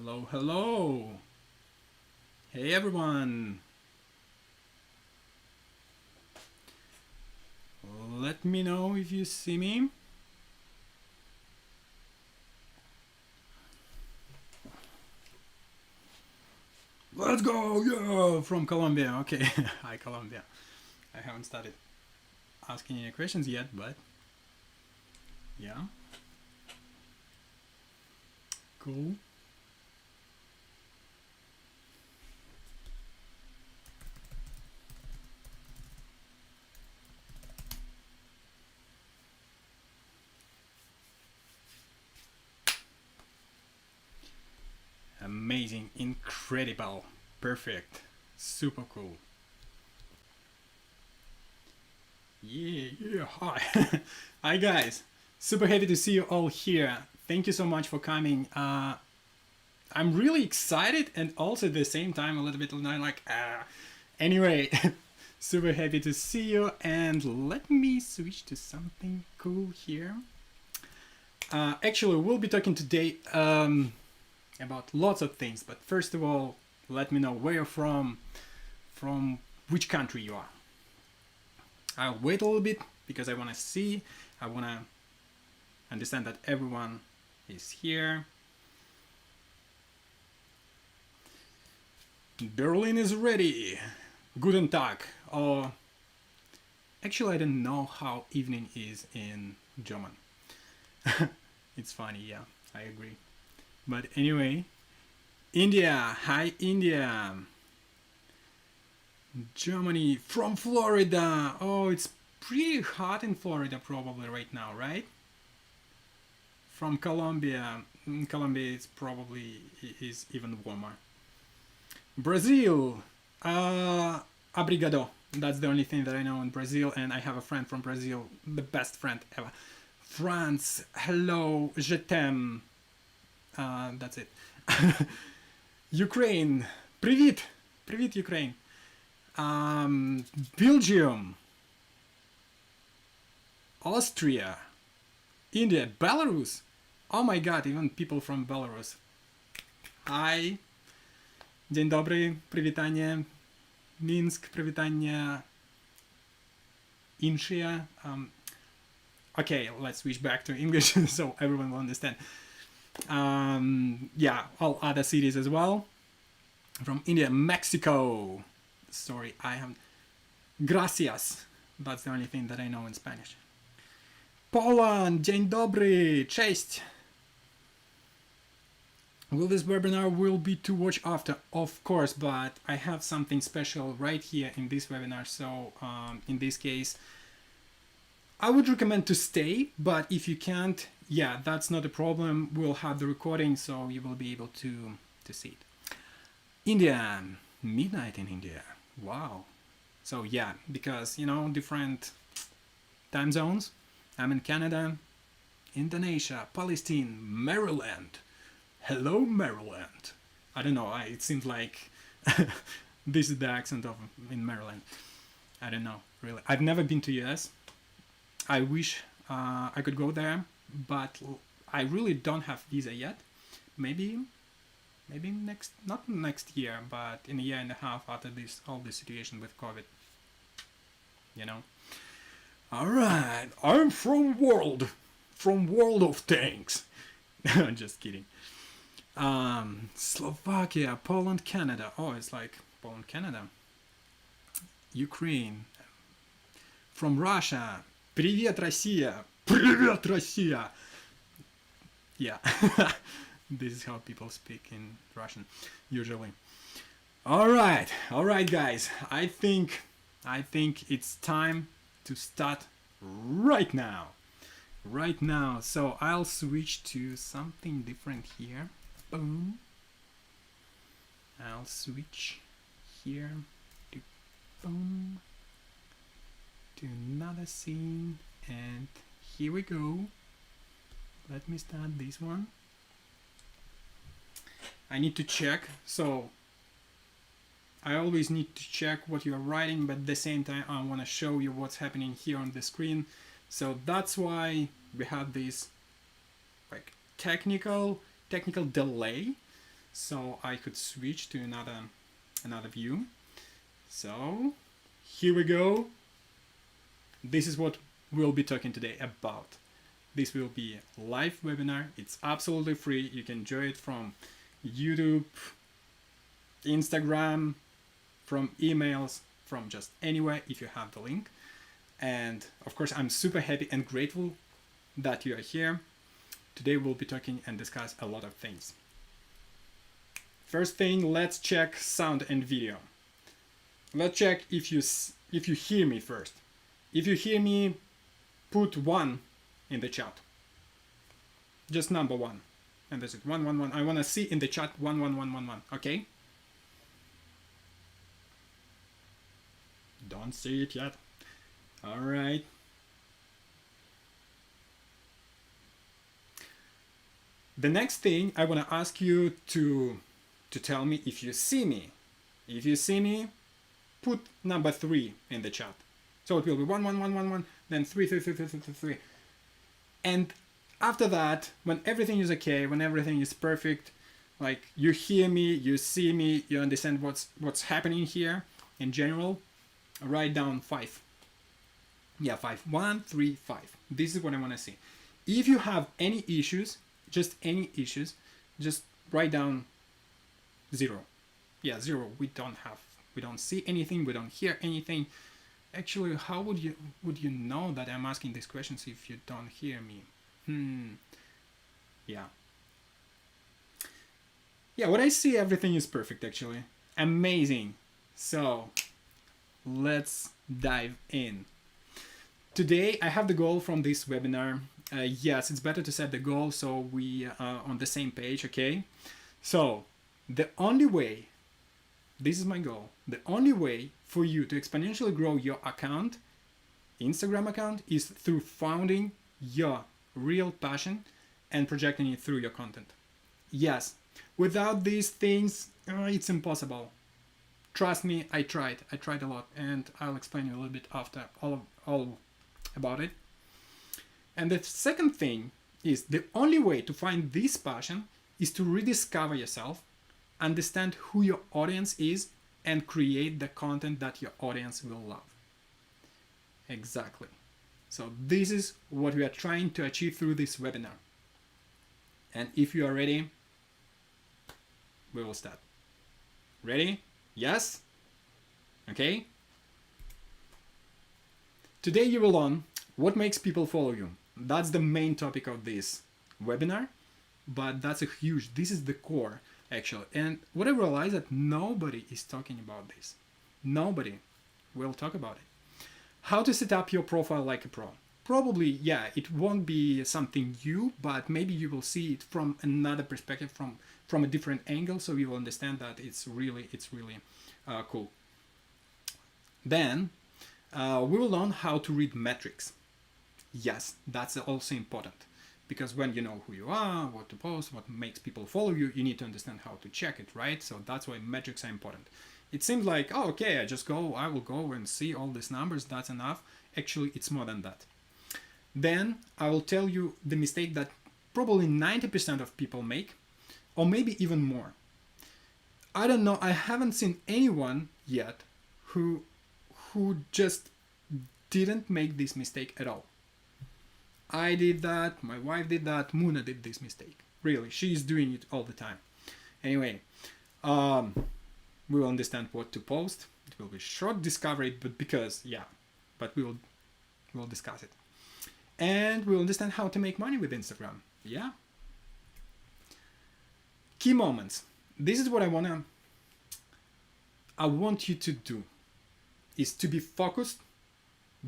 Hello, hello! Hey everyone! Let me know if you see me. Let's go! Yeah! From Colombia. Okay. Hi, Colombia. I haven't started asking any questions yet, but yeah. Cool. Amazing, incredible, perfect, super cool. Yeah, hi. Hi guys. Super happy to see you all here. Thank you so much for coming. I'm really excited and also at the same time a little bit like anyway, super happy to see you, and let me switch to something cool here. Actually, we'll be talking today about lots of things, but first of all, let me know where you're from which country you are. I'll wait a little bit because I want to see, I want to understand that everyone is here. Berlin is ready. Guten Tag. Actually, I don't know how evening is in German. It's funny, yeah, I agree. But anyway, India. Hi, India. Germany from Florida. Oh, it's pretty hot in Florida probably right now, right? From Colombia. Colombia is probably is even warmer. Brazil. Obrigado. That's the only thing that I know in Brazil, and I have a friend from Brazil, the best friend ever. France. Hello, je t'aime. That's it. Ukraine. Привет. Привет, Ukraine. Belgium. Austria. India. Belarus. Oh my god, even people from Belarus. Hi. Dzień dobry, przywitanie. Minsk, przywitanie. Inshia. Okay, let's switch back to English so everyone will understand. Yeah, all other cities as well. From India, Mexico. Sorry, I have. Gracias. That's the only thing that I know in Spanish. Poland, dzień dobry, cześć. Well, this webinar will be to watch after, of course, but I have something special right here in this webinar. So in this case, I would recommend to stay, but if you can't, yeah, that's not a problem. We'll have the recording, so you will be able to see it. India, midnight in India. Wow. So yeah, because different time zones. I'm in Canada, Indonesia, Palestine, Maryland. Hello, Maryland. I don't know. It seems like this is the accent of in Maryland. I don't know, really. I've never been to US. I wish I could go there, but I really don't have visa yet. Maybe not next year, but in a year and a half after all this situation with COVID. All right, I'm from World of Tanks. Just kidding. Slovakia, Poland, Canada. Oh, it's like Poland, Canada. Ukraine. From Russia. Привет, Россия. Привет, Россия. Yeah. This is how people speak in Russian, usually. All right, guys. I think it's time to start right now. So I'll switch to something different here. Boom. I'll switch here to boom to another scene, and here we go. Let me start this one. I need to check, so I always need to check what you're writing, but at the same time I want to show you what's happening here on the screen. So that's why we have this like technical delay. so I could switch to another view. So here we go. This is what we'll be talking today about. This will be a live webinar. It's absolutely free. You can enjoy it from YouTube, Instagram, from emails, from just anywhere if you have the link. And of course, I'm super happy and grateful that you are here. Today we'll be talking and discuss a lot of things. First thing, let's check sound and video. Let's check if you hear me first. If you hear me, put 1 in the chat. Just number 1. And that's it. 1, 1, 1. I want to see in the chat 1, 1, 1, 1, 1. Okay? Don't see it yet. All right. The next thing I want to ask you to tell me if you see me. If you see me, put number 3 in the chat. So it will be 1, 1, 1, 1, 1, then 3, 3, 3, 3, 3, 3, 3. And after that, when everything is okay, when everything is perfect, like you hear me, you see me, you understand what's happening here in general, write down 5. Yeah, 5. 1, 3, 5. This is what I want to see. If you have any issues, just write down 0. Yeah, 0. We don't see anything, we don't hear anything. Actually, how would you know that I'm asking these questions if you don't hear me? Yeah. Yeah, what I see, everything is perfect actually. Amazing. So, let's dive in. Today, I have the goal from this webinar. Yes, it's better to set the goal so we are on the same page, okay? So, the only way, this is my goal, the only way for you to exponentially grow your account, Instagram account, is through finding your real passion and projecting it through your content. Yes, without these things, it's impossible. Trust me, I tried a lot, and I'll explain you a little bit after all about it. And the second thing is the only way to find this passion is to rediscover yourself, understand who your audience is, and create the content that your audience will love. Exactly. So this is what we are trying to achieve through this webinar. And if you are ready, we will start. Ready? Yes? Okay? Today you will learn what makes people follow you. That's the main topic of this webinar, but this is the core actually. And what I realized that nobody is talking about this. Nobody will talk about it. How to set up your profile like a pro. Probably, yeah, it won't be something new, but maybe you will see it from another perspective, from a different angle, so you will understand that it's really cool. Then we will learn how to read metrics. Yes, that's also important, because when you know who you are, what to post, what makes people follow you, you need to understand how to check it, right? So that's why metrics are important. It seems like, oh, okay, I will go and see all these numbers, that's enough. Actually, it's more than that. Then I will tell you the mistake that probably 90% of people make, or maybe even more. I don't know, I haven't seen anyone yet who just didn't make this mistake at all. I did that, my wife did that, Muna did this mistake. Really, she's doing it all the time. Anyway, we will understand what to post. It will be short discovery, but we will discuss it. And we will understand how to make money with Instagram. Yeah. Key moments. This is what I want you to do, is to be focused,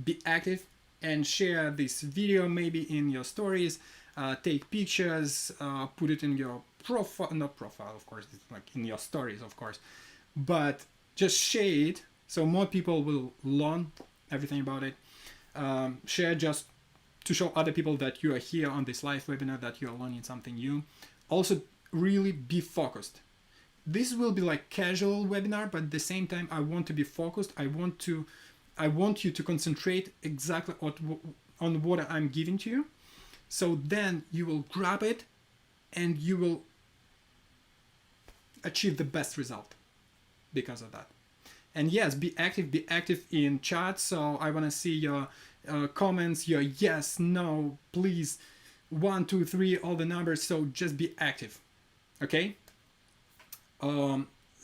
be active, and share this video maybe in your stories, take pictures, put it in your not profile, of course, it's like in your stories, of course, but just share it so more people will learn everything about it. Share just to show other people that you are here on this live webinar, that you are learning something new. Also, really be focused. This will be like casual webinar, but at the same time, I want to be focused. I want you to concentrate exactly on what I'm giving to you. So then you will grab it and you will achieve the best result because of that. And yes, be active in chat. So I want to see your comments, your yes, no, please, 1, 2, 3, all the numbers. So just be active. Okay.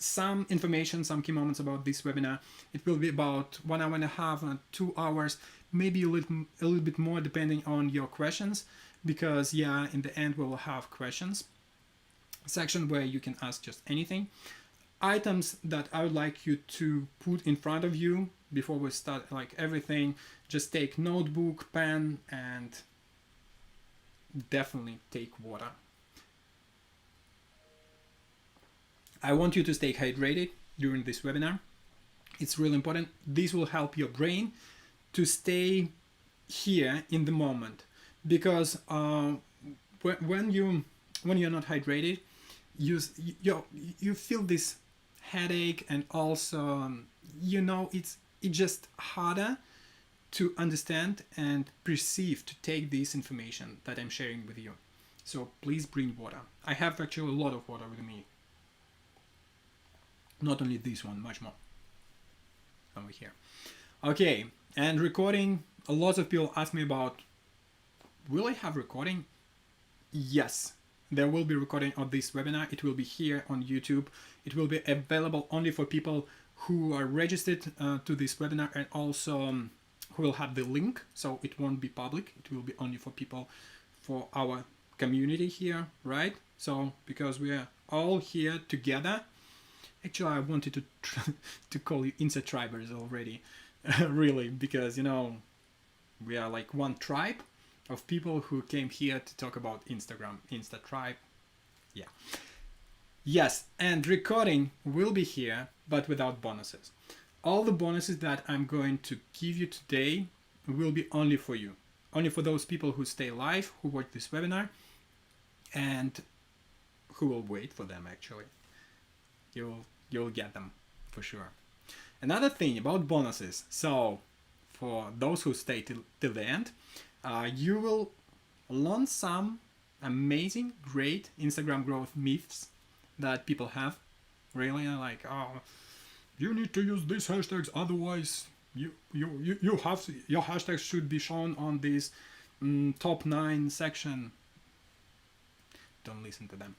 Some information, some key moments about this webinar. It will be about 1 hour and a half, 2 hours, maybe a little bit more depending on your questions, because yeah, in the end we will have questions section where you can ask just anything. Items that I would like you to put in front of you before we start, like everything, just take notebook, pen, and definitely take water. I want you to stay hydrated during this webinar. It's really important. This will help your brain to stay here in the moment, because when you're not hydrated, you feel this headache, and also it's just harder to understand and perceive, to take this information that I'm sharing with you. So please bring water. I have actually a lot of water with me. Not only this one, much more over here. Okay, and recording. A lot of people ask me about, will I have recording? Yes, there will be recording of this webinar. It will be here on YouTube. It will be available only for people who are registered to this webinar, and also who will have the link. So it won't be public. It will be only for people, for our community here, right? So because we are all here together. Actually, I wanted to call you Insta Tribers already, really, because we are like one tribe of people who came here to talk about Instagram, Insta Tribe. Yeah. Yes, and recording will be here, but without bonuses. All the bonuses that I'm going to give you today will be only for you, only for those people who stay live, who watch this webinar, and who will wait for them actually. You'll get them for sure. Another thing about bonuses. So for those who stay till the end, you will learn some amazing, great Instagram growth myths that people have. Really, like, oh, you need to use these hashtags, otherwise you have to, your hashtags should be shown on this top 9 section. Don't listen to them.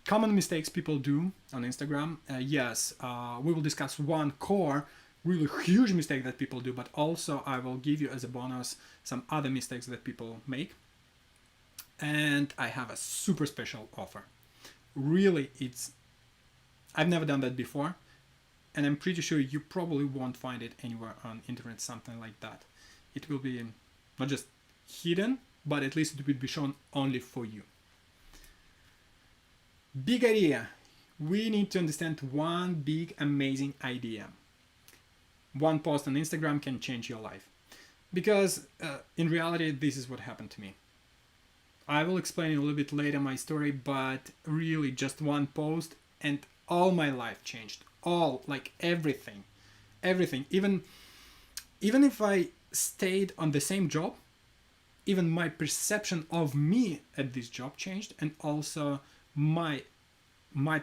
Common mistakes people do on Instagram. Yes, we will discuss one core, really huge mistake that people do, but also I will give you as a bonus some other mistakes that people make. And I have a super special offer. Really, I've never done that before, and I'm pretty sure you probably won't find it anywhere on internet, something like that. It will be not just hidden, but at least it will be shown only for you. Big idea. We need to understand one big amazing idea. One post on Instagram can change your life. Because in reality, this is what happened to me. I will explain a little bit later my story, but really just one post and all my life changed. All, like everything. Everything. Even if I stayed on the same job, even my perception of me at this job changed, and also my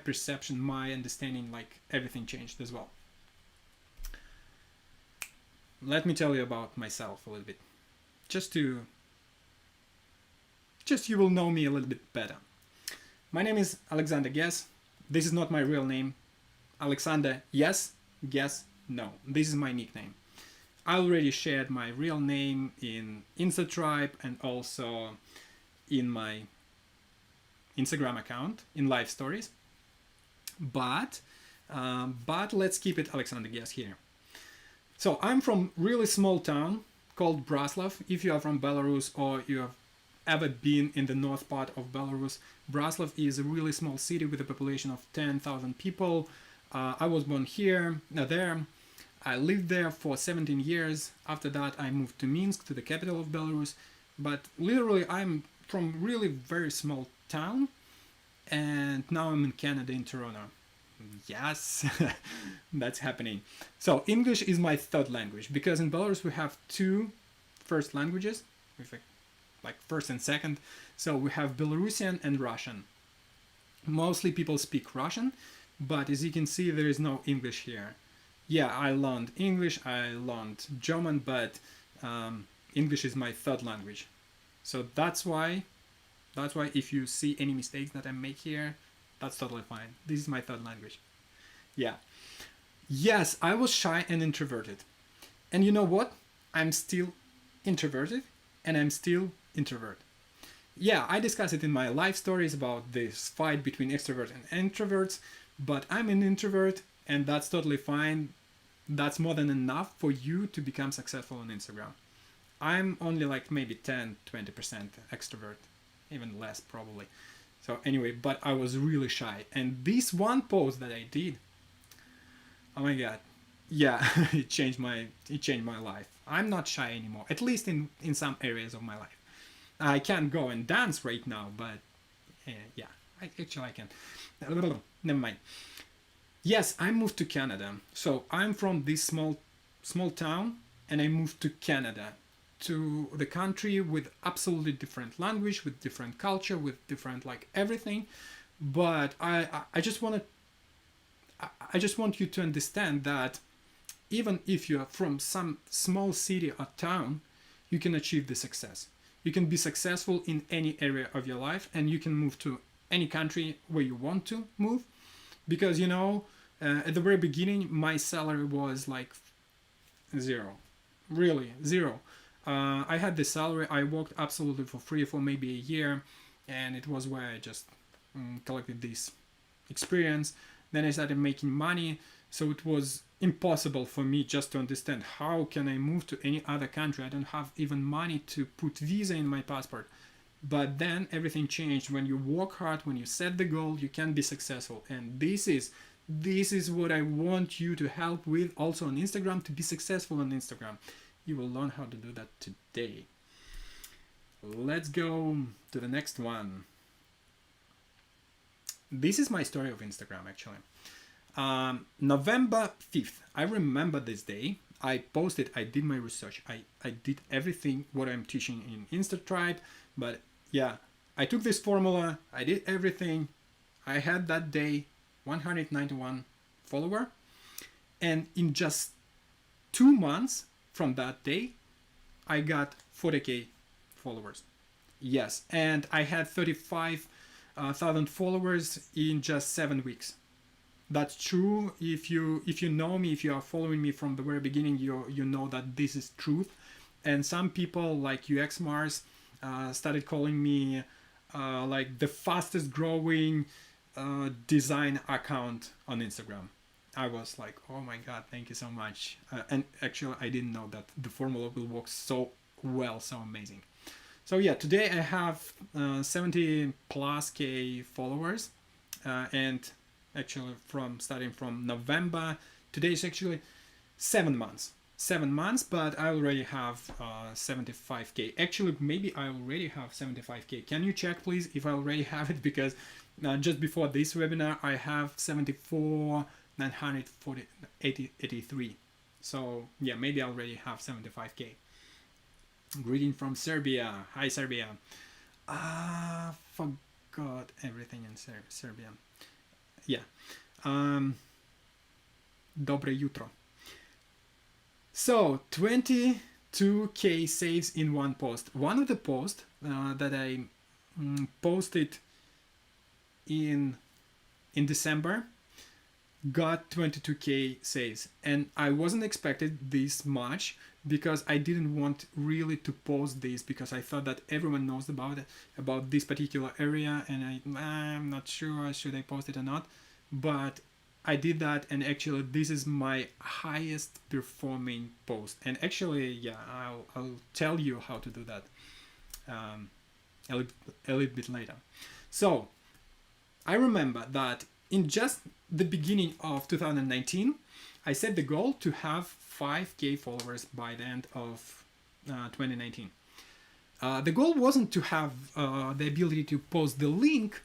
perception, my understanding, like everything changed as well. Let me tell you about myself a little bit, just you will know me a little bit better. My name is Alexander Guess. This is not my real name. Alexander, yes, Guess, no. This is my nickname. I already shared my real name in Insta Tribe and also in my Instagram account in live stories, but let's keep it Alexander Guess here. So I'm from really small town called Braslav. If you are from Belarus or you have ever been in the north part of Belarus, Braslav is a really small city with a population of 10,000 people. I was born there. I lived there for 17 years. After that, I moved to Minsk, to the capital of Belarus. But literally, I'm from really very small town, and now I'm in Canada, in Toronto. Yes, that's happening. So English is my third language, because in Belarus we have 2 first languages, like first and second. So we have Belarusian and Russian. Mostly people speak Russian, but as you can see, there is no English here. Yeah, I learned English, I learned German, but English is my third language. So that's why if you see any mistakes that I make here, that's totally fine. This is my third language. Yeah. Yes, I was shy and introverted. And you know what? I'm still introverted and I'm still introvert. Yeah, I discuss it in my life stories about this fight between extroverts and introverts, but I'm an introvert and that's totally fine. That's more than enough for you to become successful on Instagram. I'm only like maybe 10-20% extrovert, even less probably. So anyway, but I was really shy. And this one post that I did, oh my god, yeah, it changed my life. I'm not shy anymore, at least in some areas of my life. I can't go and dance right now, but yeah, actually I can. Never mind. Yes, I moved to Canada. So I'm from this small town, and I moved to Canada, to the country with absolutely different language, with different culture, with different like everything. But I just want you to understand that even if you are from some small city or town, you can achieve the success. You can be successful in any area of your life, and you can move to any country where you want to move. Because at the very beginning, my salary was like zero, really zero. I had this salary. I worked absolutely for free for maybe a year, and it was where I just collected this experience. Then I started making money, so it was impossible for me just to understand how can I move to any other country. I don't have even money to put visa in my passport. But then everything changed. When you work hard, when you set the goal, you can be successful. And this is what I want you to help with also on Instagram, to be successful on Instagram. You will learn how to do that today. Let's go to the next one. This is my story of Instagram actually. November 5th. I remember this day. I did my research. I did everything what I'm teaching in InstaTribe. But yeah, I took this formula. I did everything. I had that day 191 follower. And in just 2 months from that day, I got 40k followers. Yes, and I had 35,000 followers in just 7 weeks. That's true. If you know me, if you are following me from the very beginning, you know that this is truth. And some people like UX Mars started calling me like the fastest growing design account on Instagram. I was like, oh my god, thank you so much. And actually, I didn't know that the formula will work so well, so amazing. So yeah, today I have 70 plus k followers, and actually from starting from November, today is actually 7 months. 7 months, but I already have 75k. Actually, maybe I already have 75k. Can you check please if I already have it? Because just before this webinar, I have 74 940 83. So yeah, maybe I already have 75k. Greeting from Serbia. Hi Serbia. Forgot everything in Serbia. Yeah. Dobre jutro. So 22k saves in one post. One of the posts that I posted in December got 22k saves, and I wasn't expected this much because I didn't want really to post this because I thought that everyone knows about it, about this particular area, and I'm not sure should I post it or not, but I did that, and actually this is my highest performing post. And actually, yeah, I'll tell you how to do that a little bit later. So I remember that in just the beginning of 2019, I set the goal to have 5k followers by the end of 2019. The goal wasn't to have the ability to post the link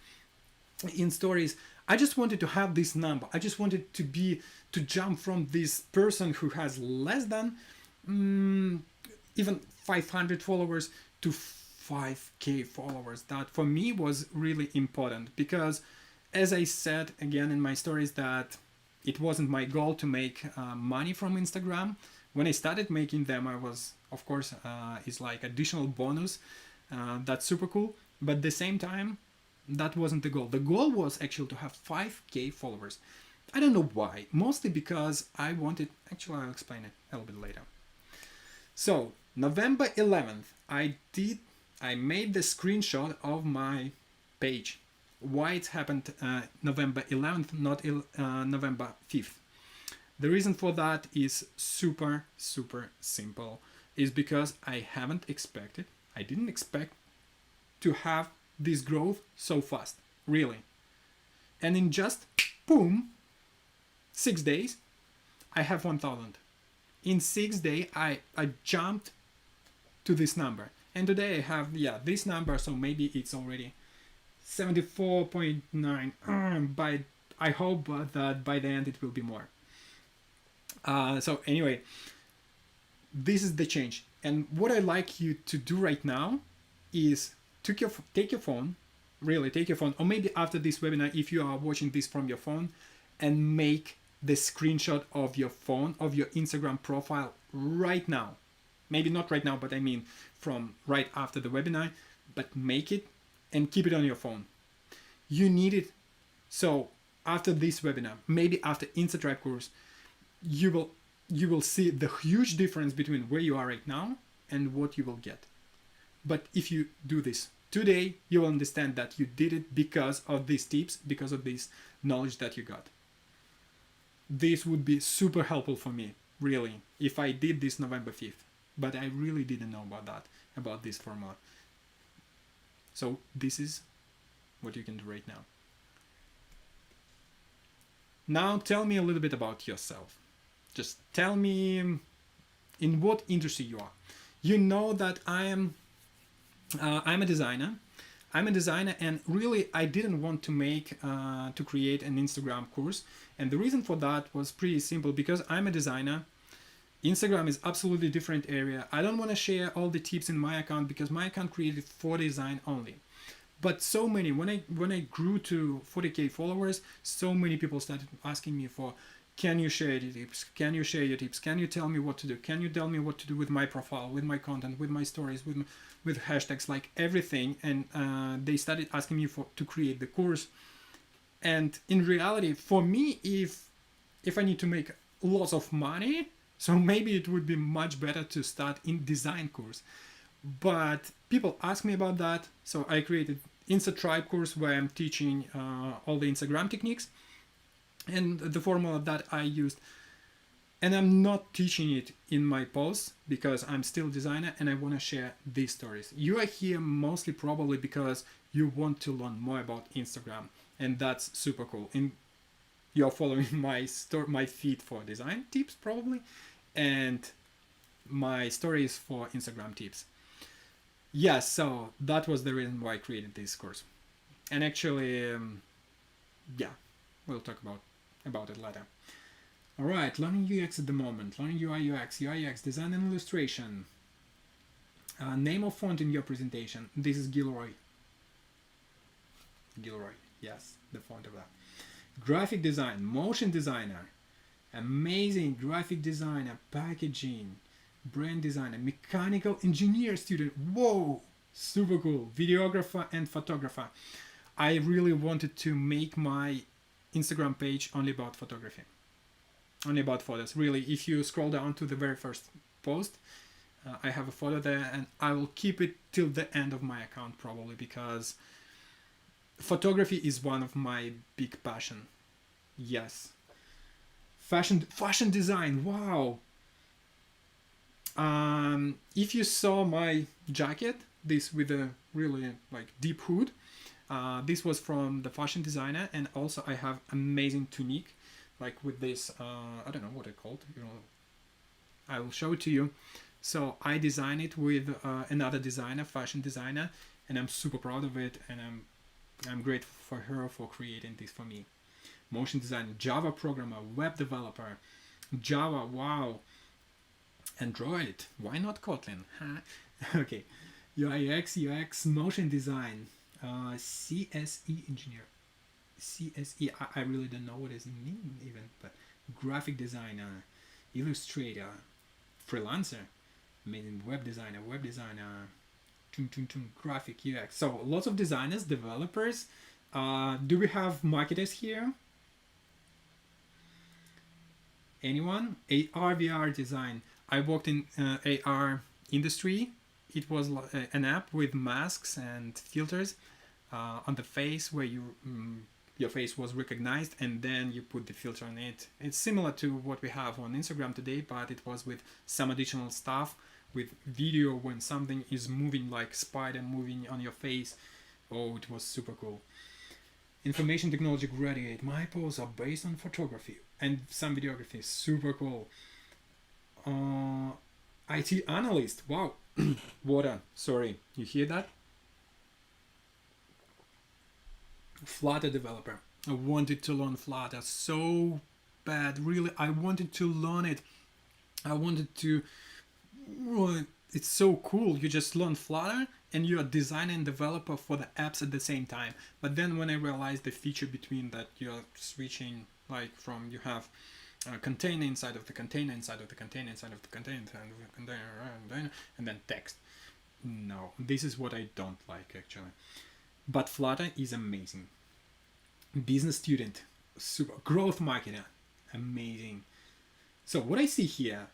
in stories. I just wanted to have this number. I just wanted to jump from this person who has less than even 500 followers to 5k followers. That for me was really important because as I said again in my stories, that it wasn't my goal to make money from Instagram. When I started making them, I was, of course, it's like additional bonus. That's super cool. But at the same time, that wasn't the goal. The goal was actually to have 5K followers. I don't know why. Mostly because I wanted. Actually, I'll explain it a little bit later. So November 11th, I made the screenshot of my page. Why it happened November 11th, not November 5th. The reason for that is super simple. Is because I didn't expect to have this growth so fast, really. And in just boom, 6 days, I have 1,000. In 6 days, I jumped to this number. And today I have, this number, so maybe it's already 74.9. But I hope that by the end it will be more. So anyway, this is the change. And what I like you to do right now is take your phone, really take your phone, or maybe after this webinar, if you are watching this from your phone, and make the screenshot of your phone, of your Instagram profile right now. Maybe not right now, but I mean from right after the webinar, but make it and keep it on your phone. You need it. So after this webinar, maybe after InstaTribe course, you will see the huge difference between where you are right now and what you will get. But if you do this today, you will understand that you did it because of these tips, because of this knowledge that you got. This would be super helpful for me, really, if I did this November 5th. But I really didn't know about this formula. So this is what you can do right now. Now tell me a little bit about yourself. Just tell me in what industry you are. You know that I'm a designer. I'm a designer, and really I didn't want to create an Instagram course. And the reason for that was pretty simple, because I'm a designer. Instagram is absolutely different area. I don't want to share all the tips in my account because my account created for design only. But so many, when I grew to 40K followers, so many people started asking me for, can you share your tips? Can you share your tips? Can you tell me what to do? Can you tell me what to do with my profile, with my content, with my stories, with hashtags, like everything? And they started asking me to create the course. And in reality, for me, if I need to make lots of money, so maybe it would be much better to start in design course. But people ask me about that, so I created InstaTribe course where I'm teaching all the Instagram techniques and the formula that I used. And I'm not teaching it in my posts because I'm still a designer and I want to share these stories. You are here mostly probably because you want to learn more about Instagram, and that's super cool. And you're following my feed for design tips probably, and my stories for Instagram tips. Yeah, so that was the reason why I created this course. And actually, we'll talk about it later. All right, learning UX at the moment, learning UI UX, design and illustration. Name of font in your presentation. This is Gilroy. Yes, the font of that. Graphic design, motion designer, amazing graphic designer, packaging, brand designer, mechanical engineer student. Whoa, super cool. Videographer and photographer. I really wanted to make my Instagram page only about photography, only about photos. Really, if you scroll down to the very first post, I have a photo there, and I will keep it till the end of my account probably, because photography is one of my big passion. Yes. Fashion design. Wow. If you saw my jacket, this with a really like deep hood, this was from the fashion designer. And also I have amazing tunique, like with this, I don't know what it's called, I will show it to you. So I designed it with another designer, fashion designer, and I'm super proud of it, and I'm grateful for her for creating this for me. Motion designer, Java programmer, web developer, Java, wow. Android, why not Kotlin? Huh? Okay, UI UX, motion design, CSE engineer. CSE. I really don't know what it mean even, but graphic designer, illustrator, freelancer, meaning web designer, graphic UX. So lots of designers, developers. Do we have marketers here? Anyone? AR VR design. I worked in AR industry. It was an app with masks and filters on the face where your face was recognized and then you put the filter on it. It's similar to what we have on Instagram today, but it was with some additional stuff, with video when something is moving like spider moving on your face. Oh, it was super cool. Information technology graduate. My posts are based on photography and some videography. Super cool. IT analyst. Wow. Water. Sorry. You hear that? Flutter developer. I wanted to learn Flutter so bad. Really, I wanted to learn it. I wanted to. It's so cool. You just learn Flutter and you're a designer and developer for the apps at the same time. But then when I realized the feature between that, you're switching like from you have a container inside of the container inside of the container inside of the container inside of the container and then text. No, this is what I don't like actually. But Flutter is amazing. Business student, super growth marketer, amazing. So what I see here,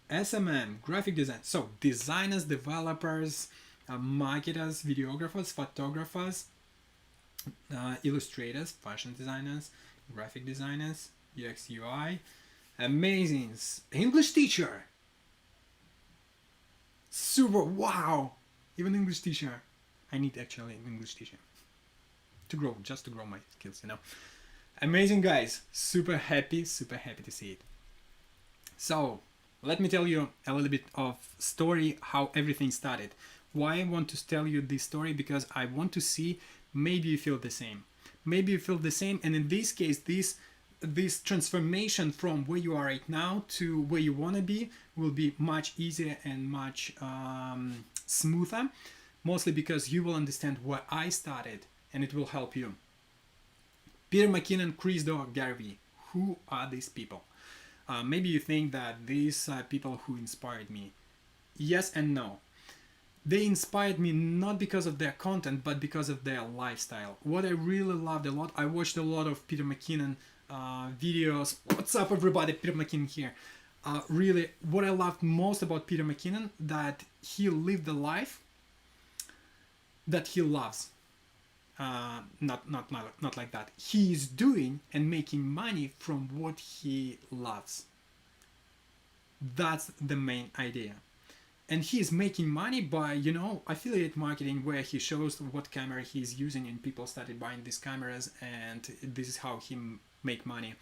SMM, graphic design. So designers, developers, marketers, videographers, photographers, illustrators, fashion designers, graphic designers, UX UI, amazing. English teacher, super, wow, even English teacher. I need actually an English teacher to grow, just to grow my skills, you know. Amazing guys, super happy to see it. So let me tell you a little bit of story how everything started. Why I want to tell you this story, because I want to see maybe you feel the same. Maybe you feel the same, and in this case, this transformation from where you are right now to where you want to be will be much easier and much smoother, mostly because you will understand where I started and it will help you. Peter McKinnon, Chris Do, Gary Vee. Who are these people? Maybe you think that these are people who inspired me. Yes and no. They inspired me not because of their content, but because of their lifestyle. What I really loved a lot, I watched a lot of Peter McKinnon videos. What's up everybody, Peter McKinnon here. Really, what I loved most about Peter McKinnon, that he lived the life that he loves. Not like that. He is doing and making money from what he loves. That's the main idea. And he is making money by, affiliate marketing, where he shows what camera he's using and people started buying these cameras, and this is how he make money.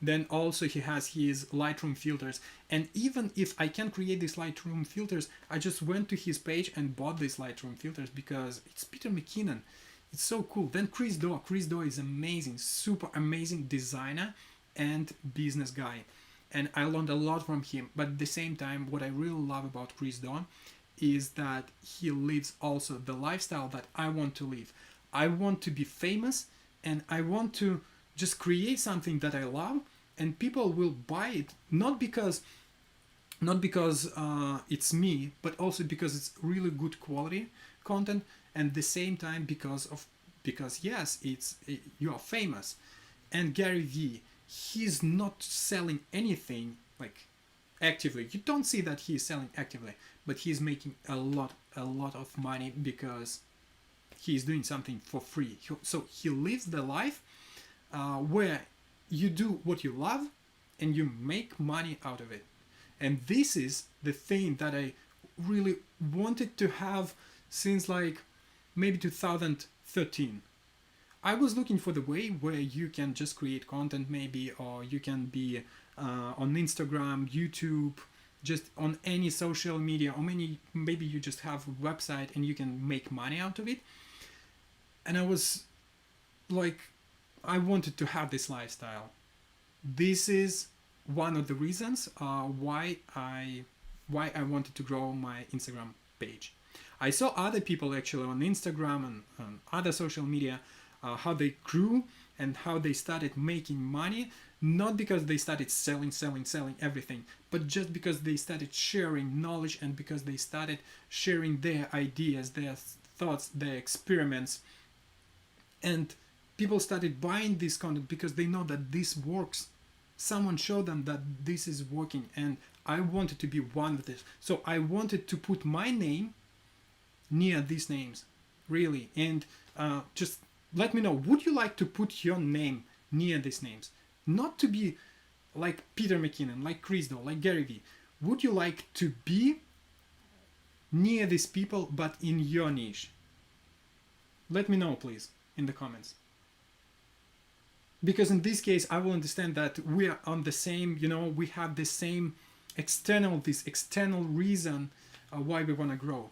Then also he has his Lightroom filters, and even if I can't create these Lightroom filters, I just went to his page and bought these Lightroom filters because it's Peter McKinnon. It's so cool. Then Chris Do. Chris Do is amazing, super amazing designer and business guy. And I learned a lot from him. But at the same time, what I really love about Chris Do is that he lives also the lifestyle that I want to live. I want to be famous, and I want to just create something that I love, and people will buy it, not because it's me, but also because it's really good quality content, and at the same time because yes, you are famous. And Gary Vee, he's not selling anything like actively. You don't see that he's selling actively, but he's making a lot of money because he's doing something for free. So he lives the life where you do what you love and you make money out of it. And this is the thing that I really wanted to have since like maybe 2013. I was looking for the way where you can just create content maybe, or you can be on Instagram, YouTube, just on any social media, or maybe you just have a website and you can make money out of it. And I was like, I wanted to have this lifestyle. This is one of the reasons why I wanted to grow my Instagram page. I saw other people actually on Instagram and other social media how they grew and how they started making money, not because they started selling everything, but just because they started sharing knowledge and because they started sharing their ideas, their thoughts, their experiments. And people started buying this content because they know that this works. Someone showed them that this is working, and I wanted to be one of this. So I wanted to put my name near these names, really. And just let me know, would you like to put your name near these names? Not to be like Peter McKinnon, like Chris Do, like Gary Vee. Would you like to be near these people but in your niche? Let me know, please, in the comments. Because in this case, I will understand that we are on the same, we have the same this external reason why we want to grow.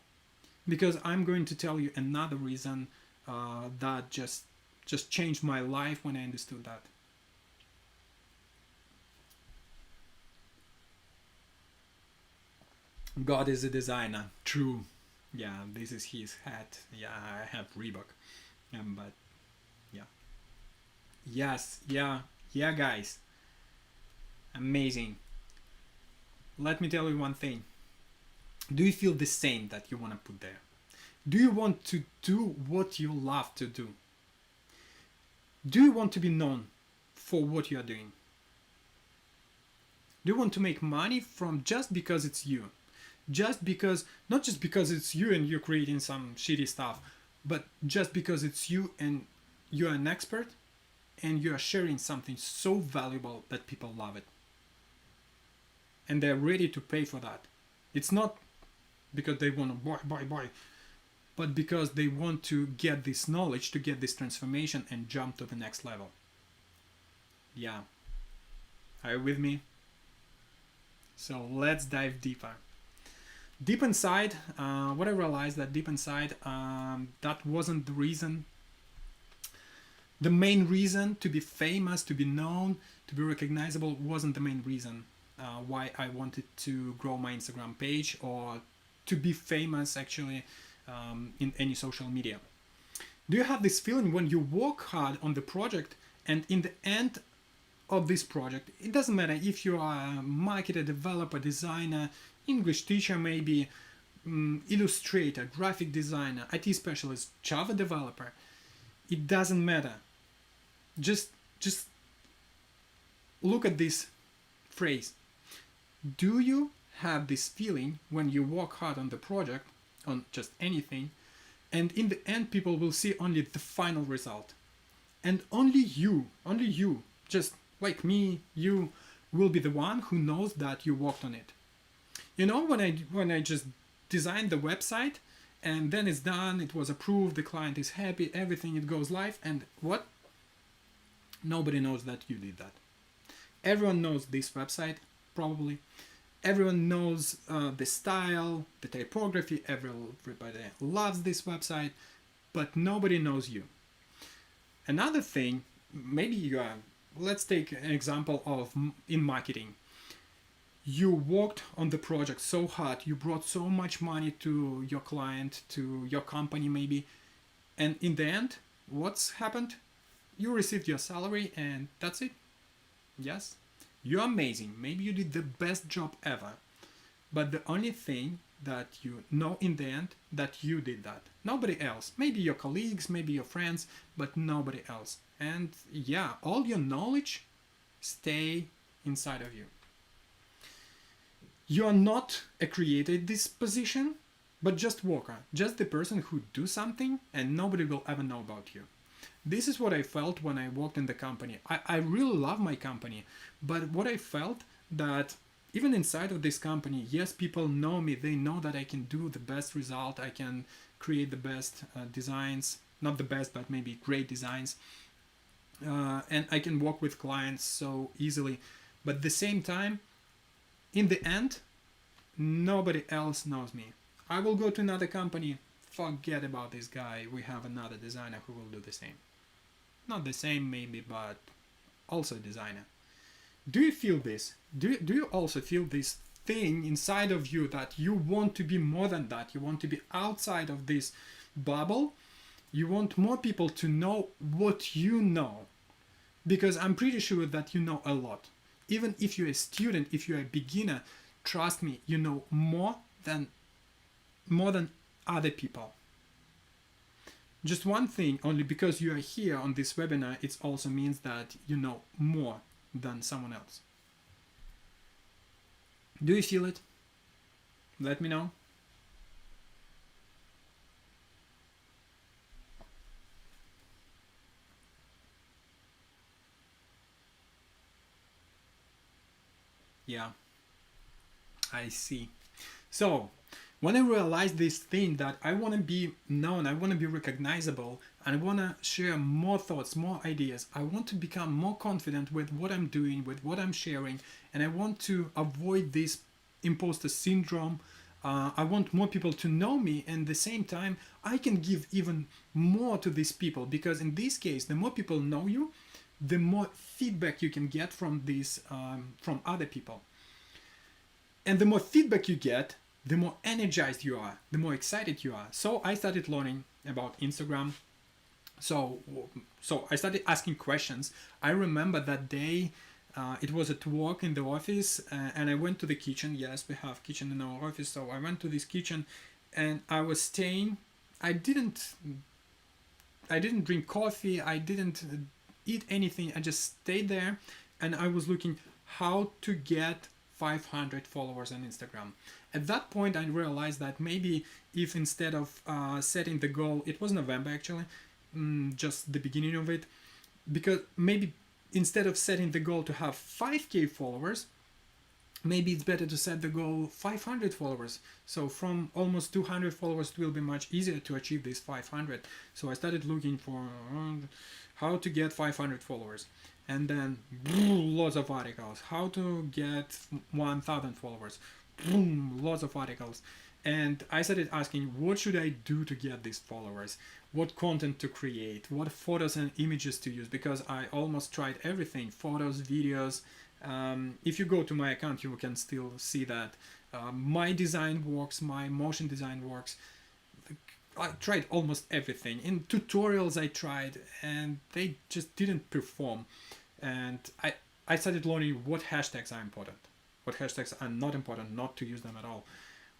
Because I'm going to tell you another reason that just changed my life when I understood that. God is a designer. True. Yeah, this is his hat. Yeah, I have Reebok. But yeah. Yes, yeah, guys. Amazing. Let me tell you one thing. Do you feel the same that you want to put there? Do you want to do what you love to do? Do you want to be known for what you are doing? Do you want to make money from just because it's you? Just because, not just because it's you and you're creating some shitty stuff, but just because it's you and you're an expert and you are sharing something so valuable that people love it. And they're ready to pay for that. It's not because they want to buy, but because they want to get this knowledge, to get this transformation and jump to the next level. Yeah. Are you with me? So let's dive deeper. Deep inside, what I realized that deep inside, that wasn't the reason. The main reason to be famous, to be known, to be recognizable wasn't the main reason why I wanted to grow my Instagram page or to be famous actually in any social media. Do you have this feeling when you work hard on the project and in the end of this project, it doesn't matter if you are a marketer, developer, designer, English teacher, maybe illustrator, graphic designer, IT specialist, Java developer, it doesn't matter. Just look at this phrase. Do you have this feeling when you work hard on the project, on just anything, and in the end people will see only the final result? And only you, just like me, you will be the one who knows that you worked on it. You know, when I just designed the website and then it's done, it was approved, the client is happy, everything, it goes live, and what? Nobody knows that you did that. Everyone knows this website, probably. Everyone knows the style, the typography, everybody loves this website, but nobody knows you. Another thing, maybe you are, let's take an example of in marketing. You worked on the project so hard, you brought so much money to your client, to your company maybe, and in the end, what's happened? You received your salary and that's it. Yes, you're amazing. Maybe you did the best job ever. But the only thing that you know in the end, that you did that. Nobody else. Maybe your colleagues, maybe your friends, but nobody else. And yeah, all your knowledge stay inside of you. You are not a creator in this position, but just worker. Just the person who do something and nobody will ever know about you. This is what I felt when I worked in the company. I really love my company, but what I felt that even inside of this company, yes, people know me. They know that I can do the best result. I can create the best designs, not the best, but maybe great designs. And I can work with clients so easily. But at the same time, in the end, nobody else knows me. I will go to another company, forget about this guy. We have another designer who will do the same. Not the same maybe, but also a designer. Do you feel this? Do you also feel this thing inside of you that you want to be more than that? You want to be outside of this bubble You want more people to know what you know, because I'm pretty sure that you know a lot. Even if you're a student, if you're a beginner, trust me, you know more than other people. Just one thing, only because you are here on this webinar, it also means that you know more than someone else. Do you feel it? Let me know. Yeah, I see. So, when I realized this thing that I want to be known, I want to be recognizable, and I want to share more thoughts, more ideas, I want to become more confident with what I'm doing, with what I'm sharing, and I want to avoid this imposter syndrome. I want more people to know me, and at the same time, I can give even more to these people, because in this case, the more people know you, the more feedback you can get from from other people. And the more feedback you get, the more energized you are, the more excited you are. So I started learning about Instagram. So I started asking questions. I remember that day, it was at work in the office, and I went to the kitchen. Yes, we have kitchen in our office. So I went to this kitchen, and I was staying. I didn't drink coffee. I didn't eat anything. I just stayed there, and I was looking how to get 500 followers on Instagram. At that point, I realized that maybe if instead of setting the goal, it was November actually, just the beginning of it, because maybe instead of setting the goal to have 5k followers, maybe it's better to set the goal 500 followers. So from almost 200 followers, it will be much easier to achieve this 500. So I started looking for how to get 500 followers, and then lots of articles. How to get 1,000 followers, lots of articles. And I started asking, what should I do to get these followers? What content to create? What photos and images to use? Because I almost tried everything, photos, videos. If you go to my account, you can still see that my design works, my motion design works. I tried almost everything. In tutorials I tried, and they just didn't perform. And I started learning what hashtags are important, what hashtags are not important, not to use them at all.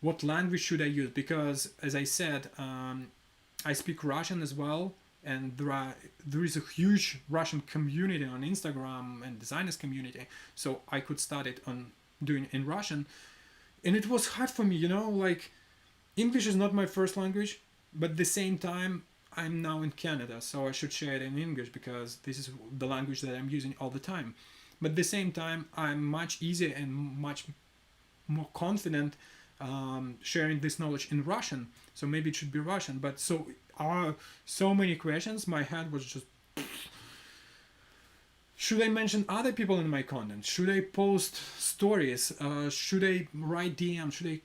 What language should I use? Because as I said, I speak Russian as well, and there is a huge Russian community on Instagram and designers community. So I could start it on doing in Russian, and it was hard for me, like English is not my first language, but at the same time I'm now in Canada, so I should share it in English because this is the language that I'm using all the time. But at the same time, I'm much easier and much more confident sharing this knowledge in Russian. So maybe it should be Russian. But so many questions. My head was just. Should I mention other people in my content? Should I post stories? Should I write DMs? Should I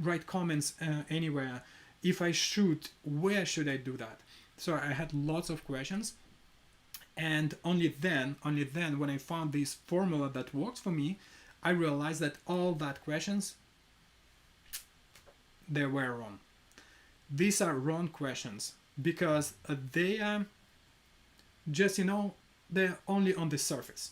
write comments anywhere? If I should, where should I do that? So I had lots of questions, and only then when I found this formula that works for me, I realized that all that questions, they were wrong. These are wrong questions because they are just, they're only on the surface.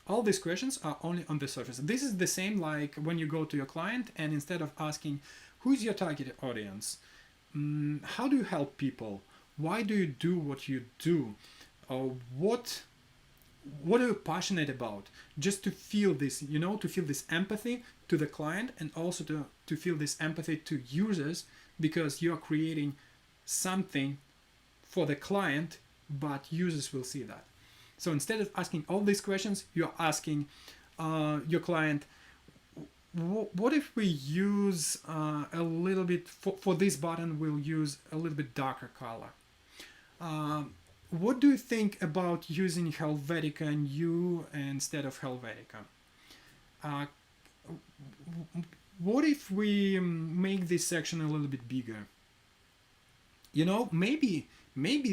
All these questions are only on the surface. This is the same like when you go to your client and instead of asking, who is your target audience? How do you help people? Why do you do what you do? What are you passionate about? Just to feel this, to feel this empathy to the client, and also to feel this empathy to users, because you are creating something for the client, but users will see that. So instead of asking all these questions, you're asking your client, what if we use a little bit, for this button, we'll use a little bit darker color. What do you think about using Helvetica new instead of Helvetica? What if we make this section a little bit bigger? Maybe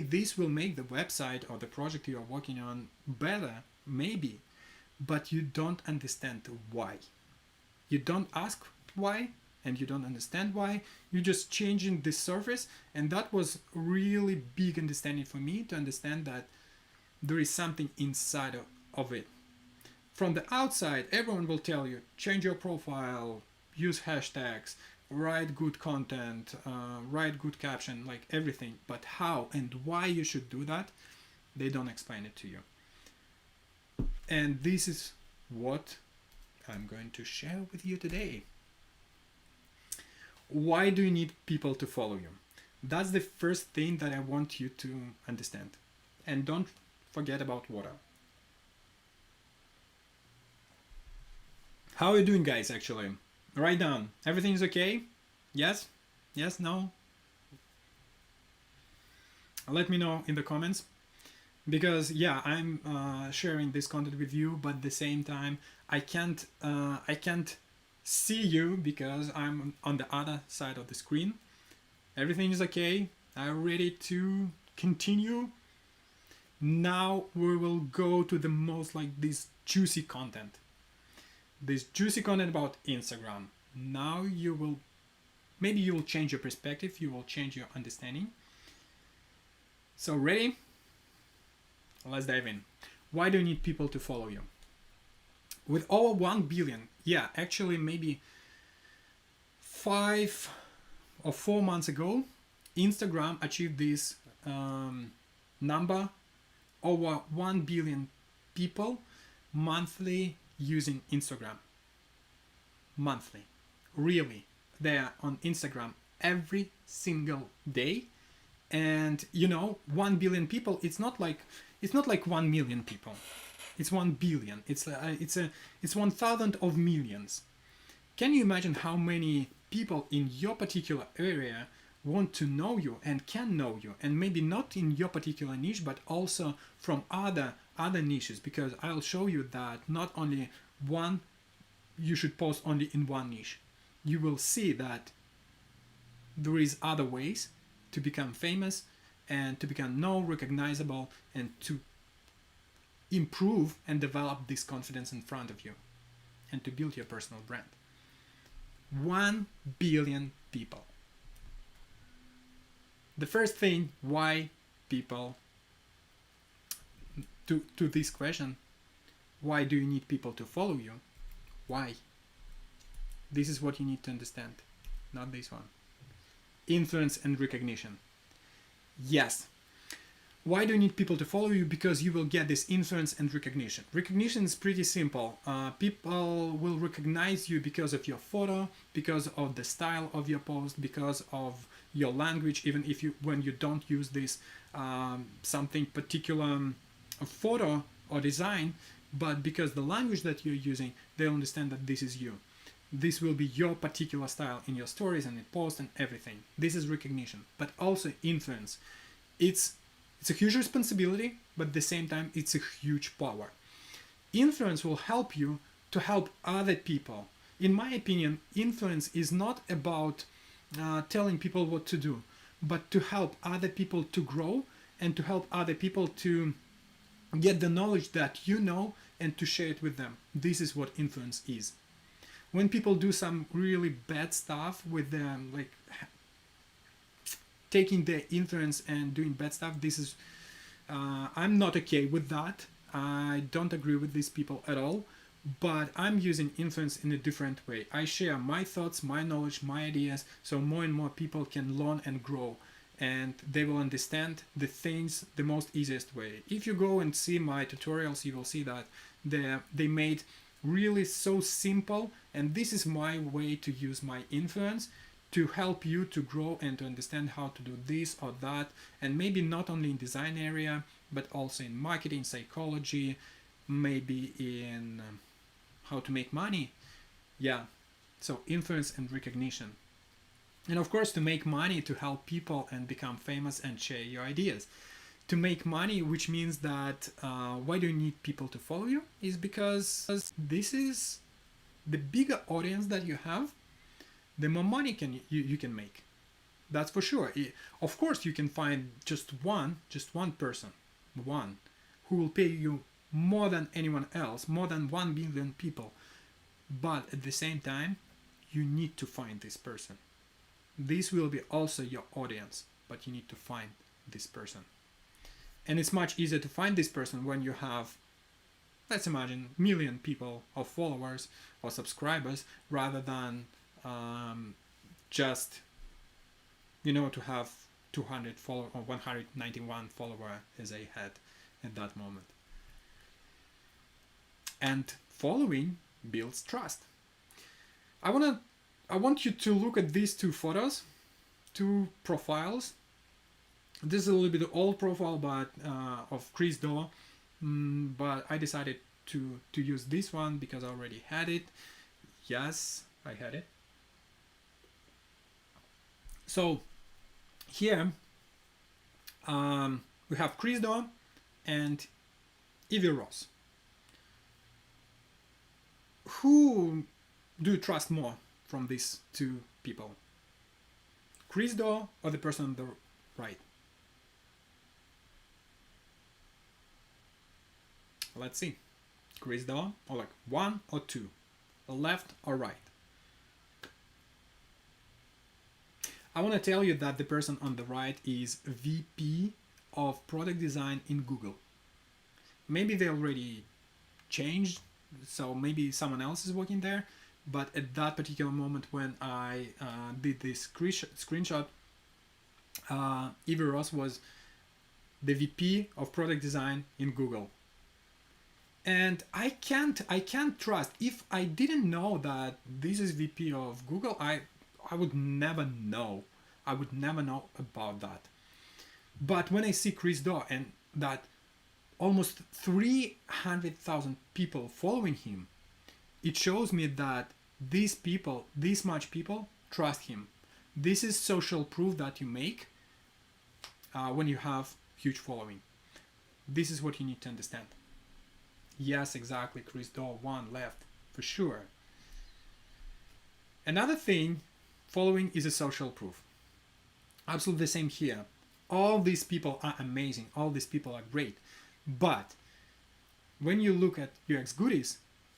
this will make the website or the project you are working on better, maybe, but you don't understand why. You don't ask why, and you don't understand why, you're just changing the surface. And that was really big understanding for me, to understand that there is something inside of it. From the outside, everyone will tell you, change your profile, use hashtags, write good content, write good caption, like everything. But how and why you should do that, they don't explain it to you. And this is what I'm going to share with you today. Why do you need people to follow you? That's the first thing that I want you to understand. And don't forget about water. How are you doing, guys, actually? Write down. Everything is okay? Yes? Yes? No? Let me know in the comments. Because yeah, I'm sharing this content with you, but at the same time I can't see you because I'm on the other side of the screen. Everything is okay. I'm ready to continue. Now we will go to the most, like, this juicy content. This juicy content about Instagram. Now maybe you will change your perspective, you will change your understanding. So ready? Let's dive in. Why do you need people to follow you? With over 1 billion, yeah, actually maybe 5 or 4 months ago, Instagram achieved this number, over 1 billion people monthly using Instagram. Monthly. Really. They are on Instagram every single day. And 1 billion people, it's not like 1 million people. It's 1 billion. It's 1,000 of millions. Can you imagine how many people in your particular area want to know you and can know you, and maybe not in your particular niche, but also from other niches? Because I'll show you that not only you should post only in one niche. You will see that there is other ways to become famous and to become known, recognizable, and to improve and develop this confidence in front of you and to build your personal brand. 1 billion people. The first thing, why people, to this question, why do you need people to follow you? Why? This is what you need to understand, not this one. Influence and recognition. Yes. Why do you need people to follow you? Because you will get this influence and recognition. Recognition is pretty simple. People will recognize you because of your photo, because of the style of your post, because of your language, even if when you don't use this something particular photo or design, but because the language that you're using, they'll understand that this is you. This will be your particular style in your stories and in posts and everything. This is recognition, but also influence. It's a huge responsibility, but at the same time, it's a huge power. Influence will help you to help other people. In my opinion, influence is not about telling people what to do, but to help other people to grow and to help other people to get the knowledge that you know and to share it with them. This is what influence is. When people do some really bad stuff with them, like taking their influence and doing bad stuff, this is I'm not okay with that. I don't agree with these people at all, but I'm using influence in a different way. I share my thoughts, my knowledge, my ideas, so more and more people can learn and grow, and they will understand the things the most easiest way. If you go and see my tutorials, you will see that they made really so simple, and this is my way to use my influence to help you to grow and to understand how to do this or that, and maybe not only in design area, but also in marketing, psychology, maybe in how to make money. Yeah, so influence and recognition. And of course, to make money, to help people and become famous and share your ideas. To make money, which means that why do you need people to follow you? Is because this is the bigger audience that you have, the more money you can make. That's for sure. Of course, you can find just one person, who will pay you more than anyone else, more than 1 billion people. But at the same time, you need to find this person. This will be also your audience, but you need to find this person. And it's much easier to find this person when you have, let's imagine, million people or followers or subscribers, rather than just, to have 200 follow or 191 follower as I had at that moment. And following builds trust. I want you to look at these two photos, two profiles. This is a little bit old profile, but of Chris Do, but I decided to use this one because I already had it. Yes, I had it. So here we have Chris Do and Evie Ross. Who do you trust more from these two people? Chris Do or the person on the right? Let's see. Chris Do, or like 1 or 2? Left or right? I want to tell you that the person on the right is VP of product design in Google. Maybe they already changed, so maybe someone else is working there, but at that particular moment when I did this screenshot, Evie Ross was the VP of product design in Google. And I can't trust. If I didn't know that this is VP of Google, I would never know. I would never know about that. But when I see Chris Do and that almost 300,000 people following him, it shows me that these people, this much people, trust him. This is social proof that you make when you have huge following. This is what you need to understand. Yes, exactly, Chris Do, 1 left, for sure. Another thing, following is a social proof. Absolutely the same here. All these people are amazing. All these people are great. But when you look at UX Goodies,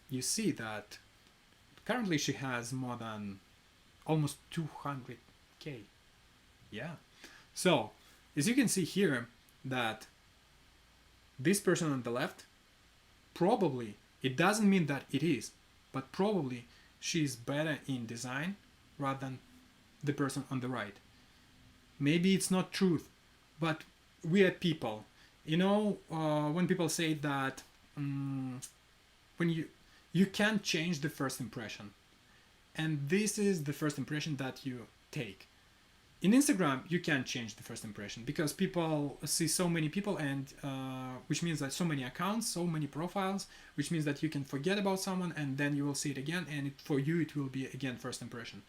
you see that currently she has more than almost 200K. Yeah. So, as you can see here, that this person on the left, probably, it doesn't mean that it is, but probably she's better in design rather than the person on the right. Maybe it's not truth, but we are people. When people say that when you can't change the first impression, and this is the first impression that you take. In Instagram, you can't change the first impression because people see so many people, and which means that so many accounts, so many profiles, which means that you can forget about someone and then you will see it again, and for you it will be again first impression.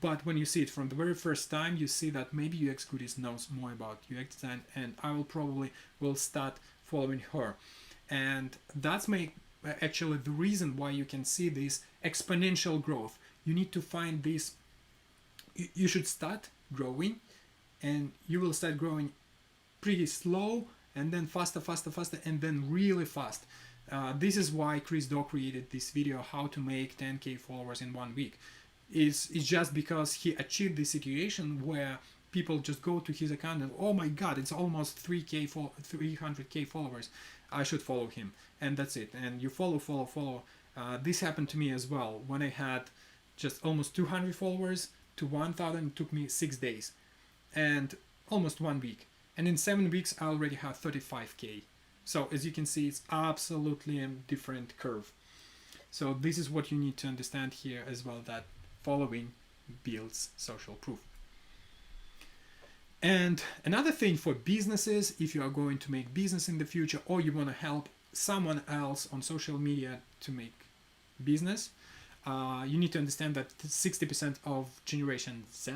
But when you see it from the very first time, you see that maybe UX Goodies knows more about UX design, and I will start following her. And that's actually the reason why you can see this exponential growth. You need to find this. You should start growing, and you will start growing pretty slow, and then faster, and then really fast. This is why Chris Do created this video, how to make 10K followers in 1 week. It's just because he achieved this situation where people just go to his account and, oh my god, it's almost 300K followers, I should follow him, and that's it. And you follow. This happened to me as well. When I had just almost 200 followers to 1,000, it took me 6 days and almost 1 week, and in 7 weeks I already have 35K. So as you can see, it's absolutely a different curve. So this is what you need to understand here as well, that following builds social proof. And another thing for businesses, if you are going to make business in the future, or you want to help someone else on social media to make business, you need to understand that 60% of Generation Z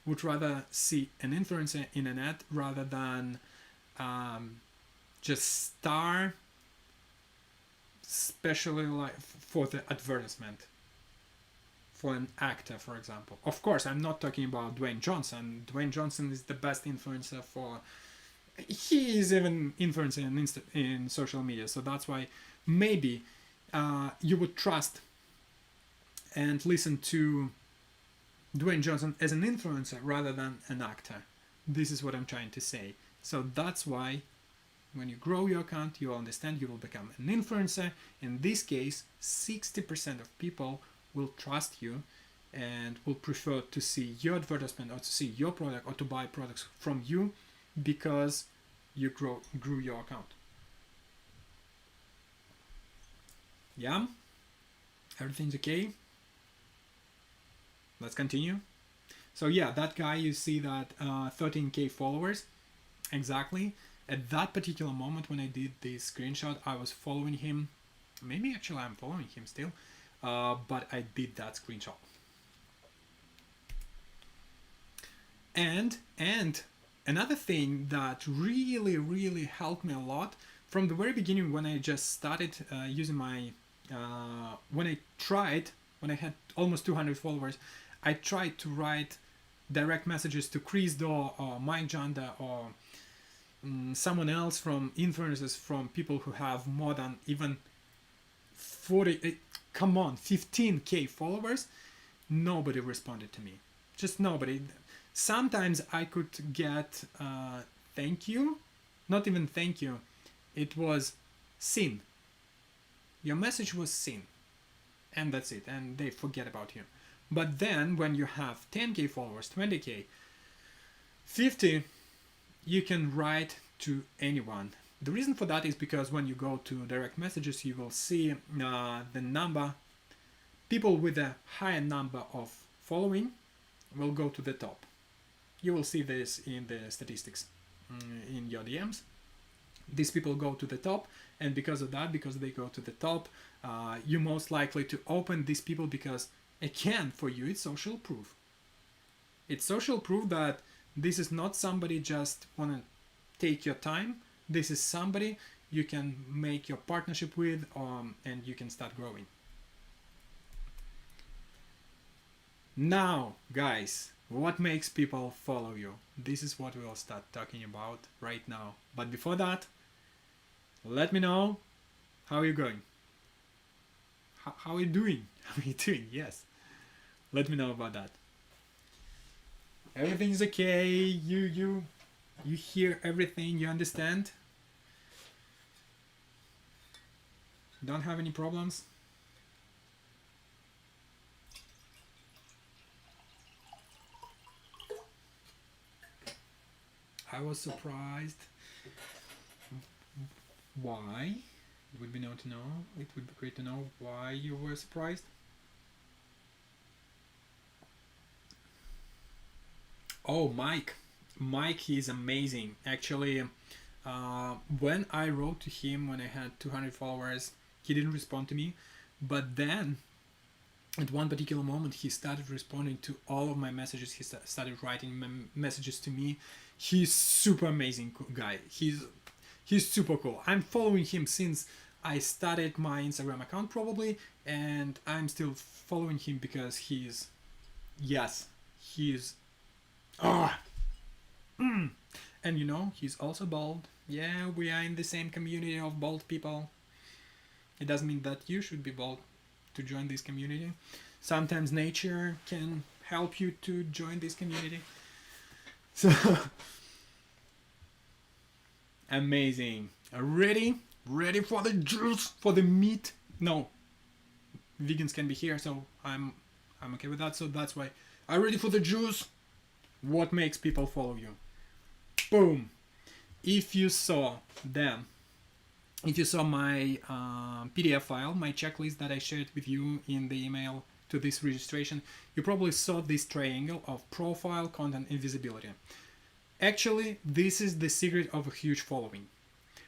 would rather see an influencer in an ad rather than just star, especially like for the advertisement, for an actor, for example. Of course, I'm not talking about Dwayne Johnson. Dwayne Johnson is the best influencer for... He is even influencer in social media, so that's why maybe you would trust and listen to Dwayne Johnson as an influencer rather than an actor. This is what I'm trying to say. So that's why when you grow your account, you will understand you will become an influencer. In this case, 60% of people will trust you and will prefer to see your advertisement or to see your product or to buy products from you because you grew your account. Yeah? Everything's okay? Let's continue. So yeah, that guy, you see that 13k followers, exactly. At that particular moment when I did this screenshot, I was following him. Maybe actually I'm following him still, but I did that screenshot. And another thing that really helped me a lot from the very beginning when I just started using my when I had almost 200 followers, I tried to write direct messages to Chris Do or Mike Janda or someone else from influencers, from people who have more than even 15k followers. Nobody responded to me, just nobody. Sometimes I could get thank you, not even thank you, it was seen, your message was seen, and that's it, and they forget about you. But then when you have 10k followers, 20k, 50, you can write to anyone. The reason for that is because when you go to direct messages, you will see the number. People with a higher number of following will go to the top. You will see this in the statistics in your DMs. These people go to the top, and because of that, because they go to the top, you're most likely to open these people because, again, for you, it's social proof. It's social proof that this is not somebody just want to take your time. This is somebody you can make your partnership with, and you can start growing. Now, guys, what makes people follow you? This is what we'll start talking about right now. But before that, let me know how you're going. How are you doing? How are you doing? Yes. Let me know about that. Everything's okay. You hear everything. You understand. Don't have any problems. I was surprised. Why? It would be known to know. It would be great to know why you were surprised. Oh, Mike. Mike, he's amazing. Actually, when I wrote to him when I had 200 followers, he didn't respond to me. But then, at one particular moment, he started responding to all of my messages. He started writing messages to me. He's super amazing guy. He's super cool. I'm following him since I started my Instagram account probably, and I'm still following him because he's and you know, he's also bald. Yeah, we are in the same community of bald people. It doesn't mean that you should be bald to join this community. Sometimes nature can help you to join this community. So amazing. Ready for the juice, for the meat. No, vegans can be here, so I'm okay with that. So that's why. Are you ready for the juice? What makes people follow you? Boom. If you saw my PDF file, my checklist that I shared with you in the email to this registration, you probably saw this triangle of profile, content, and visibility. Actually, this is the secret of a huge following.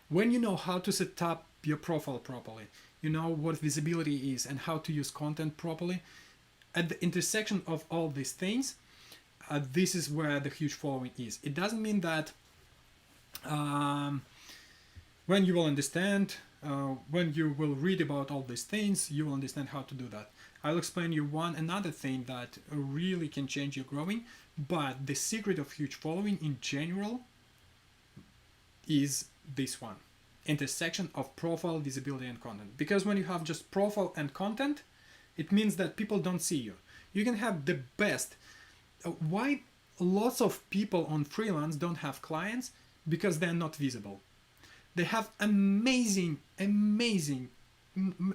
When you know how to set up your profile properly, you know what visibility is and how to use content properly, at the intersection of all these things, this is where the huge following is. It doesn't mean that when you will understand, when you will read about all these things, you will understand how to do that. I'll explain you another thing that really can change your growing, but the secret of huge following in general is this one: intersection of profile, visibility, and content. Because when you have just profile and content, it means that people don't see you. You can have the best Why lots of people on freelance don't have clients? Because they're not visible. They have amazing,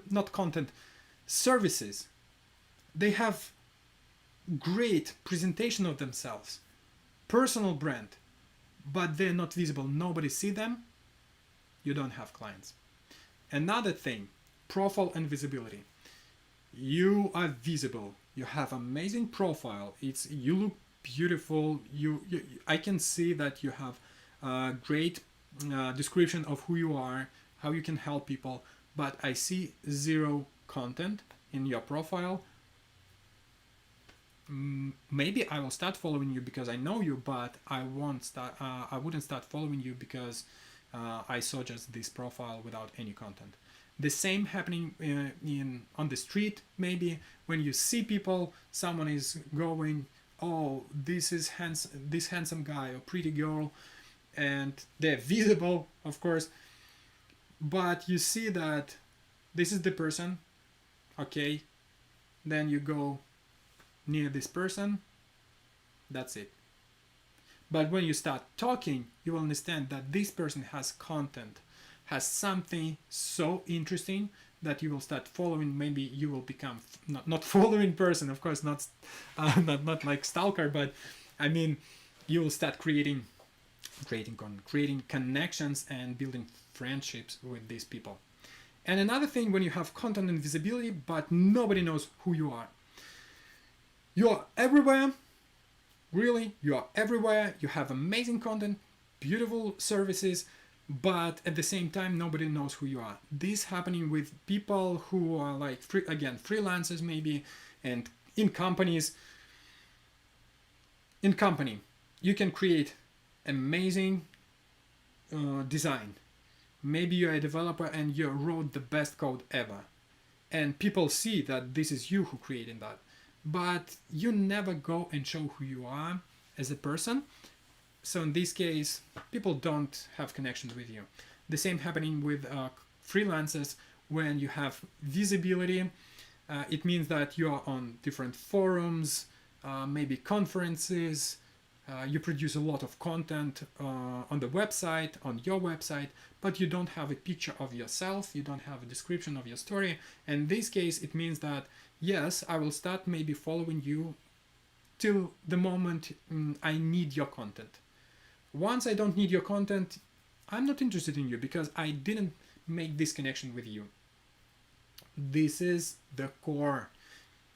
not content, services. They have great presentation of themselves, personal brand, but they're not visible. Nobody see them. You don't have clients. Another thing, profile and visibility. You are visible. You have amazing profile. You look beautiful. I can see that you have a great description of who you are, how you can help people, but I see zero content in your profile. Maybe I will start following you because I know you, but I won't start. I wouldn't start following you because I saw just this profile without any content. The same happening in on the street. Maybe when you see people, someone is going, oh, this handsome guy or pretty girl, and they're visible, of course, but you see that this is the person. Okay, then you go near this person, that's it. But when you start talking, you will understand that this person has content, has something so interesting that you will start following. Maybe you will become not following person, of course, not like stalker, but I mean, you will start creating connections and building friendships with these people. And another thing, when you have content and visibility, but nobody knows who you are. You are everywhere, really, you are everywhere. You have amazing content, beautiful services, but at the same time, nobody knows who you are. This happening with people who are like, freelancers maybe, and in companies. In company, you can create amazing design. Maybe you're a developer and you wrote the best code ever, and people see that this is you who created that, but you never go and show who you are as a person. So in this case, people don't have connections with you. The same happening with freelancers. When you have visibility, it means that you are on different forums, maybe conferences. You produce a lot of content on the website, on your website, but you don't have a picture of yourself, you don't have a description of your story. In this case, it means that, yes, I will start maybe following you till the moment I need your content. Once I don't need your content, I'm not interested in you because I didn't make this connection with you. This is the core.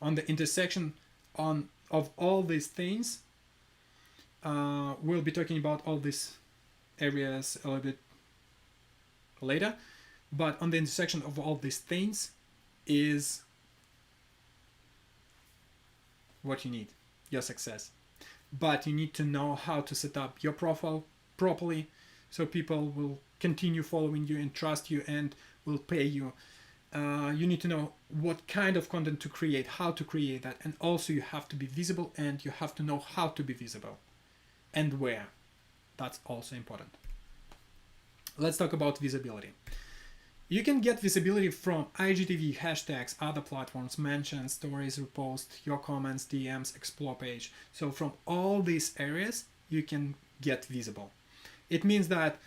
On the intersection of all these things, we'll be talking about all these areas a little bit later, but on the intersection of all these things is what you need, your success. But you need to know how to set up your profile properly so people will continue following you and trust you and will pay you. You need to know what kind of content to create, how to create that, and also you have to be visible and you have to know how to be visible and where. That's also important. Let's talk about visibility. You can get visibility from IGTV, hashtags, other platforms, mentions, stories, reposts, your comments, DMs, explore page. So from all these areas, you can get visible. It means that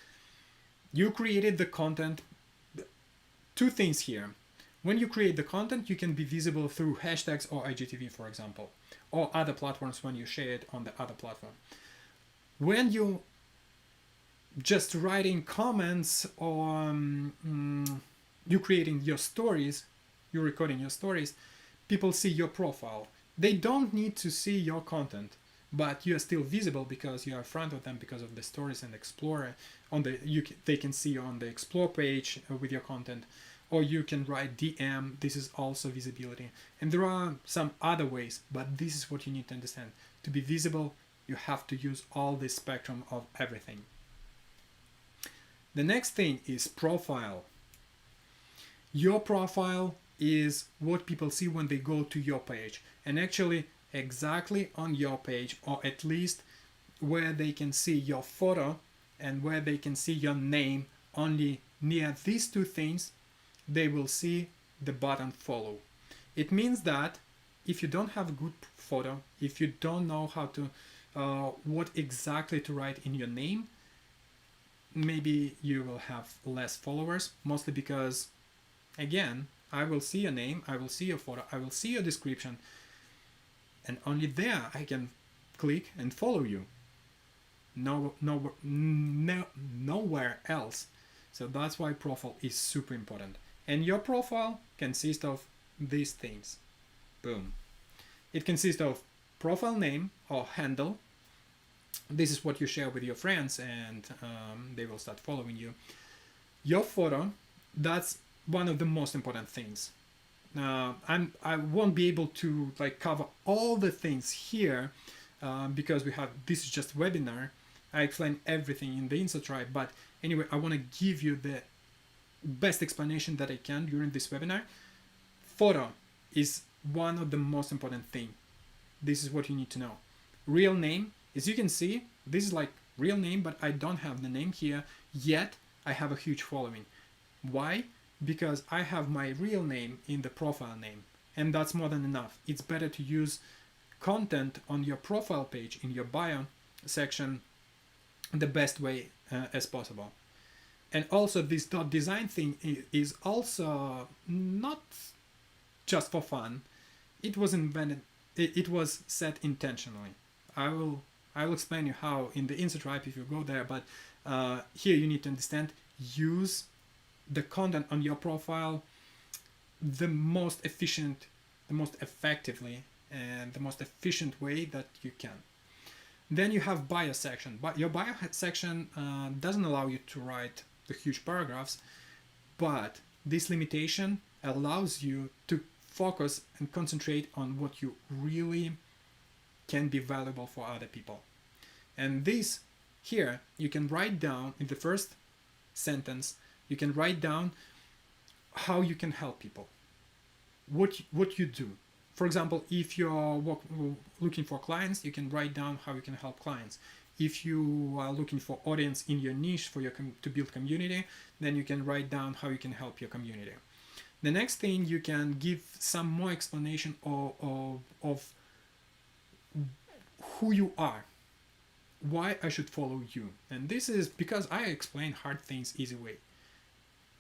you created the content. Two things here. When you create the content, you can be visible through hashtags or IGTV, for example, or other platforms when you share it on the other platform. When you just writing comments or you creating your stories, you're recording your stories, people see your profile. They don't need to see your content, but you are still visible because you are in front of them because of the stories and Explorer. They can see you on the Explore page with your content, or you can write DM. This is also visibility. And there are some other ways, but this is what you need to understand. To be visible, you have to use all the spectrum of everything. The next thing is profile. Your profile is what people see when they go to your page, and actually exactly on your page, or at least where they can see your photo and where they can see your name, only near these two things they will see the button follow. It means that if you don't have a good photo, if you don't know how to what exactly to write in your name, maybe you will have less followers, mostly because, again, I will see your name, I will see your photo, I will see your description, and only there I can click and follow you. Nowhere else. So that's why profile is super important. And your profile consists of these things. Boom. It consists of profile name or handle. This is what you share with your friends, and they will start following you. Your photo, that's one of the most important things. I won't be able to cover all the things here because this is just webinar. I explain everything in the Insta Tribe, but anyway, I want to give you the best explanation that I can during this webinar. Photo is one of the most important thing. This is what you need to know. Real name, as you can see, this is like real name, but I don't have the name here yet. I have a huge following. Why? Because I have my real name in the profile name, and that's more than enough. It's better to use content on your profile page in your bio section the best way as possible. And also this .design thing is also not just for fun. It was invented, it was set intentionally. I will explain you how in the Insta Tribe if you go there, but here you need to understand, use the content on your profile the most efficient, the most effectively, and the most efficient way that you can. Then you have bio section, but your bio section doesn't allow you to write the huge paragraphs, but this limitation allows you to focus and concentrate on what you really can be valuable for other people. And this here, you can write down in the first sentence, you can write down how you can help people, what you do. For example, if you're looking for clients, you can write down how you can help clients. If you are looking for audience in your niche for your to build community, then you can write down how you can help your community. The next thing, you can give some more explanation of who you are, why I should follow you. And this is because I explain hard things easy way.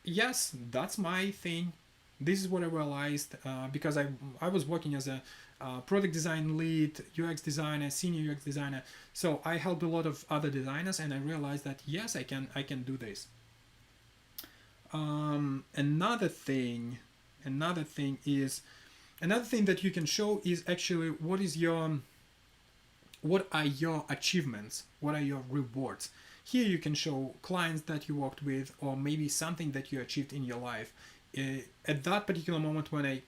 Yes, that's my thing. This is what I realized because I was working as a product design lead, UX designer, senior UX designer. So I helped a lot of other designers, and I realized that yes, I can do this. Another thing that you can show is actually what are your achievements, what are your rewards. Here you can show clients that you worked with, or maybe something that you achieved in your life. At that particular moment when I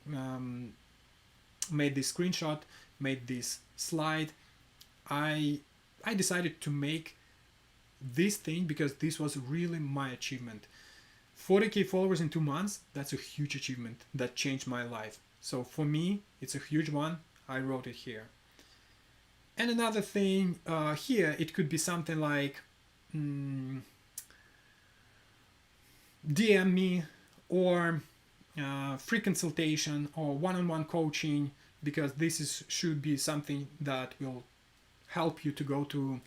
made this screenshot, made this slide, I decided to make this thing because this was really my achievement. 40k followers in 2 months, that's a huge achievement that changed my life. So for me, it's a huge one. I wrote it here. And another thing here, it could be something like DM me, or free consultation, or one-on-one coaching, because this should be something that will help you to go to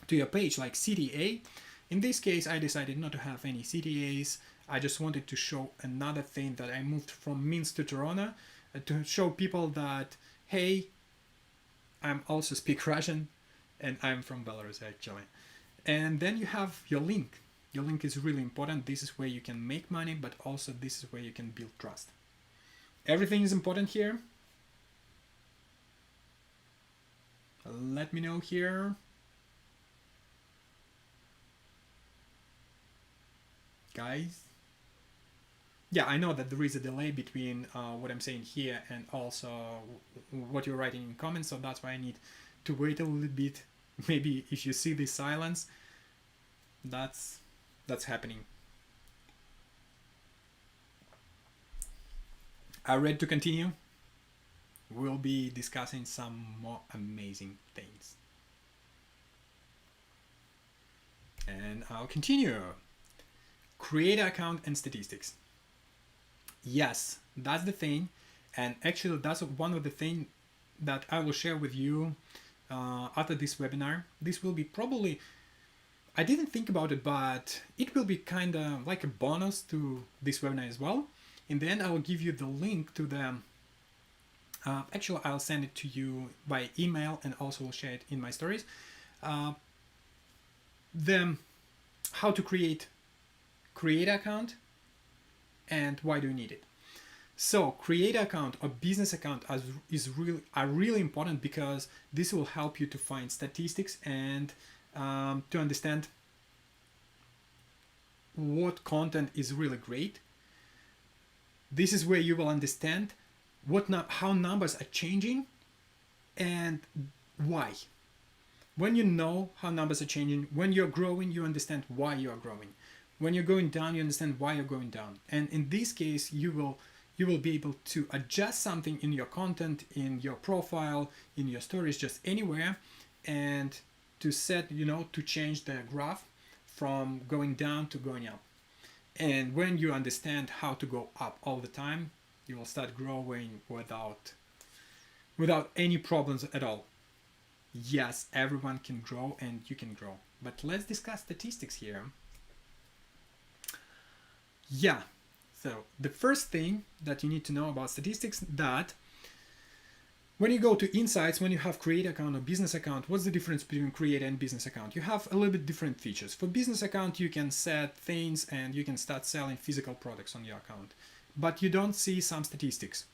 your page, like CTA. In this case, I decided not to have any CTAs. I just wanted to show another thing, that I moved from Minsk to Toronto to show people that, hey, I'm also speak Russian, and I'm from Belarus actually. And then you have your link. Your link is really important. This is where you can make money, but also this is where you can build trust. Everything is important here. Let me know here. Guys. Yeah, I know that there is a delay between what I'm saying here and also what you're writing in comments, so that's why I need to wait a little bit. Maybe if you see this silence, that's happening. Are you ready to continue? We'll be discussing some more amazing things. And I'll continue. Create an account and statistics. Yes, that's the thing. And actually, that's one of the things that I will share with you after this webinar. This will be probably, I didn't think about it, but it will be kind of like a bonus to this webinar as well. In the end, I will give you the link to the, actually I'll send it to you by email and also will share it in my stories. The how to create account and why do you need it. So create account or business account are really important because this will help you to find statistics and to understand what content is really great. This is where you will understand how numbers are changing and why. When you know how numbers are changing, when you're growing, you understand why you are growing. When you're going down, you understand why you're going down. And in this case, you will be able to adjust something in your content, in your profile, in your stories, just anywhere, and to set, to change the graph from going down to going up. And when you understand how to go up all the time, you will start growing without any problems at all. Yes, everyone can grow and you can grow. But let's discuss statistics here. Yeah, so the first thing that you need to know about statistics, that when you go to insights, when you have create account or business account, what's the difference between create and business account? You have a little bit different features. For business account, you can set things and you can start selling physical products on your account. But you don't see some statistics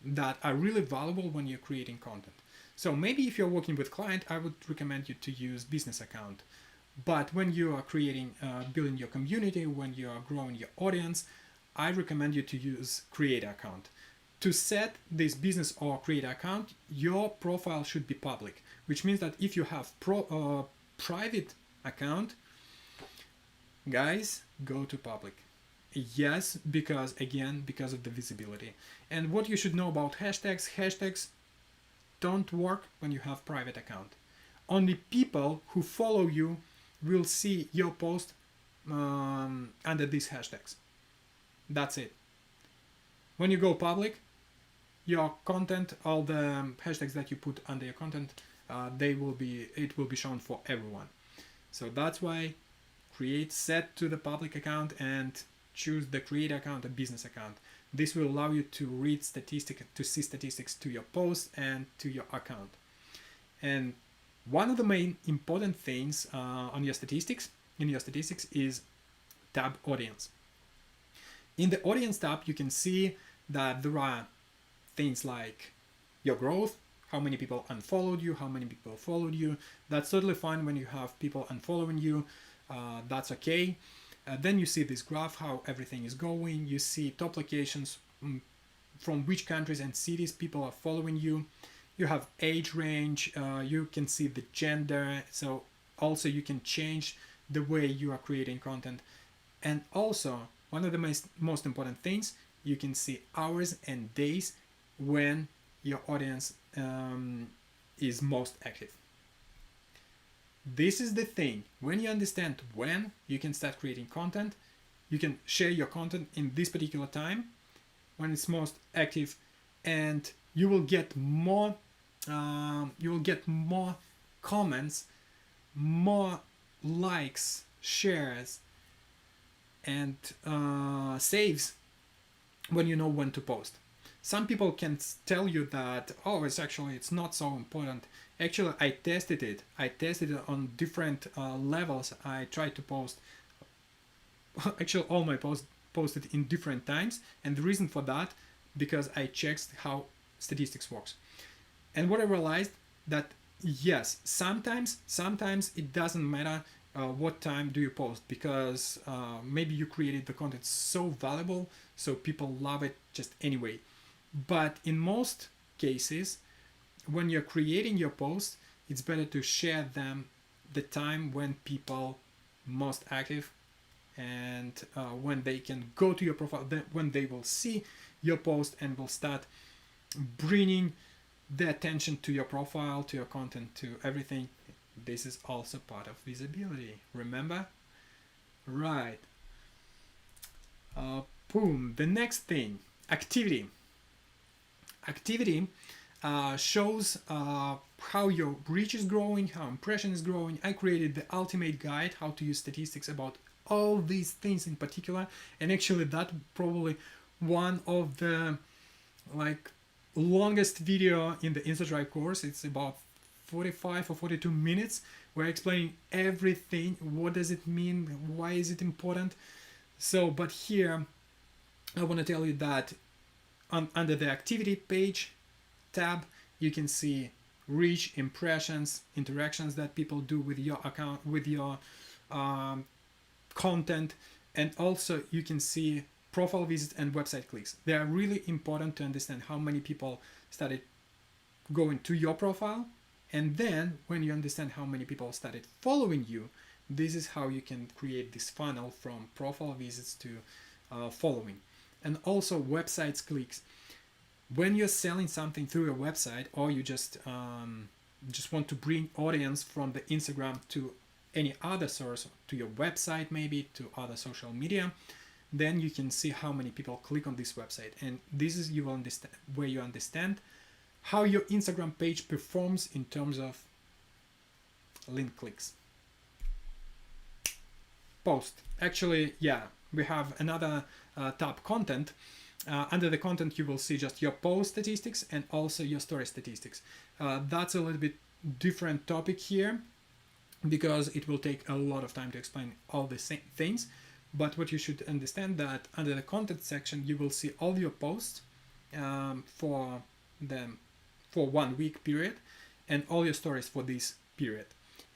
that are really valuable when you're creating content. So maybe if you're working with client, I would recommend you to use business account. But when you are creating, building your community, when you are growing your audience, I recommend you to use create account. To set this business or create account, your profile should be public, which means that if you have private account, guys, go to public. Yes, because of the visibility. And what you should know about hashtags don't work when you have private account. Only people who follow you will see your post under these hashtags. That's it. When you go public, your content, all the hashtags that you put under your content, it will be shown for everyone. So that's why set to the public account and choose the create account, a business account. This will allow you to read statistics, to see statistics to your post and to your account. And one of the main important things in your statistics is tab audience. In the audience tab, you can see that there are things like your growth, how many people unfollowed you, how many people followed you. That's totally fine when you have people unfollowing you. That's okay. Then you see this graph, how everything is going. You see top locations, from which countries and cities people are following you. You have age range. You can see the gender. So also you can change the way you are creating content. And also, one of the most important things, you can see hours and days when your audience is most active. This is the thing. When you understand when you can start creating content, you can share your content in this particular time when it's most active, and you will get more comments, more likes, shares, and saves when you know when to post. Some people can tell you that, oh, it's not so important. Actually, I tested it on different levels. I tried to post, actually all my posts posted in different times, and the reason for that, because I checked how statistics works. And what I realized, that yes, sometimes it doesn't matter what time do you post, because maybe you created the content so valuable so people love it just anyway. But in most cases, when you're creating your posts, it's better to share them the time when people most active, and when they can go to your profile, when they will see your post and will start bringing the attention to your profile, to your content, to everything. This is also part of visibility, remember? Right. Boom. The next thing, activity. activity shows how your reach is growing, how impression is growing. I created the ultimate guide how to use statistics about all these things in particular, and actually that probably one of the like longest video in the InstaDrive course. It's about 45 or 42 minutes. We're explaining everything. What does it mean? Why is it important? So, but here I want to tell you that under the activity page tab, you can see reach, impressions, interactions that people do with your account, with your content, and also you can see profile visits and website clicks. They are really important to understand how many people started going to your profile, and then when you understand how many people started following you, this is how you can create this funnel from profile visits to following. And also websites clicks. When you're selling something through a website, or you just want to bring audience from the Instagram to any other source, to your website, maybe to other social media, then you can see how many people click on this website. And this is you will understand where you understand how your Instagram page performs in terms of link clicks. Post. Actually, yeah, we have another tab, content. Under the content, you will see just your post statistics and also your story statistics. That's a little bit different topic here because it will take a lot of time to explain all the same things. But what you should understand that under the content section, you will see all your posts for 1 week period and all your stories for this period.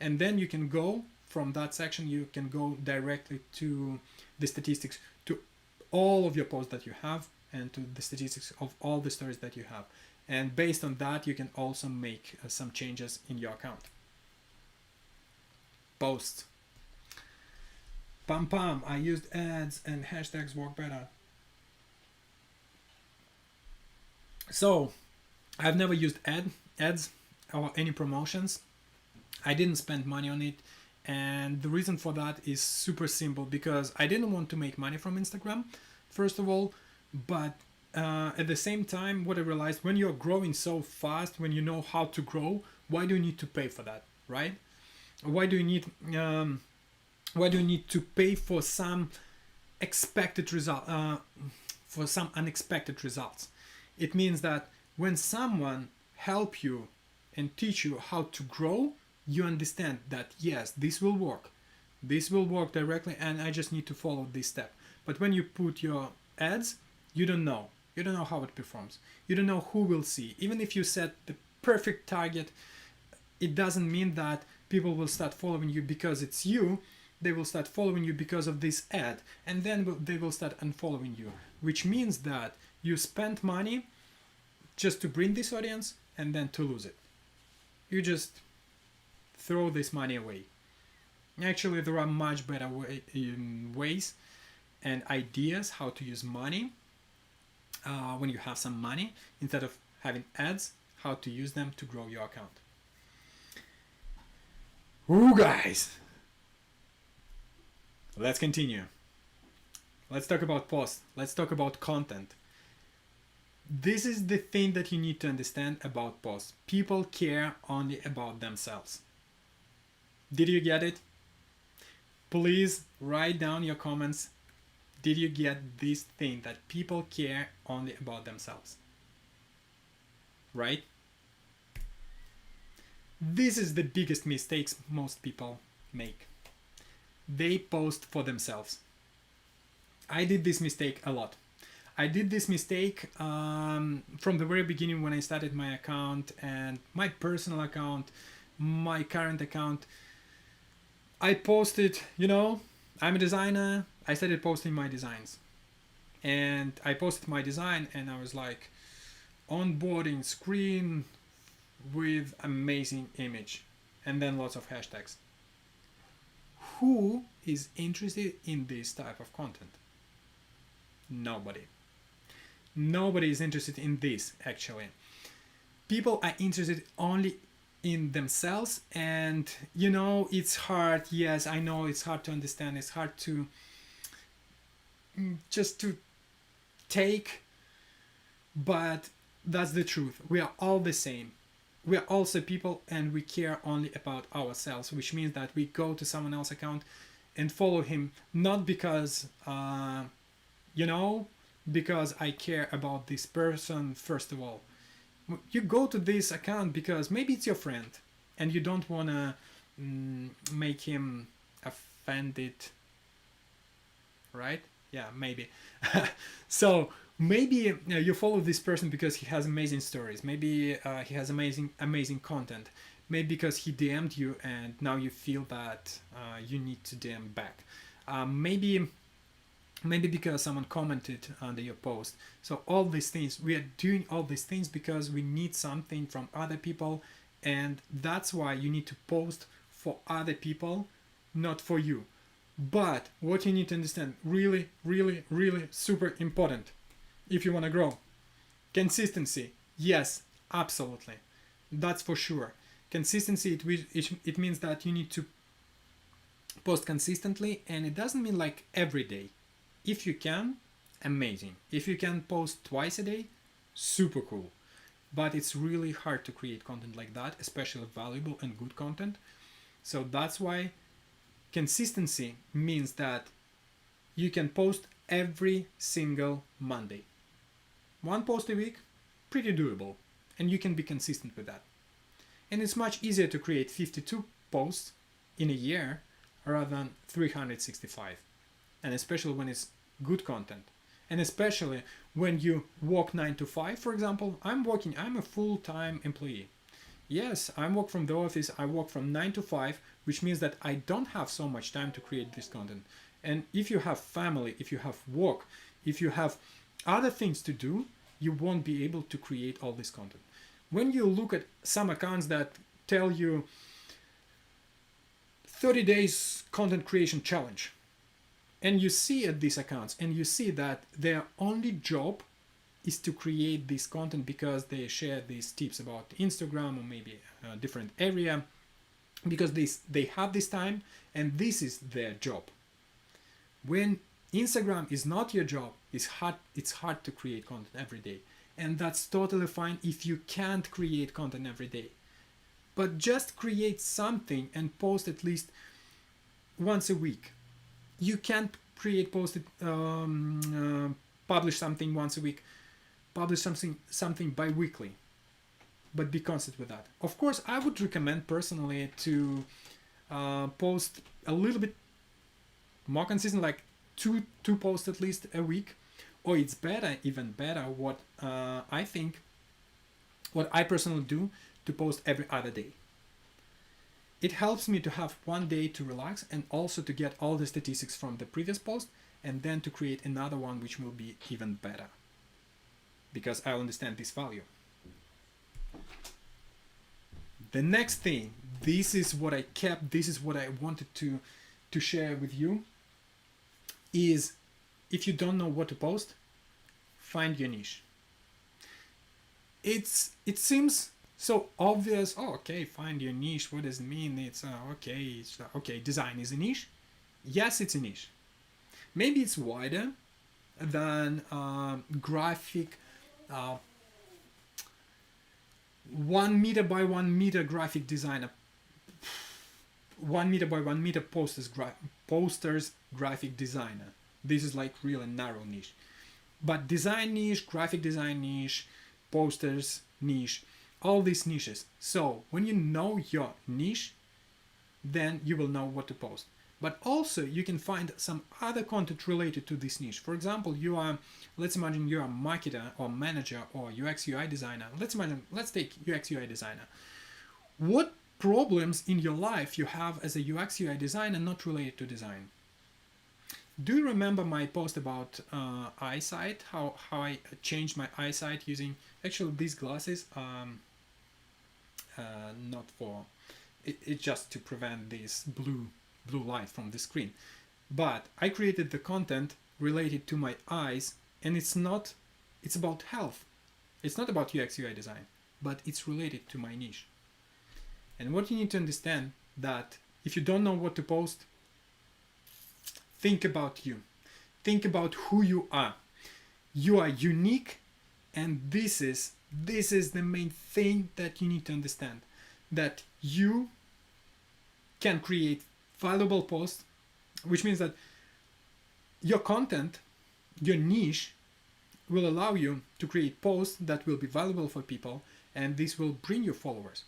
And then you can go from that section, you can go directly to the statistics, to all of your posts that you have, and to the statistics of all the stories that you have. And based on that, you can also make some changes in your account. Posts. Pam pam, I used ads and hashtags work better. So, I've never used ads or any promotions. I didn't spend money on it. And the reason for that is super simple, because I didn't want to make money from Instagram, first of all. But at the same time, what I realized, when you're growing so fast, when you know how to grow, why do you need to pay for that, right? Why do you need to pay for some expected result, for some unexpected results? It means that when someone help you and teach you how to grow, you understand that yes, this will work directly, and I just need to follow this step. But when you put your ads, you don't know how it performs. You don't know who will see. Even if you set the perfect target, it doesn't mean that people will start following you because it's you. They will start following you because of this ad, and then they will start unfollowing you, which means that you spent money just to bring this audience and then to lose it. You just throw this money away. Actually, there are much better ways and ideas how to use money when you have some money, instead of having ads, how to use them to grow your account. Ooh, guys, let's continue. Let's talk about posts. Let's talk about content. This is the thing that you need to understand about posts. People care only about themselves. Did you get it? Please write down your comments. Did you get this thing that people care only about themselves? Right? This is the biggest mistakes most people make. They post for themselves. I did this mistake a lot. I did this mistake from the very beginning when I started my account, and my personal account, my current account. I posted, I'm a designer. I started posting my designs. And I posted my design and I was like, onboarding screen with amazing image. And then lots of hashtags. Who is interested in this type of content? Nobody. Nobody is interested in this, actually. People are interested only in themselves, and it's hard. Yes, I know it's hard to understand. It's hard to just to take, but That's the truth. We are all the same. We are also people, and we care only about ourselves, which means that we go to someone else's account and follow him, not because you know, because I care about this person first of all. You go to this account because maybe it's your friend and you don't want to make him offended, right? Yeah, maybe. So maybe you follow this person because he has amazing stories. Maybe he has amazing content. Maybe because he DM'd you and now you feel that you need to DM back. Maybe because someone commented under your post. So all these things, we are doing all these things because we need something from other people, and that's why you need to post for other people, not for you. But what you need to understand, really, really, really super important if you want to grow. Consistency. Yes, absolutely. That's for sure. Consistency, it means that you need to post consistently, and it doesn't mean like every day. If you can, amazing. If you can post twice a day, super cool. But it's really hard to create content like that, especially valuable and good content. So that's why consistency means that you can post every single Monday. One post a week, pretty doable. And you can be consistent with that. And it's much easier to create 52 posts in a year rather than 365. And especially when it's good content. And especially when you work 9 to 5, for example. I'm a full-time employee. Yes, I work from the office, I work from 9 to 5, which means that I don't have so much time to create this content. And if you have family, if you have work, if you have other things to do, you won't be able to create all this content. When you look at some accounts that tell you 30 days content creation challenge, and you see at these accounts and you see that their only job is to create this content because they share these tips about Instagram or maybe a different area, because they have this time and this is their job. When Instagram is not your job, it's hard to create content every day. And that's totally fine if you can't create content every day. But just create something and post at least once a week. You can't publish something once a week, publish something bi-weekly, but be constant with that. Of course, I would recommend personally to post a little bit more consistent, like two posts at least a week, or it's even better, what I personally do, to post every other day. It helps me to have one day to relax and also to get all the statistics from the previous post, and then to create another one which will be even better, because I understand this value. The next thing, this is what I kept, this is what I wanted to share with you, is if you don't know what to post, find your niche. It seems so obvious. Oh, okay, find your niche. What does it mean? It's okay. Design is a niche. Yes, it's a niche. Maybe it's wider than graphic. 1 meter by 1 meter graphic designer. 1 meter by 1 meter posters graphic designer. This is like really narrow niche. But design niche, graphic design niche, posters niche, all these niches. So when you know your niche, then you will know what to post. But also you can find some other content related to this niche. For example, let's imagine you're a marketer or manager or UX UI designer. Let's take UX UI designer. What problems in your life you have as a UX UI designer not related to design? Do you remember my post about eyesight? How I changed my eyesight using actually these glasses? Not for it's just to prevent this blue light from the screen. But I created the content related to my eyes, and it's about health. It's not about UX UI design, but it's related to my niche. And what you need to understand, that if you don't know what to post, think about you. Think about who you are. You are unique, and this is This is the main thing that you need to understand, that you can create valuable posts, which means that your content, your niche, will allow you to create posts that will be valuable for people, and this will bring you followers.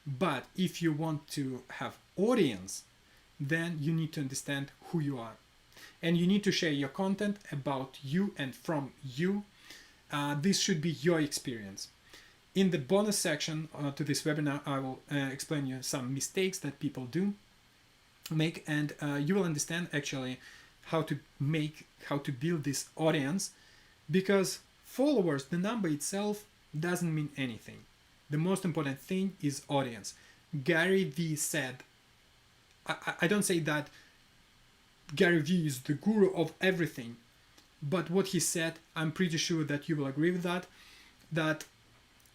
But if you want to have audience, then you need to understand who you are, and you need to share your content about you and from you. This should be your experience. In the bonus section to this webinar, I will explain you some mistakes that people do make, and you will understand actually how to build this audience, because followers, the number itself doesn't mean anything. The most important thing is audience. Gary Vee said, I don't say that Gary Vee is the guru of everything, but what he said, I'm pretty sure that you will agree with that, that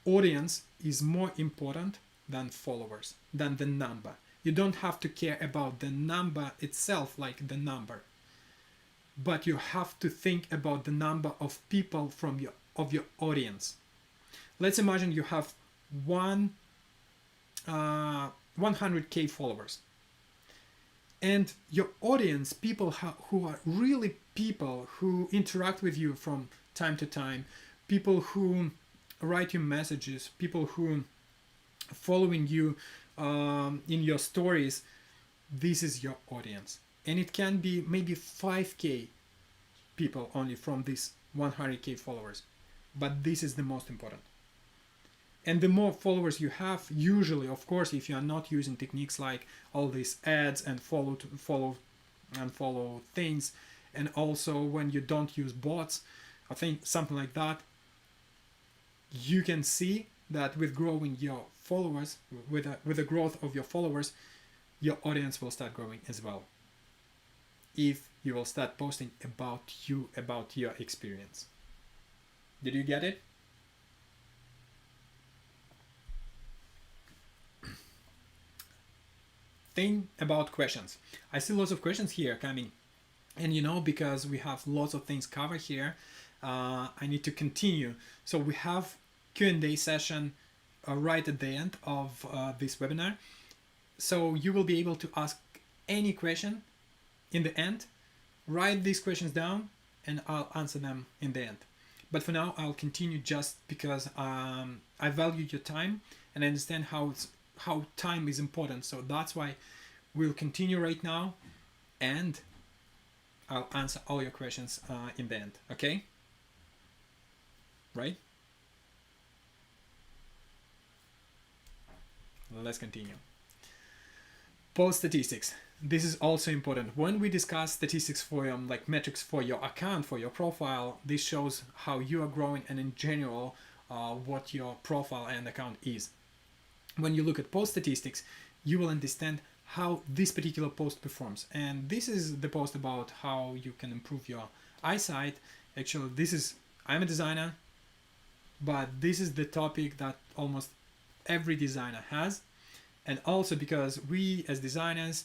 audience is more important than followers, than the number. You don't have to care about the number itself, like the number, but you have to think about the number of people from your audience. Let's imagine you have 100k followers, and your audience, people who are really people who interact with you from time to time, people who write you messages, people who are following you in your stories, this is your audience. And it can be maybe 5k people only from these 100k followers, but this is the most important. And the more followers you have, usually, of course, if you are not using techniques like all these ads and follow things, and also when you don't use bots, I think something like that, you can see that with growing your followers, with the growth of your followers, your audience will start growing as well, if you will start posting about you, about your experience. Did you get it? Think about questions. I see lots of questions here coming, and because we have lots of things covered here, I need to continue. So we have Q&A session right at the end of this webinar, so you will be able to ask any question in the end. Write these questions down and I'll answer them in the end. But for now, I'll continue just because I value your time and I understand how time is important. So that's why we'll continue right now, and I'll answer all your questions in the end. Okay? Right? Let's continue. Post statistics. This is also important. When we discuss statistics for like metrics for your account, for your profile, this shows how you are growing and in general what your profile and account is. When you look at post statistics, you will understand how this particular post performs. And this is the post about how you can improve your eyesight. Actually, I'm a designer, but this is the topic that almost every designer has. And also because we as designers,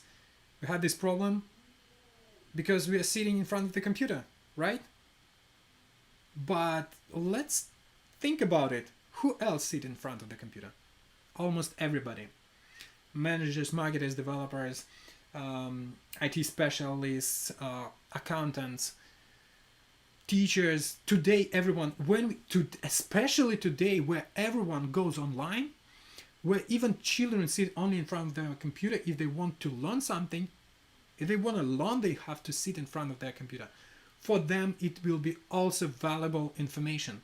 we have this problem because we are sitting in front of the computer, right? But let's think about it. Who else sit in front of the computer? Almost everybody. Managers, marketers, developers, IT specialists, accountants, teachers. Today, everyone, especially today, where everyone goes online, where even children sit only in front of their computer. If they want to learn something, if they want to learn, they have to sit in front of their computer. For them, it will be also valuable information.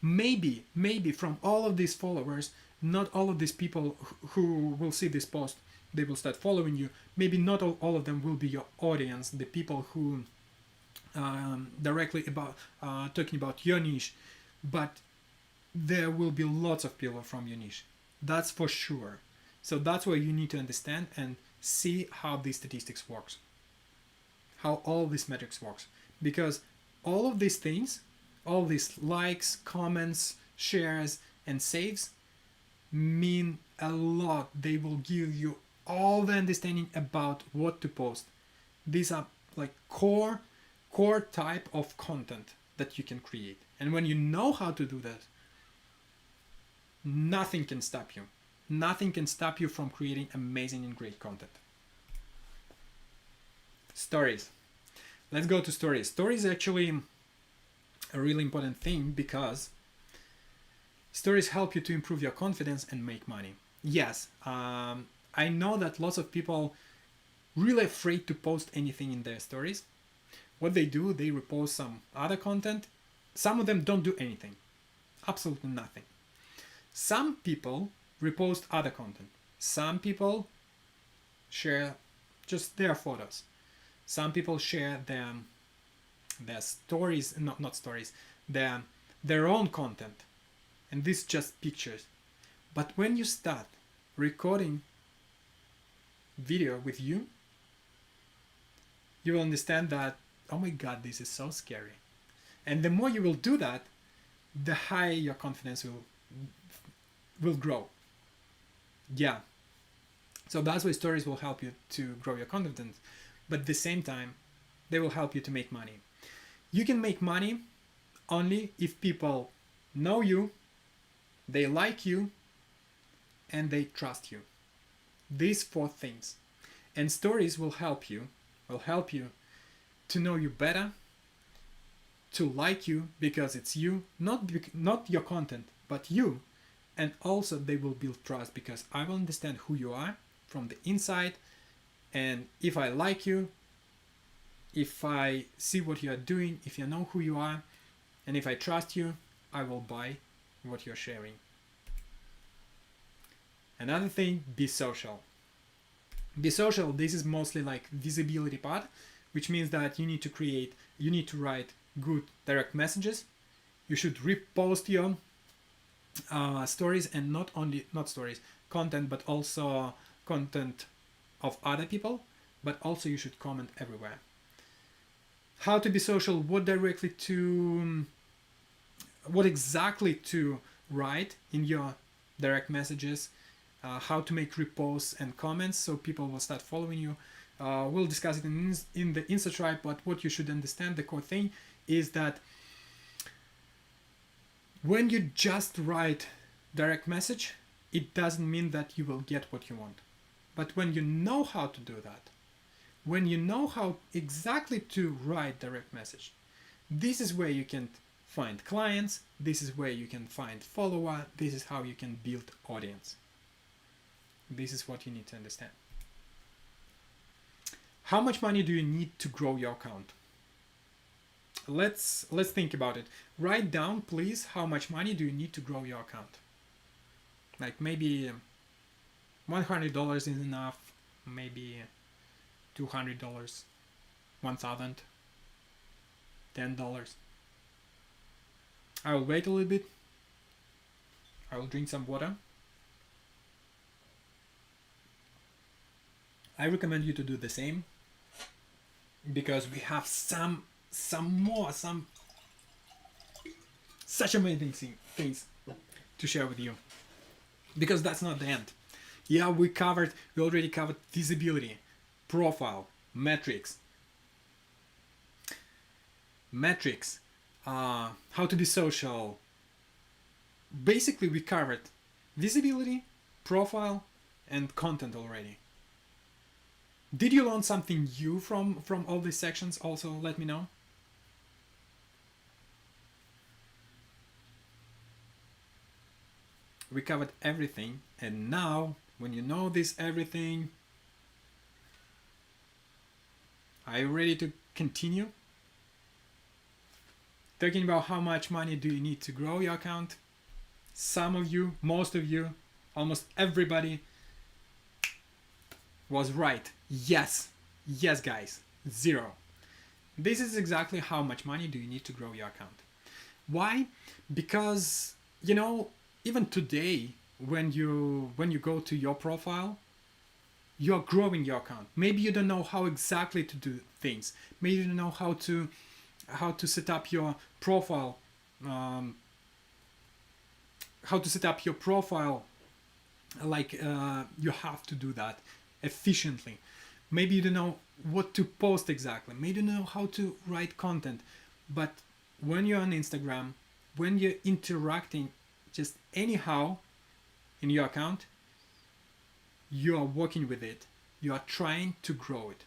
Maybe from all of these followers, not all of these people who will see this post, they will start following you. Maybe not all of them will be your audience, the people who directly about talking about your niche, but there will be lots of people from your niche. That's for sure. So that's why you need to understand and see how these statistics works, how all these metrics works, because all of these things, all these likes, comments, shares, and saves mean a lot. They will give you all the understanding about what to post. These are like core type of content that you can create. And when you know how to do that, nothing can stop you. Nothing can stop you from creating amazing and great content. Stories. Let's go to stories. Stories is actually a really important thing because stories help you to improve your confidence and make money. Yes, I know that lots of people really afraid to post anything in their stories. What they do, they repost some other content. Some of them don't do anything, absolutely nothing. Some people repost other content. Some people share just their photos. Some people share their stories, not stories, their own content, and this just pictures. But when you start recording video with you, you will understand that, oh my god, this is so scary. And the more you will do that, the higher your confidence will grow. Yeah. So that's why stories will help you to grow your confidence, but at the same time, they will help you to make money. You can make money only if people know you, they like you, and they trust you. These 4 things. And stories will help you to know you better, to like you because it's you, not your content, but you. And also they will build trust because I will understand who you are from the inside, and if I like you, if I see what you are doing, if you know who you are, and if I trust you, I will buy what you're sharing. Another thing, be social. Be social, this is mostly like visibility part, which means that you need to write good direct messages. You should repost your stories, and not stories, content, but also content of other people, but also you should comment everywhere. How to be social, what exactly to write in your direct messages, how to make reposts and comments so people will start following you. We'll discuss it in the Insta Tribe, but what you should understand, the core thing is that when you just write direct message, it doesn't mean that you will get what you want. But when you know how to do that, when you know how exactly to write direct message, this is where you can find clients, this is where you can find follower, this is how you can build audience. This is what you need to understand. How much money do you need to grow your account? Let's think about it. Write down, please, how much money do you need to grow your account? Like maybe $100 is enough, maybe $200, $1,000, $10. I will wait a little bit. I will drink some water. I recommend you to do the same because we have some such amazing things to share with you, because that's not the end. Yeah, we already covered visibility, profile, metrics, how to be social. Basically, we covered visibility, profile, and content already. Did you learn something new from all these sections? Also, let me know. We covered everything, and now when you know this everything, are you ready to continue? Talking about how much money do you need to grow your account? Some of you, most of you, almost everybody was right. Yes, guys, 0. This is exactly how much money do you need to grow your account. Why? Because, even today, when you go to your profile, you're growing your account. Maybe you don't know how exactly to do things. Maybe you don't know how to set up your profile. How to set up your profile, like you have to do that efficiently. Maybe you don't know what to post exactly. Maybe you don't know how to write content. But when you're on Instagram, when you're interacting just anyhow, in your account, you are working with it. You are trying to grow it.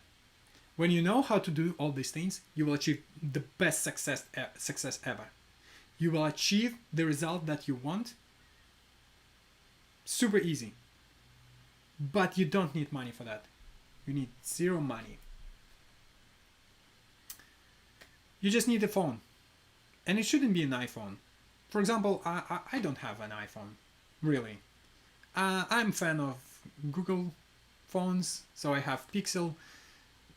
When you know how to do all these things, you will achieve the best success ever. You will achieve the result that you want super easy. But you don't need money for that. You need zero money. You just need a phone. And it shouldn't be an iPhone. For example, I don't have an iPhone, really. I'm a fan of Google phones, so I have Pixel,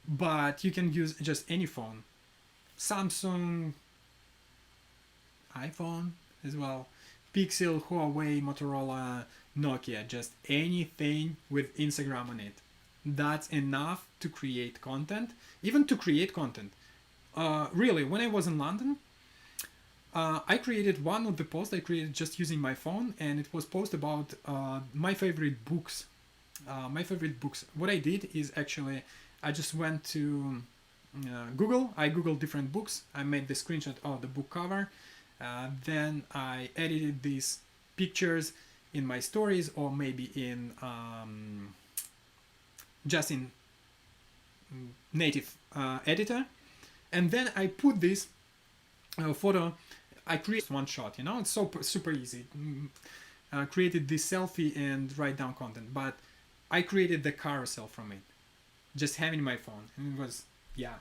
but you can use just any phone. Samsung, iPhone as well, Pixel, Huawei, Motorola, Nokia, just anything with Instagram on it. That's enough to create content, even to create content. Really, when I was in London, I created one of the posts I created just using my phone, and it was post about my favorite books. What I did is actually I just went to Google. I googled different books. I made the screenshot of the book cover. Then I edited these pictures in my stories, or maybe in just in native editor, and then I put this photo. I created one shot, it's so super easy. Created this selfie and write down content, but I created the carousel from it, just having my phone, and it was, yeah.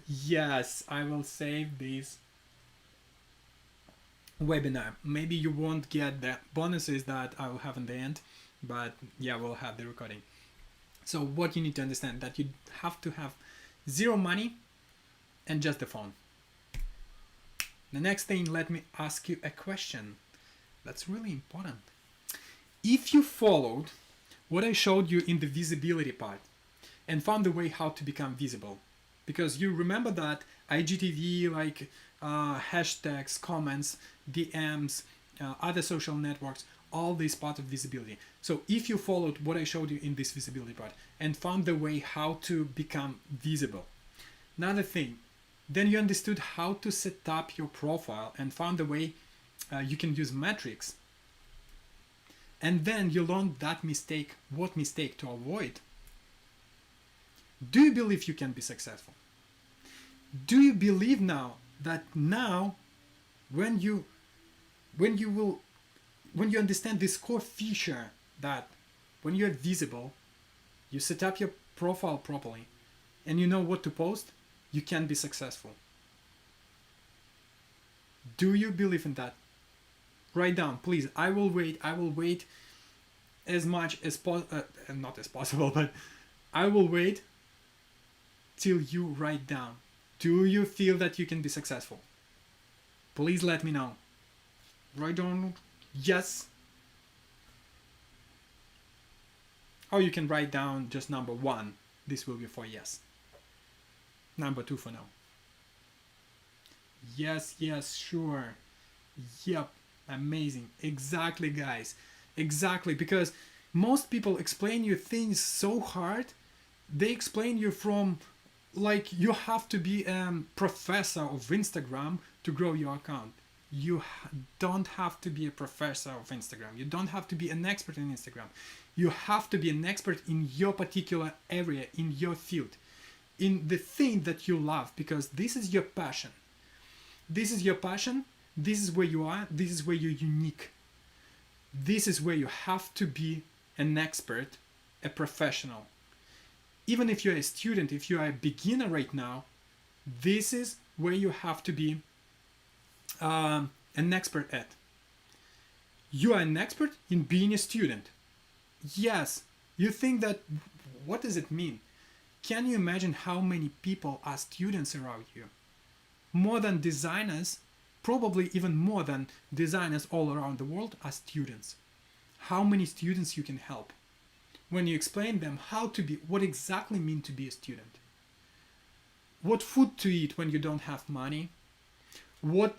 Yes, I will save this webinar. Maybe you won't get the bonuses that I will have in the end, but yeah, we'll have the recording. So what you need to understand, that you have to have zero money and just the phone. The next thing, let me ask you a question that's really important. If you followed what I showed you in the visibility part and found the way how to become visible, because you remember that IGTV, like hashtags, comments, DMs, other social networks, all this part of visibility. So if you followed what I showed you in this visibility part and found the way how to become visible, another thing, then you understood how to set up your profile and found the way you can use metrics, and then you learned that mistake, what mistake to avoid. Do you believe you can be successful? Do you believe now that when you understand this core feature, that when you're visible, you set up your profile properly, and you know what to post, you can be successful? Do you believe in that? Write down, please. I will wait as much as not as possible, but I will wait till you write down. Do you feel that you can be successful? Please let me know. Write down yes. Or you can write down just number 1. This will be for yes. Number 2 for no. Yes, sure. Yep, amazing. Exactly, guys. Exactly, because most people explain you things so hard. They explain you from like you have to be a professor of Instagram to grow your account. You don't have to be a professor of Instagram. You don't have to be an expert in Instagram. You have to be an expert in your particular area, in your field, in the thing that you love, because this is your passion. This is your passion. This is where you are. This is where you're unique. This is where you have to be an expert, a professional. Even if you're a student, if you're a beginner right now, this is where you have to be an expert at. You are an expert in being a student. Yes, you think that, what does it mean? Can you imagine how many people are students around you? More than designers, probably even more than designers all around the world are students. How many students you can help when you explain them how to be, what exactly mean to be a student. What food to eat when you don't have money. What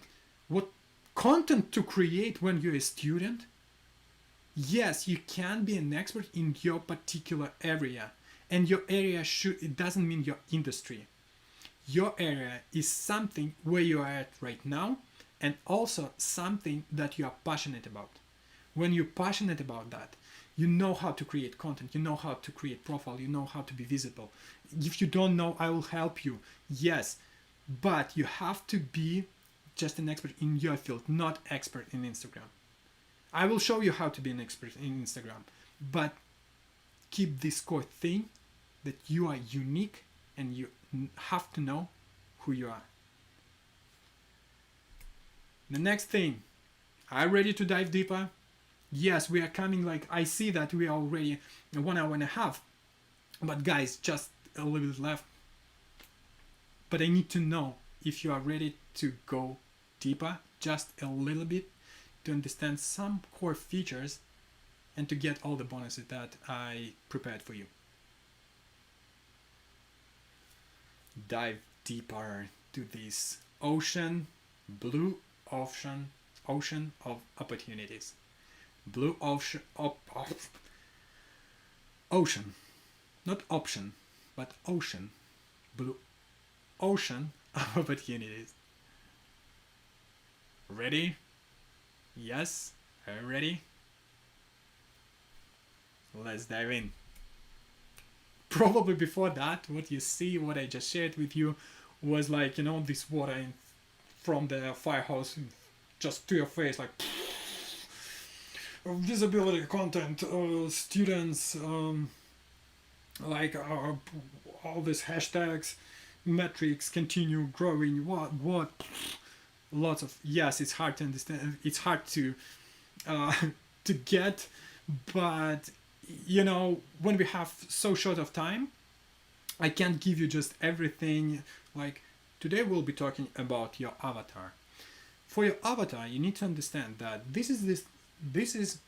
content to create when you're a student. Yes, you can be an expert in your particular area. And your area it doesn't mean your industry. Your area is something where you are at right now, and also something that you are passionate about. When you're passionate about that, you know how to create content, you know how to create profile, you know how to be visible. If you don't know, I will help you. Yes, but you have to be just an expert in your field, not expert in Instagram. I will show you how to be an expert in Instagram, but keep this core thing that you are unique and you have to know who you are. The next thing, are you ready to dive deeper? Yes, we are coming, like I see that we are already 1 hour and a half, but guys, just a little bit left. But I need to know if you are ready to go deeper, just a little bit, to understand some core features and to get all the bonuses that I prepared for you. Dive deeper to this ocean, blue ocean of opportunities. Blue ocean, ocean, not option, but ocean, blue ocean of opportunities. Ready? Yes? Are you ready? Let's dive in. Probably before that, what you see, what I just shared with you, was like, you know, this water from the firehouse just to your face, like visibility content, students, like all these hashtags, metrics continue growing. What? Lots of, yes. It's hard to understand. It's hard to to get, but you know, when we have so short of time, I can't give you just everything. Like today, we'll be talking about your avatar. For your avatar, you need to understand that this is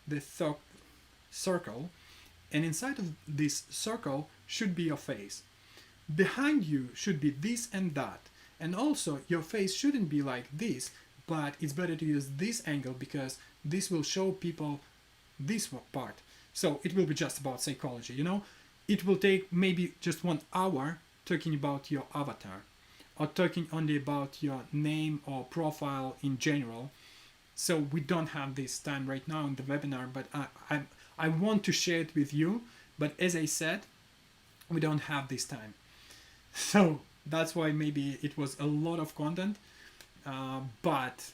the circle, and inside of this circle should be your face. Behind you should be this and that, and also your face shouldn't be like this, but it's better to use this angle because this will show people this part. So it will be just about psychology, you know. It will take maybe just 1 hour talking about your avatar, or talking only about your name or profile in general. So we don't have this time right now in the webinar, but I want to share it with you. But as I said, we don't have this time. So that's why maybe it was a lot of content, but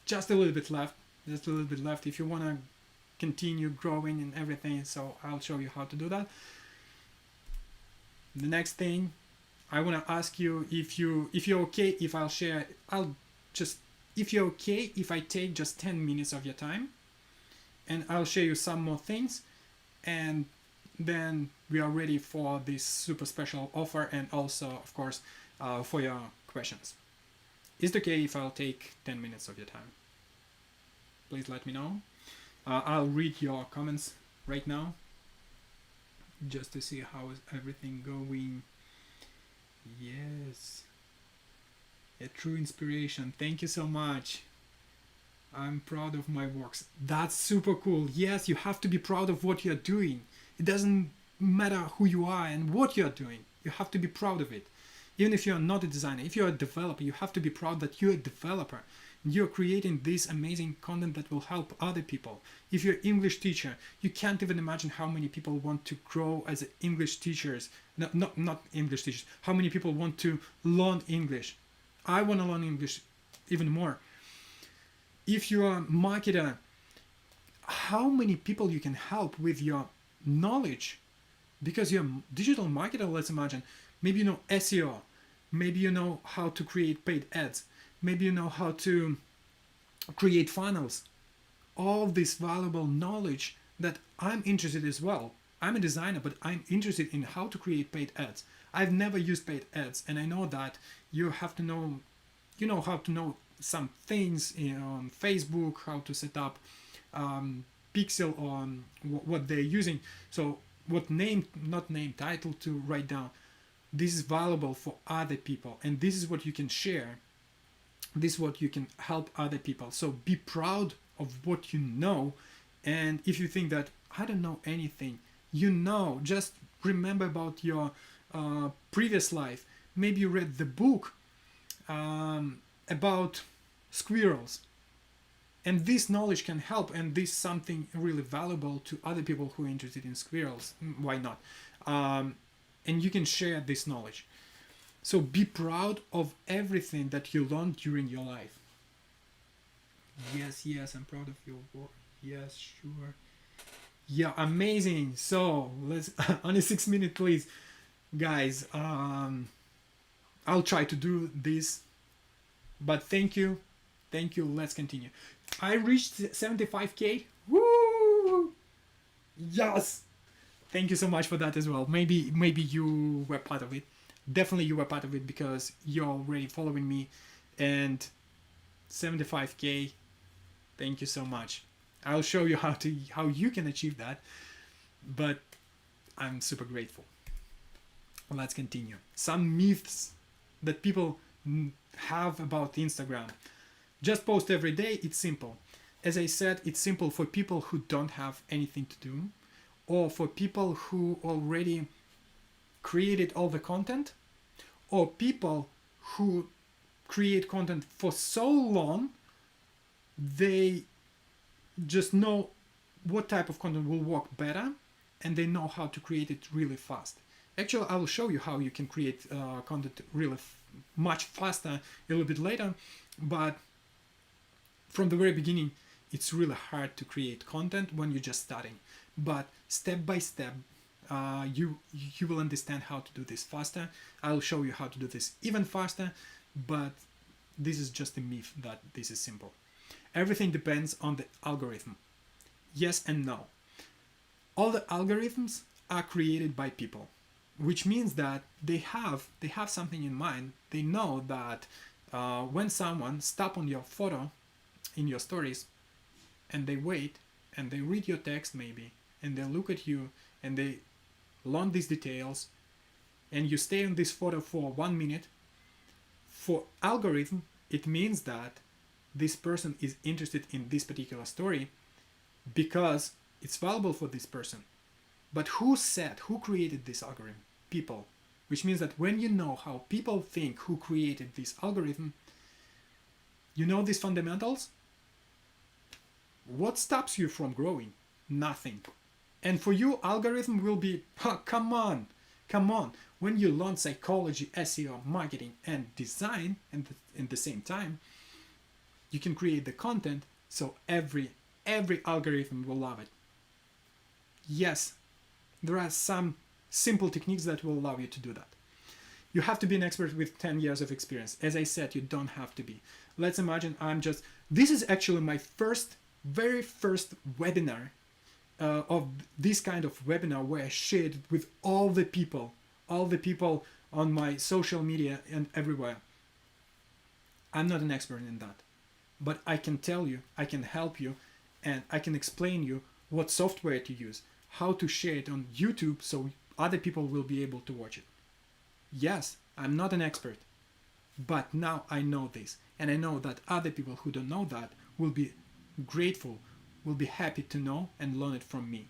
just a little bit left. Just a little bit left. If you want to continue growing and everything, so I'll show you how to do that. The next thing, I want to ask you if you're okay if I'll share. If you're okay if I take just 10 minutes of your time, and I'll show you some more things, and then we are ready for this super special offer, and also of course for your questions. Is it okay if I'll take 10 minutes of your time? Please let me know. I'll read your comments right now just to see how is everything going. Yes, a true inspiration. Thank you so much. I'm proud of my works. That's super cool. Yes, you have to be proud of what you're doing. It doesn't matter who you are and what you're doing. You have to be proud of it. Even if you're not a designer, if you're a developer, you have to be proud that you're a developer. You're creating this amazing content that will help other people. If you're an English teacher, you can't even imagine how many people want to grow as English teachers. No, not English teachers. How many people want to learn English? I want to learn English even more. If you're a marketer, how many people you can help with your knowledge? Because you're a digital marketer, let's imagine. Maybe you know SEO. Maybe you know how to create paid ads. Maybe you know how to create funnels. All this valuable knowledge that I'm interested as well. I'm a designer, but I'm interested in how to create paid ads. I've never used paid ads, and I know that you have to know, you know how to know some things on Facebook, how to set up pixel on what they're using. So what name, not name, title to write down. This is valuable for other people, and this is what you can share. This is what you can help other people. So be proud of what you know, and if you think that I don't know anything, you know, just remember about your previous life. Maybe you read the book about squirrels, and this knowledge can help, and this is something really valuable to other people who are interested in squirrels. Why not? And you can share this knowledge. So be proud of everything that you learned during your life. Yes, yes, I'm proud of your work. Yes, sure. Yeah, amazing. So let's only 6 minutes, please, guys. I'll try to do this, but thank you. Let's continue. I reached 75K. Woo! Yes. Thank you so much for that as well. Maybe you were part of it. Definitely you were part of it because you're already following me, and 75K. Thank you so much. I'll show you how you can achieve that, but I'm super grateful. Let's continue. Some myths that people have about Instagram. Just post every day. It's simple. As I said, it's simple for people who don't have anything to do, or for people who already created all the content, or people who create content for so long they just know what type of content will work better, and they know how to create it really fast. Actually, I will show you how you can create content really much faster a little bit later, but from the very beginning it's really hard to create content when you're just starting. But step by step, you will understand how to do this faster. I'll show you how to do this even faster, but this is just a myth that this is simple. Everything depends on the algorithm. Yes and no. All the algorithms are created by people, which means that they have something in mind. They know that when someone stop on your photo in your stories, and they wait and they read your text maybe, and they look at you and they learn these details, and you stay on this photo for 1 minute, for algorithm it means that this person is interested in this particular story because it's valuable for this person. But who created this algorithm? People. Which means that when you know how people think, who created this algorithm, you know these fundamentals, what stops you from growing? Nothing. And for you, algorithm will be, come on. When you learn psychology, SEO, marketing, and design at the same time, you can create the content so every algorithm will love it. Yes, there are some simple techniques that will allow you to do that. You have to be an expert with 10 years of experience. As I said, you don't have to be. Let's imagine this is actually my very first webinar of this kind of webinar where I shared it with all the people on my social media and everywhere. I'm not an expert in that, but I can tell you, I can help you, and I can explain you what software to use, how to share it on YouTube so other people will be able to watch it. Yes, I'm not an expert, but now I know this, and I know that other people who don't know that will be grateful, will be happy to know and learn it from me.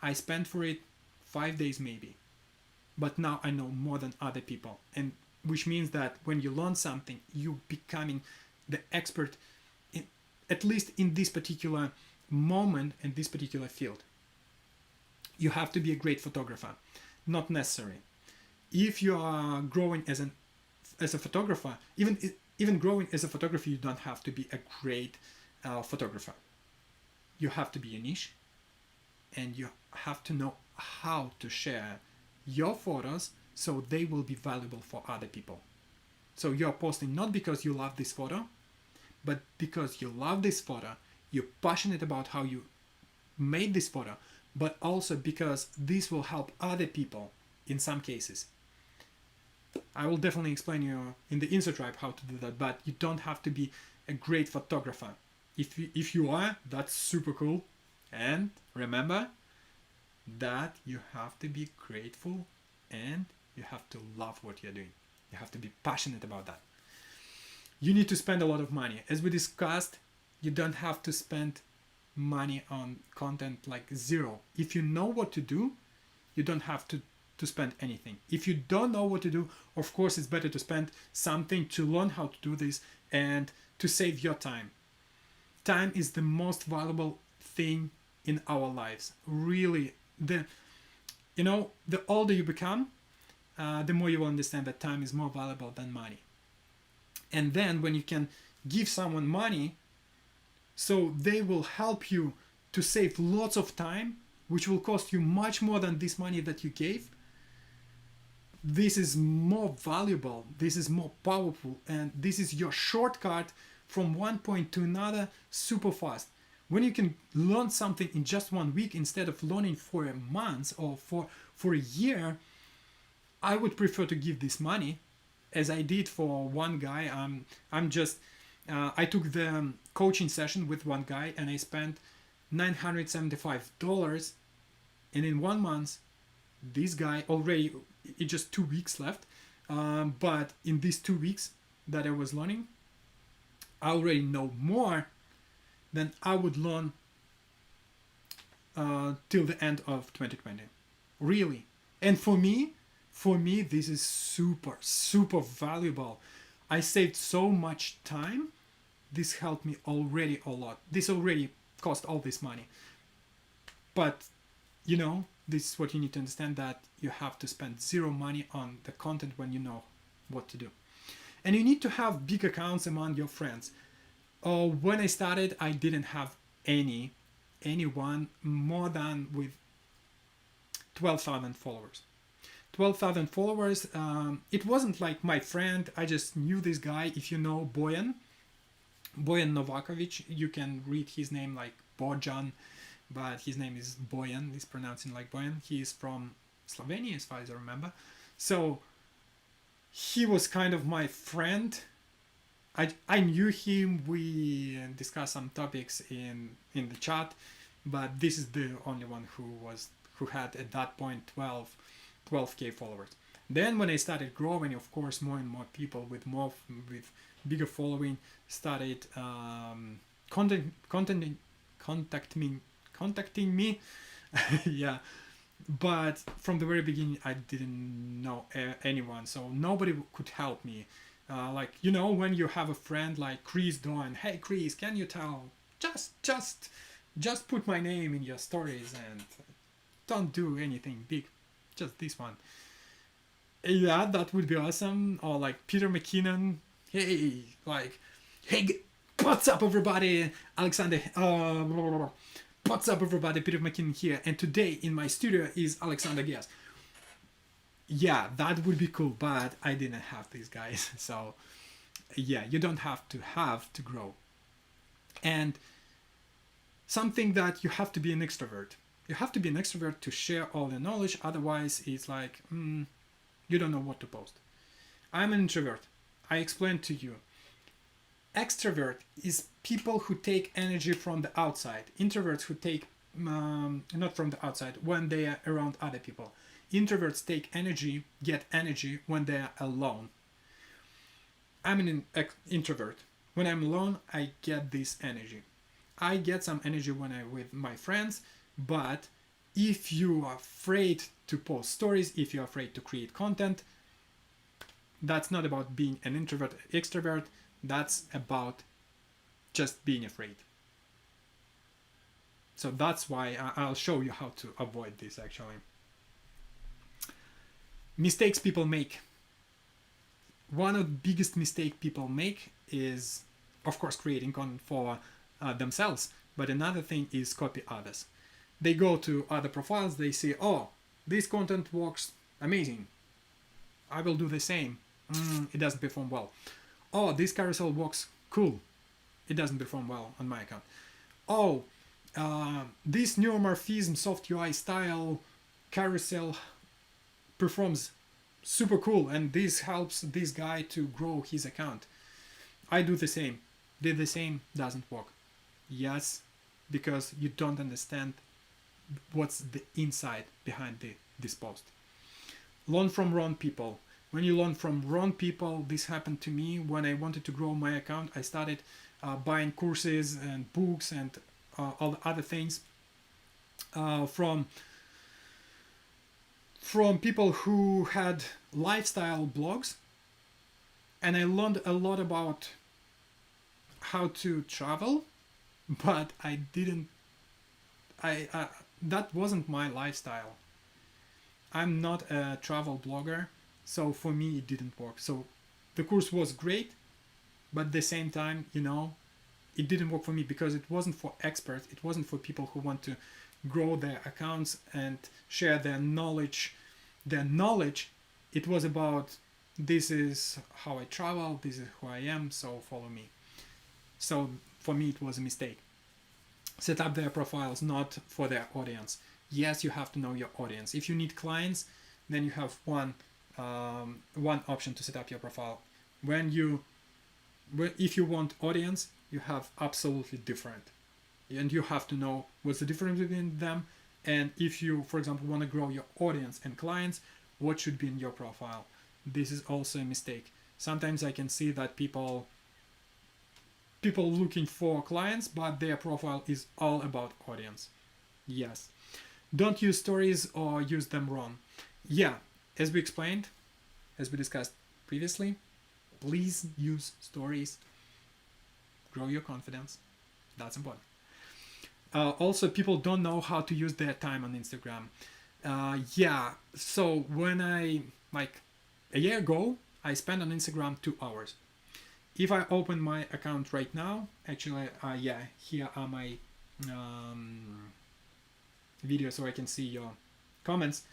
I spent for it 5 days maybe, but now I know more than other people, and which means that when you learn something, you becoming the expert at least in this particular moment and this particular field. You have to be a great photographer. Not necessary. If you are growing as a photographer, even growing as a photographer, you don't have to be a great photographer. You have to be a niche, and you have to know how to share your photos so they will be valuable for other people. So you're posting not because you love this photo, but because you love this photo, you're passionate about how you made this photo, but also because this will help other people in some cases. I will definitely explain you in the Insta Tribe how to do that, but you don't have to be a great photographer. If you are, that's super cool. And remember that you have to be grateful and you have to love what you're doing. You have to be passionate about that. You need to spend a lot of money. As we discussed, you don't have to spend money on content like zero. If you know what to do, you don't have to to spend anything. If you don't know what to do, of course, it's better to spend something to learn how to do this and to save your time. Time is the most valuable thing in our lives. Really, the older you become, the more you will understand that time is more valuable than money. And then when you can give someone money, so they will help you to save lots of time, which will cost you much more than this money that you gave. This is more valuable, this is more powerful, and this is your shortcut from one point to another super fast. When you can learn something in just 1 week instead of learning for a month or for a year, I would prefer to give this money, as I did for one guy. I took the coaching session with one guy and I spent $975, and in 1 month, this guy already, it's just 2 weeks left, but in these 2 weeks that I was learning, I already know more than I would learn till the end of 2020. Really. And for me, this is super, super valuable. I saved so much time. This helped me already a lot. This already cost all this money. But, this is what you need to understand, that you have to spend zero money on the content when you know what to do. And you need to have big accounts among your friends. When I started, I didn't have anyone more than with 12,000 followers. 12,000 followers. It wasn't like my friend. I just knew this guy. If you know Bojan Novakovic, you can read his name like Bojan, but his name is Bojan. He's pronouncing like Bojan. He is from Slovenia, as far as I remember. So he was kind of my friend. I knew him. We discussed some topics in the chat, but this is the only one who had at that point 12k followers. Then when I started growing, of course, more and more people with bigger following started contacting me. Yeah, but from the very beginning, I didn't know anyone, so nobody could help me. When you have a friend like Chris Doan, hey Chris, can you tell? Just put my name in your stories and don't do anything big, just this one. Yeah, that would be awesome. Or like Peter McKinnon, hey, what's up everybody? Alexander, what's up everybody? Peter McKinnon here, and today in my studio is Alexander Gias. Yeah, that would be cool, but I didn't have these guys. So yeah, you don't have to grow. And something that you have to be an extrovert. You have to be an extrovert to share all the knowledge. Otherwise, it's like, you don't know what to post. I'm an introvert. I explained to you. Extrovert is people who take energy from the outside. Introverts who take, not from the outside, when they are around other people. Introverts get energy when they are alone. I'm an introvert. When I'm alone, I get this energy. I get some energy when I'm with my friends, but if you are afraid to post stories, if you're afraid to create content, that's not about being an introvert, extrovert. That's about just being afraid. So that's why I'll show you how to avoid this actually. Mistakes people make. One of the biggest mistakes people make is, of course, creating content for themselves. But another thing is copy others. They go to other profiles, they say, oh, this content works amazing. I will do the same. It doesn't perform well. Oh, this carousel works cool. It doesn't perform well on my account. Oh, this neuromorphism soft UI style carousel performs super cool, and this helps this guy to grow his account. I do the same. Did the same, doesn't work. Yes, because you don't understand what's the inside behind this post. Learn from wrong people. When you learn from wrong people, this happened to me when I wanted to grow my account. I started buying courses and books and all the other things from from people who had lifestyle blogs, and I learned a lot about how to travel, but I didn't. I that wasn't my lifestyle. I'm not a travel blogger, so for me it didn't work. So the course was great, but at the same time, it didn't work for me because it wasn't for experts. It wasn't for people who want to grow their accounts and share their knowledge. It was about, this is how I travel, this is who I am, so follow me. So for me it was a mistake. Set up their profiles not for their audience. Yes, you have to know your audience. If you need clients, then you have one option to set up your profile. If you want audience, you have absolutely different, and you have to know what's the difference between them. And if you, for example, want to grow your audience and clients, what should be in your profile? This is also a mistake. Sometimes I can see that people looking for clients, but their profile is all about audience. Yes. Don't use stories or use them wrong. Yeah, as we explained, as we discussed previously, please use stories. Grow your confidence. That's important. Also, people don't know how to use their time on Instagram. So when a year ago, I spent on Instagram 2 hours. If I open my account right now, actually, here are my videos so I can see your comments.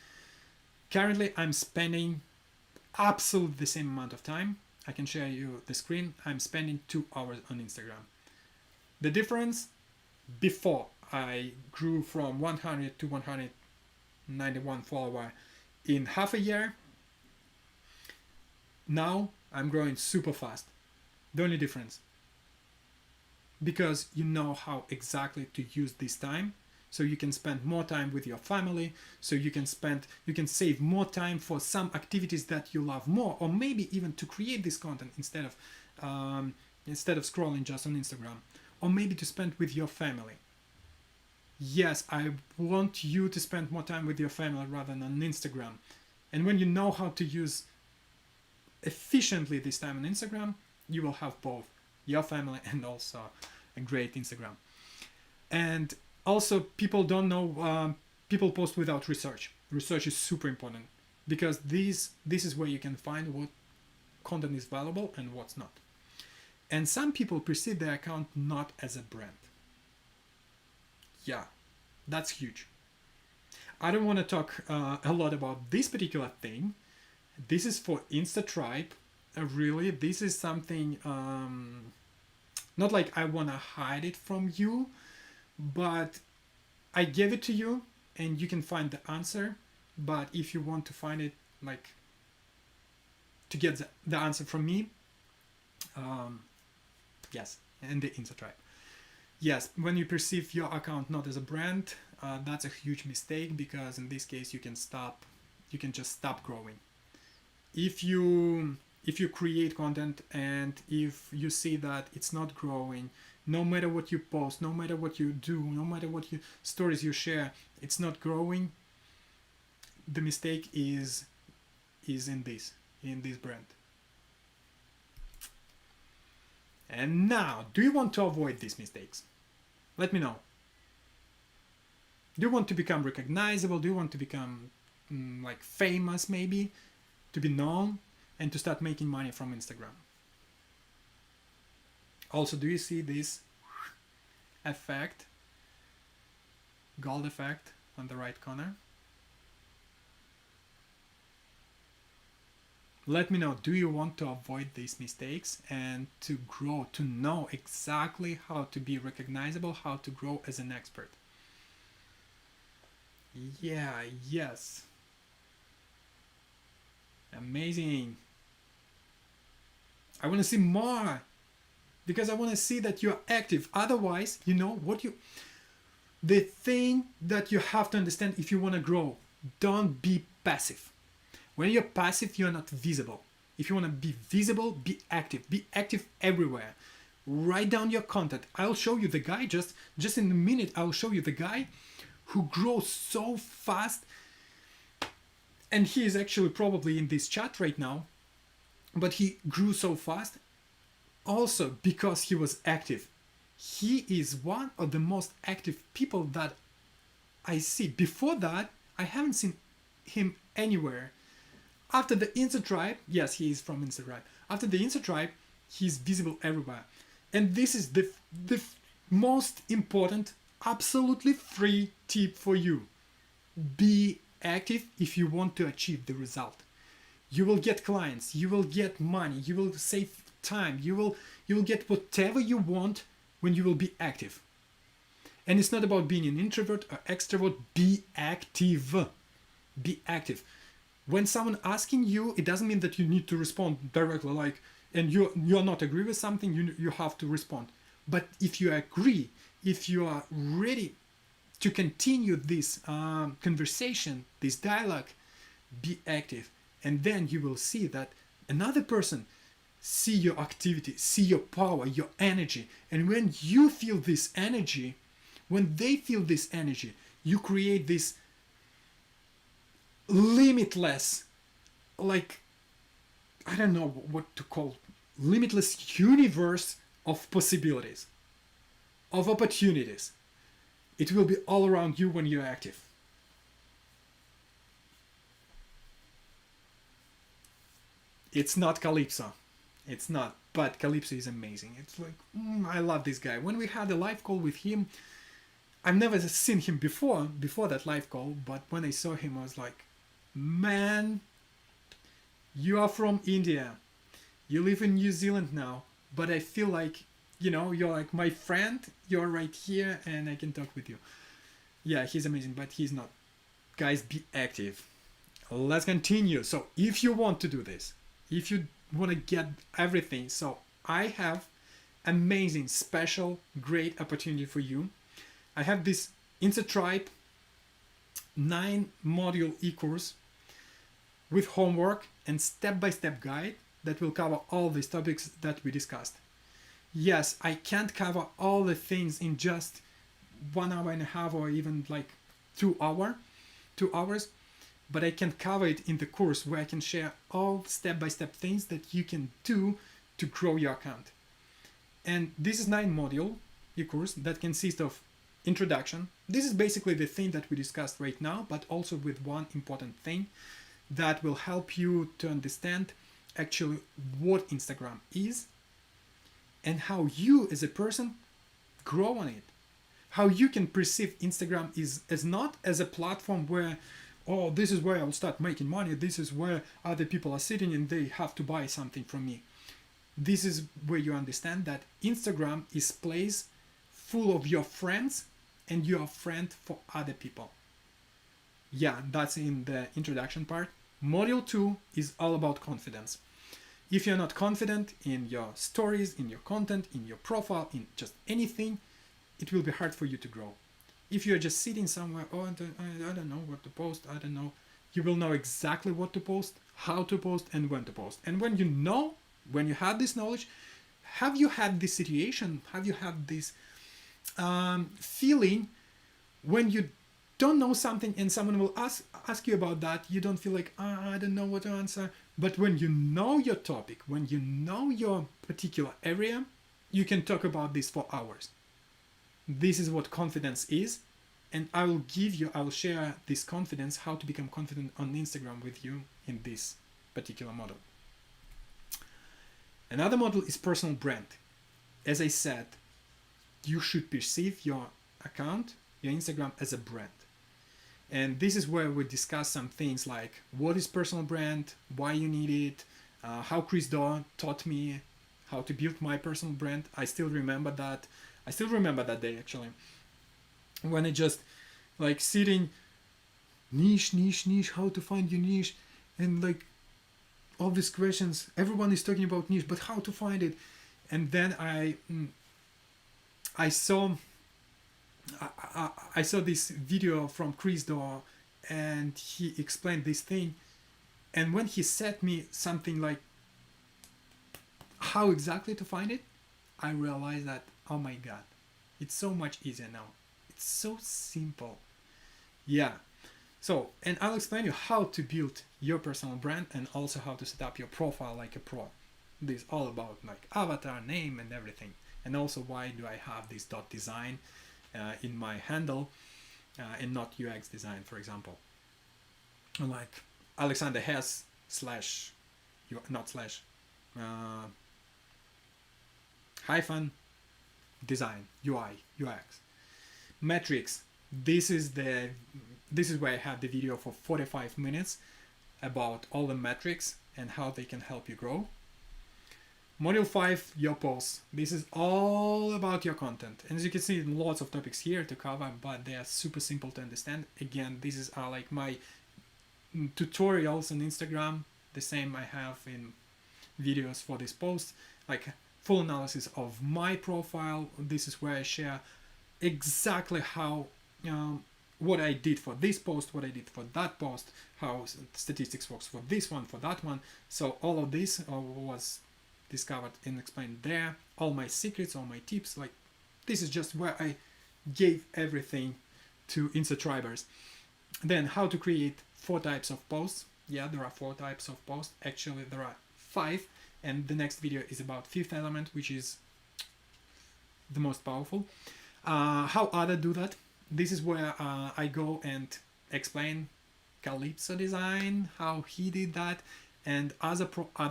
Currently, I'm spending absolutely the same amount of time. I can share you the screen. I'm spending 2 hours on Instagram. The difference, before I grew from 100 to 191 follower in half a year. Now I'm growing super fast. The only difference, because you know how exactly to use this time, so you can spend more time with your family, so you can save more time for some activities that you love more, or maybe even to create this content instead of scrolling just on Instagram, or maybe to spend with your family. Yes, I want you to spend more time with your family rather than on Instagram. And when you know how to use efficiently this time on Instagram, you will have both your family and also a great Instagram. And also, people don't know, people post without research. Research is super important, because this is where you can find what content is valuable and what's not. And some people perceive their account not as a brand. Yeah, that's huge. I don't want to talk a lot about this particular thing. This is for InstaTribe. Really, this is something, not like I want to hide it from you, but I gave it to you and you can find the answer. But if you want to find it, to get the answer from me, yes, and the InstaTribe. Yes, when you perceive your account not as a brand, that's a huge mistake, because in this case you can just stop growing. If you create content and if you see that it's not growing, no matter what you post, no matter what you do, no matter what stories you share, it's not growing, the mistake is in this brand. And now, do you want to avoid these mistakes? Let me know. Do you want to become recognizable? Do you want to become famous, maybe, to be known, and to start making money from Instagram? Also, do you see this effect, gold effect on the right corner? Let me know, do you want to avoid these mistakes and to grow, to know exactly how to be recognizable, how to grow as an expert? Yeah, yes. Amazing. I want to see more, because I want to see that you're active. Otherwise, the thing that you have to understand if you want to grow, don't be passive. When you're passive, you're not visible. If you want to be visible, be active. Be active everywhere. Write down your content. I'll show you the guy, just in a minute, I'll show you the guy who grows so fast. and he is actually probably in this chat right now, but he grew so fast also because he was active. He is one of the most active people that I see. Before that, I haven't seen him anywhere. After the Insta tribe, yes, he is from Insta tribe. After the Insta tribe, he's visible everywhere. And this is the most important, absolutely free tip for you. Be active if you want to achieve the result. You will get clients, you will get money, you will save time, you will get whatever you want when you will be active. And it's not about being an introvert or extrovert. Be active. Be active. When someone asking you, it doesn't mean that you need to respond directly, like, and you're not agree with something, you have to respond. But if you agree, if you are ready to continue this conversation, this dialogue, be active. And then you will see that another person see your activity, see your power, your energy. And when you feel this energy, when they feel this energy, you create this limitless, like, I don't know what to call, limitless universe of possibilities, of opportunities. It will be all around you when you're active. It's not Calypso. It's not. But Calypso is amazing. It's like, I love this guy. When we had a live call with him, I've never seen him before that live call, but when I saw him, I was like, man, you are from India. You live in New Zealand now, but I feel like, you're like my friend. You're right here and I can talk with you. Yeah, he's amazing, but he's not. Guys, be active. Let's continue. So if you want to do this, if you want to get everything, so I have amazing, special, great opportunity for you. I have this Insta Tribe 9-module e-course with homework and step-by-step guide that will cover all these topics that we discussed. Yes, I can't cover all the things in just 1 hour and a half or even like 2 hours, but I can cover it in the course where I can share all step-by-step things that you can do to grow your account. And this is 9-module e-course that consists of introduction. This is basically the thing that we discussed right now, but also with one important thing that will help you to understand actually what Instagram is and how you as a person grow on it. How you can perceive Instagram is as not as a platform where, oh, this is where I'll start making money, this is where other people are sitting and they have to buy something from me. This is where you understand that Instagram is place full of your friends and you're a friend for other people. Yeah, that's in the introduction part. Module 2 is all about confidence. If you're not confident in your stories, in your content, in your profile, in just anything, it will be hard for you to grow. If you're just sitting somewhere, oh, I don't know what to post, I don't know, you will know exactly what to post, how to post, and when to post. And when you have this knowledge, have you had this situation, have you had this feeling when you don't know something and someone will ask you about that, you don't feel like, I don't know what to answer. But when you know your topic, when you know your particular area, you can talk about this for hours. This is what confidence is. And I will share this confidence, how to become confident on Instagram with you in this particular model. Another model is personal brand. As I said, you should perceive your account, your Instagram, as a brand. And this is where we discuss some things like what is personal brand, why you need it, how Chris Do taught me how to build my personal brand. I still remember that day actually, when I just like sitting niche, how to find your niche, and like all these questions. Everyone is talking about niche, but how to find it? And then I saw this video from Chris Do, and he explained this thing. And when he said me something like how exactly to find it, I realized that, oh my god, it's so much easier now. It's so simple. Yeah. So, and I'll explain you how to build your personal brand and also how to set up your profile like a pro. This is all about like avatar, name, and everything. And also why do I have this dot design in my handle and not UX design, for example. Like Alexander Hess slash, not slash, hyphen design, UI, UX. Metrics. This is where I have the video for 45 minutes about all the metrics and how they can help you grow. Module 5, your posts. This is all about your content. And as you can see, lots of topics here to cover, but they are super simple to understand. Again, this is like my tutorials on Instagram, the same I have in videos for this post, like full analysis of my profile. This is where I share exactly how what I did for this post, what I did for that post, how statistics works for this one, for that one. So all of this was discovered and explained there. All my secrets, all my tips, like this is just where I gave everything to InstaTribers. Then how to create 4 types of posts. Yeah, there are 4 types of posts. Actually, there are 5. And the next video is about 5th element, which is the most powerful. How other do that. This is where I go and explain Calypso design, how he did that, and other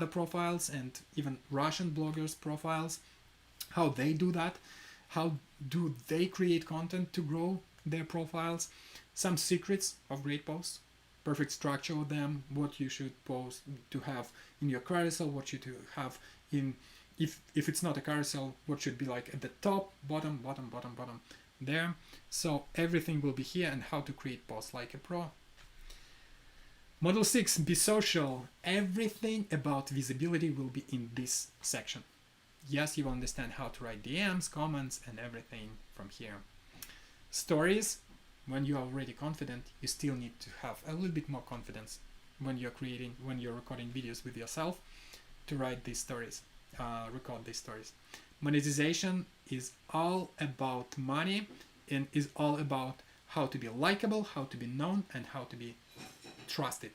profiles, and even Russian bloggers profiles, how they do that, how do they create content to grow their profiles, some secrets of great posts, perfect structure of them, what you should post to have in your carousel, what you to have in, if it's not a carousel, what should be like at the top, bottom there. So everything will be here, and how to create posts like a pro. Module 6, be social. Everything about visibility will be in this section. Yes, you will understand how to write DMs, comments, and everything from here. Stories. When you are already confident, you still need to have a little bit more confidence when you're recording videos with yourself to write these stories, record these stories. Monetization is all about money and is all about how to be likable, how to be known, and how to be trusted.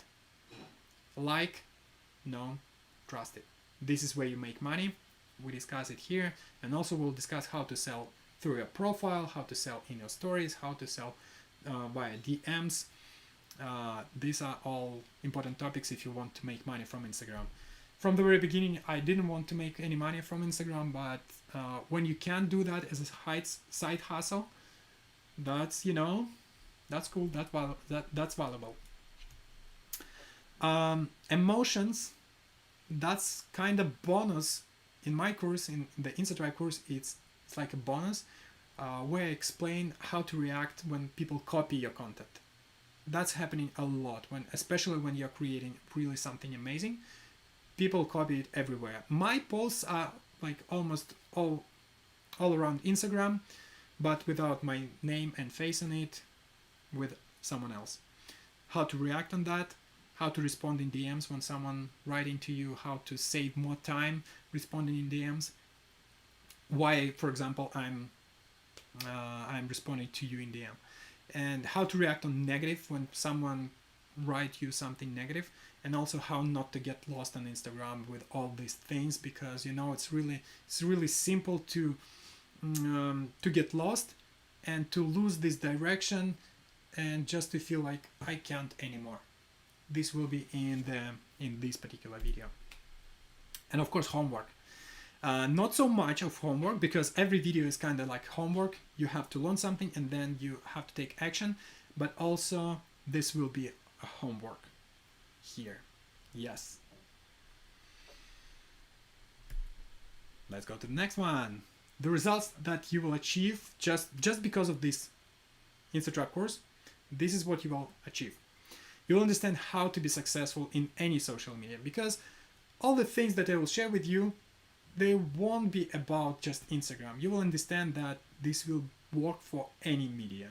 Like, known, trusted. This is where you make money. We discuss it here, and also we'll discuss how to sell through your profile, how to sell in your stories, how to sell via DMs. These are all important topics if you want to make money from Instagram. From the very beginning, I didn't want to make any money from Instagram, but when you can do that as a side hustle, that's, you know, that's cool, that's valuable. Emotions, that's kind of bonus in my course, in the InstaTribe course. It's like a bonus where I explain how to react when people copy your content. That's happening a lot, especially when you're creating really something amazing. People copy it everywhere. My posts are like almost all around Instagram, but without my name and face on it, with someone else. How to react on that, how to respond in DMs when someone writing to you, how to save more time responding in DMs. Why, for example, I'm responding to you in DM, and how to react on negative when someone write you something negative, and also how not to get lost on Instagram with all these things, because you know it's really simple to get lost and to lose this direction and just to feel like I can't anymore. This will be in this particular video. And of course, homework. Not so much of homework, because every video is kind of like homework. You have to learn something and then you have to take action, but also this will be a homework here. Yes. Let's go to the next one. The results that you will achieve just because of this InstaTribe course, this is what you will achieve. You will understand how to be successful in any social media, because all the things that I will share with you, they won't be about just Instagram. You will understand that this will work for any media.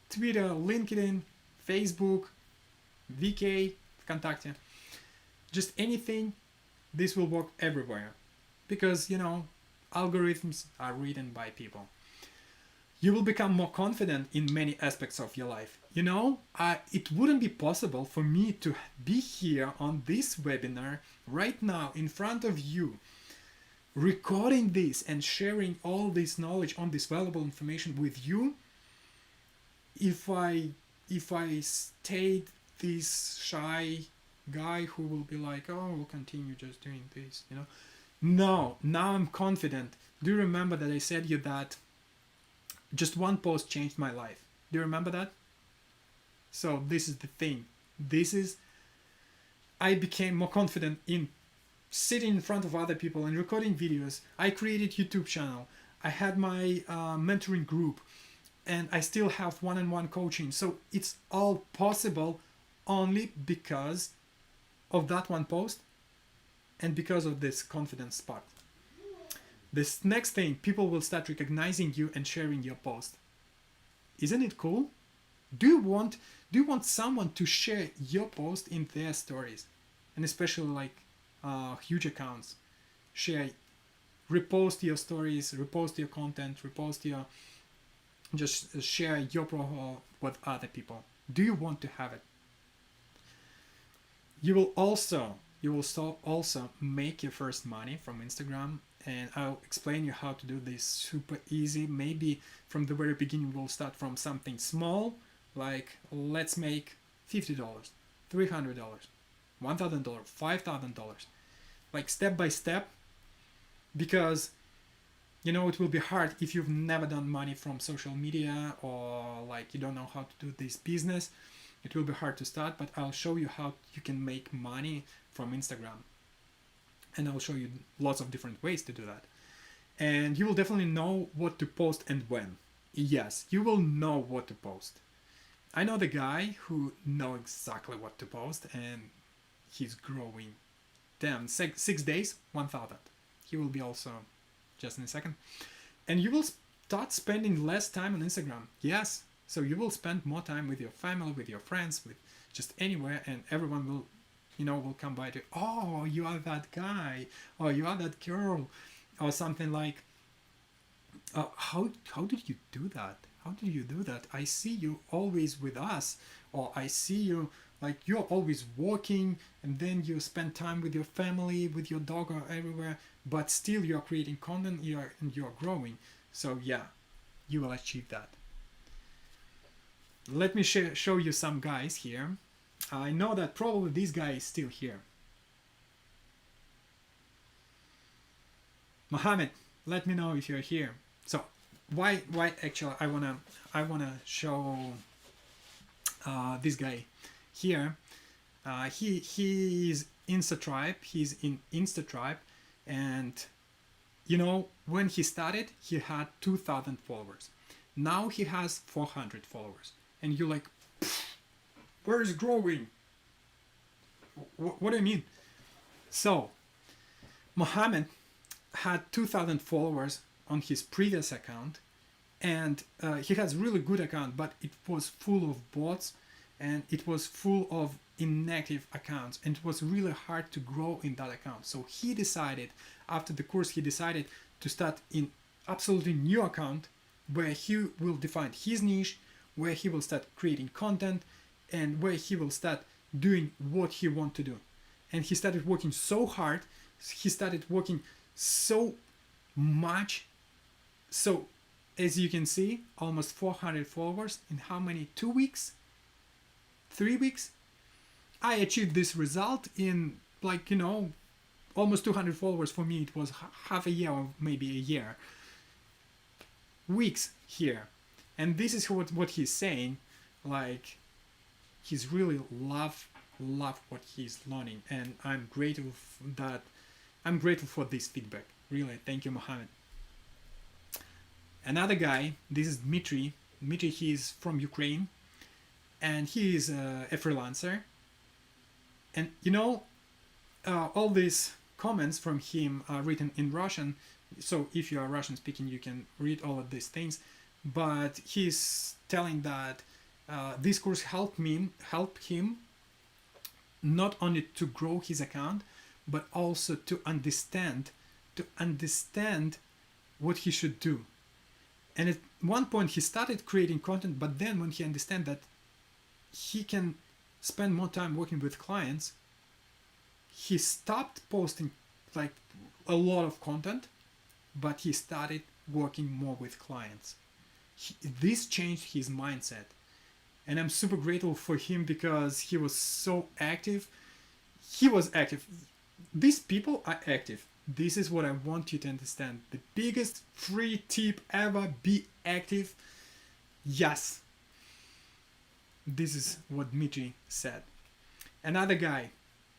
Twitter, LinkedIn, Facebook, VK, Vkontakte, just anything, this will work everywhere. Because, you know, algorithms are written by people. You will become more confident in many aspects of your life. It wouldn't be possible for me to be here on this webinar right now in front of you, recording this and sharing all this knowledge on this valuable information with you, if I stayed this shy guy who will be like, oh, we'll continue just doing this. No, now I'm confident. Do you remember that I said you that just one post changed my life? Do you remember that? So this is the thing. I became more confident in sitting in front of other people and recording videos. I created YouTube channel. I had my mentoring group, and I still have one-on-one coaching. So it's all possible only because of that one post and because of this confidence spark. This next thing, people will start recognizing you and sharing your post. Isn't it cool? Do you want someone to share your post in their stories? And especially like huge accounts. Repost your stories, repost your content, just share your profile with other people. Do you want to have it? You will also make your first money from Instagram, and I'll explain you how to do this super easy. Maybe from the very beginning we'll start from something small, like let's make $50, $300, $1,000, $5,000, like step by step, because it will be hard if you've never done money from social media, or like you don't know how to do this business. It will be hard to start, but I'll show you how you can make money from Instagram. And I'll show you lots of different ways to do that. And you will definitely know what to post and when. Yes, you will know what to post. I know the guy who knows exactly what to post, and he's growing. Damn, 6 days, 1,000. He will be also just in a second. And you will start spending less time on Instagram. Yes. So you will spend more time with your family, with your friends, with just anywhere, and everyone will come by to, oh, you are that guy, or you are that girl, or something like, how did you do that? How did you do that? I see you always with us, or I see you like you're always walking, and then you spend time with your family, with your dog, or everywhere, but still you're creating content, you're growing. So yeah, you will achieve that. Let me show you some guys here. I know that probably this guy is still here. Mohammed, let me know if you're here. So why actually I wanna show this guy here. He is InstaTribe. He's in InstaTribe, and when he started, he had 2,000 followers. Now he has 400 followers. And you're like, where is growing? What do you mean? So, Mohammed had 2,000 followers on his previous account, and he has really good account, but it was full of bots, and it was full of inactive accounts, and it was really hard to grow in that account. So he decided, after the course, to start in absolutely new account where he will define his niche, where he will start creating content, and where he will start doing what he wants to do. And he started working so hard, he started working so much. So as you can see, almost 400 followers in how many? 2 weeks? 3 weeks? I achieved this result in almost 200 followers. For me it was half a year or maybe a year. Weeks here. And this is what he's saying, like he's really love what he's learning, and I'm grateful for this feedback. Really, thank you, Mohammed. Another guy, this is Dmitry. Dmitry, he's from Ukraine, and he is a freelancer. And all these comments from him are written in Russian, so if you are Russian speaking, you can read all of these things. But he's telling that this course helped him not only to grow his account, but also to understand what he should do. And at one point he started creating content, but then when he understand that he can spend more time working with clients, he stopped posting like a lot of content, but he started working more with clients. This changed his mindset, and I'm super grateful for him because he was so active. He was active. These people are active. This is what I want you to understand. The biggest free tip ever: be active. Yes, this is what Dmitry said. Another guy,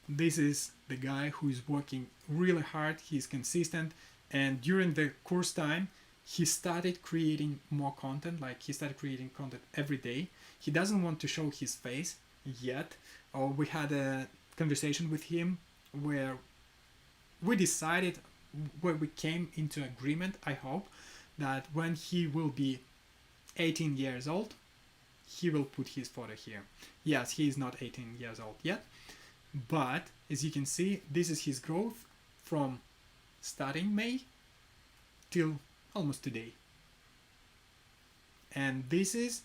this is the guy who is working really hard. He's consistent, and during the course time he started creating more content. Like, he started creating content every day. He doesn't want to show his face yet. We had a conversation with him where we decided, where we came into agreement, I hope, that when he will be 18 years old, he will put his photo here. Yes, he is not 18 years old yet, but as you can see, this is his growth from starting May till almost today. And this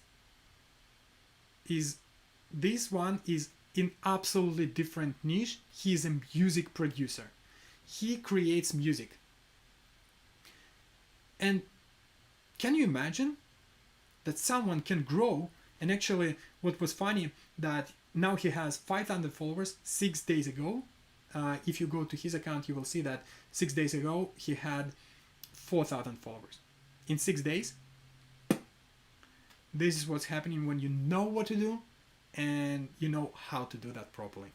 one is in absolutely different niche. He is a music producer. He creates music. And can you imagine that someone can grow? And actually, what was funny, that now he has 5,000 followers 6 days ago. If you go to his account, you will see that 6 days ago he had 4,000 followers. In 6 days, this is what's happening when you know what to do and you know how to do that properly.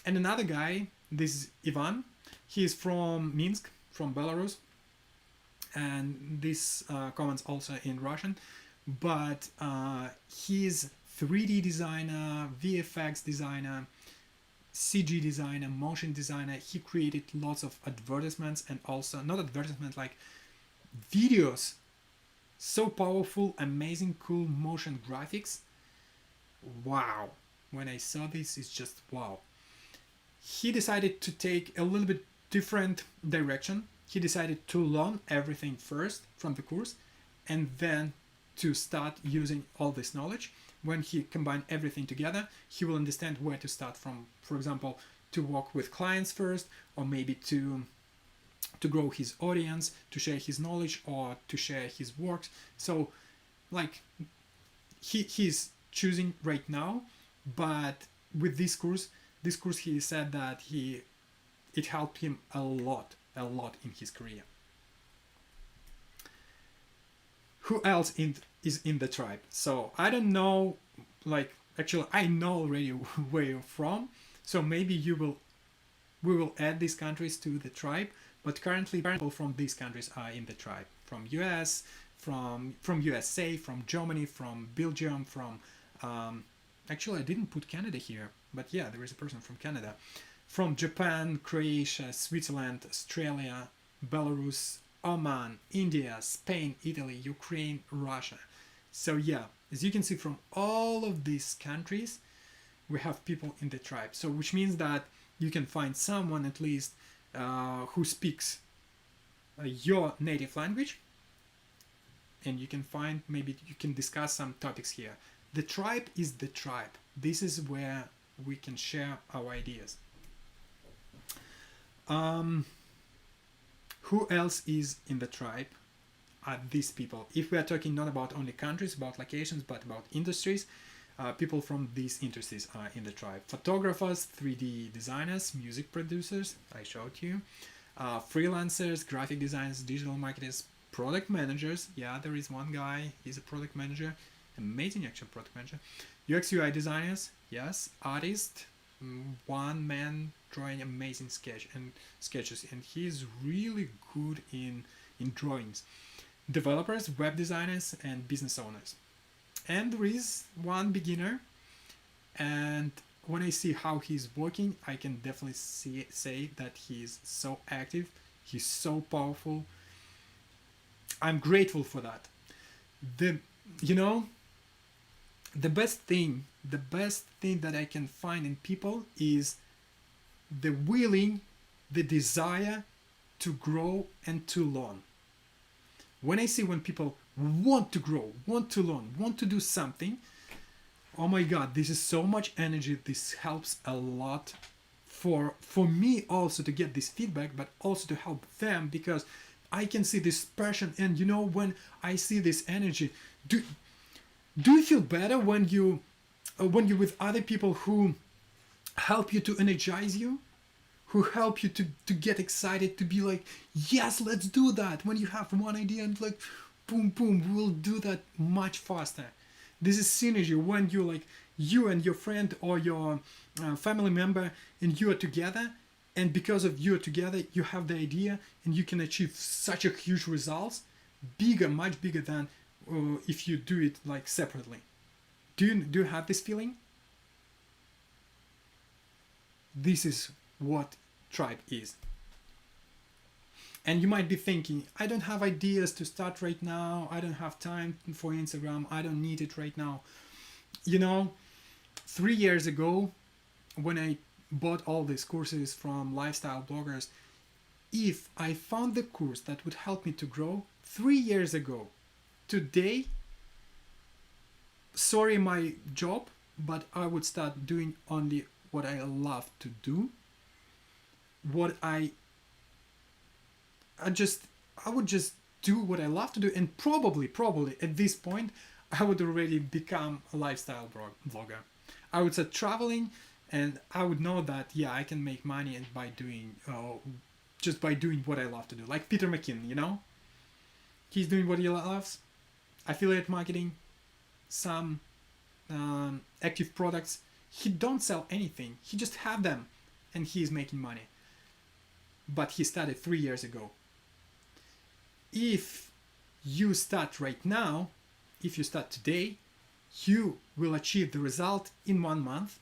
And another guy, this is Ivan. He is from Minsk, from Belarus. And this comments also in Russian. But he's 3D designer, VFX designer, CG designer, motion designer. He created lots of advertisements, and also, not advertisements, like videos. So powerful, amazing, cool motion graphics. Wow. When I saw this, it's just wow. He decided to take a little bit different direction. He decided to learn everything first from the course, and then to start using all this knowledge. When he combined everything together, he will understand where to start from. For example, to work with clients first, or maybe to grow his audience, to share his knowledge, or to share his works. So, like, he's choosing right now. But with this course, he said that it helped him a lot in his career. Who else is in the tribe? So I don't know, like, actually I know already where you're from, so maybe we will add these countries to the tribe, but currently people from these countries are in the tribe. From US, from USA, from Germany, from Belgium, from actually I didn't put Canada here, but yeah, there is a person from Canada. From Japan, Croatia, Switzerland, Australia, Belarus, Oman, India, Spain, Italy, Ukraine, Russia. So yeah, as you can see, from all of these countries, we have people in the tribe. So which means that you can find someone at least who speaks your native language, and you can find, maybe you can discuss some topics here. The tribe is the tribe. This is where we can share our ideas. Who else is in the tribe? Are these people. If we are talking not about only countries, about locations, but about industries, people from these industries are in the tribe. Photographers, 3D designers, music producers, I showed you, freelancers, graphic designers, digital marketers, product managers. Yeah, there is one guy, he's a product manager, amazing actual product manager. UX UI designers, yes, artists, one man drawing amazing sketches, and he is really good in drawings. Developers, web designers, and business owners. And there is one beginner, and when I see how he's working, I can definitely say that he's so active, he's so powerful. I'm grateful for that. The best thing that I can find in people is the desire to grow and to learn. When I see when people want to grow, want to learn, want to do something, oh my god, this is so much energy. This helps a lot for me also to get this feedback, but also to help them, because I can see this passion. And when I see this energy, do you feel better when you're with other people who help you to energize you, who help you to get excited, to be like, yes, let's do that. When you have one idea and like, boom, boom, we'll do that much faster. This is synergy when you like, you and your friend or your family member, and you are together, and because of you are together, you have the idea and you can achieve such a huge results, bigger, much bigger than if you do it like separately. Do you have this feeling? This is what tribe is. And you might be thinking, I don't have ideas to start right now. I don't have time for Instagram. I don't need it right now. 3 years ago, when I bought all these courses from lifestyle bloggers, if I found the course that would help me to grow 3 years ago, today, sorry my job, but I would start doing only what I love to do. What I would just do what I love to do, and probably at this point I would already become a lifestyle vlogger. I would start traveling, and I would know that I can make money by doing just by doing what I love to do. Like Peter McKinnon, he's doing what he loves, affiliate marketing, some active products. He don't sell anything, he just have them, and he's making money. But he started 3 years ago. If you start right now, if you start today, you will achieve the result in 1 month,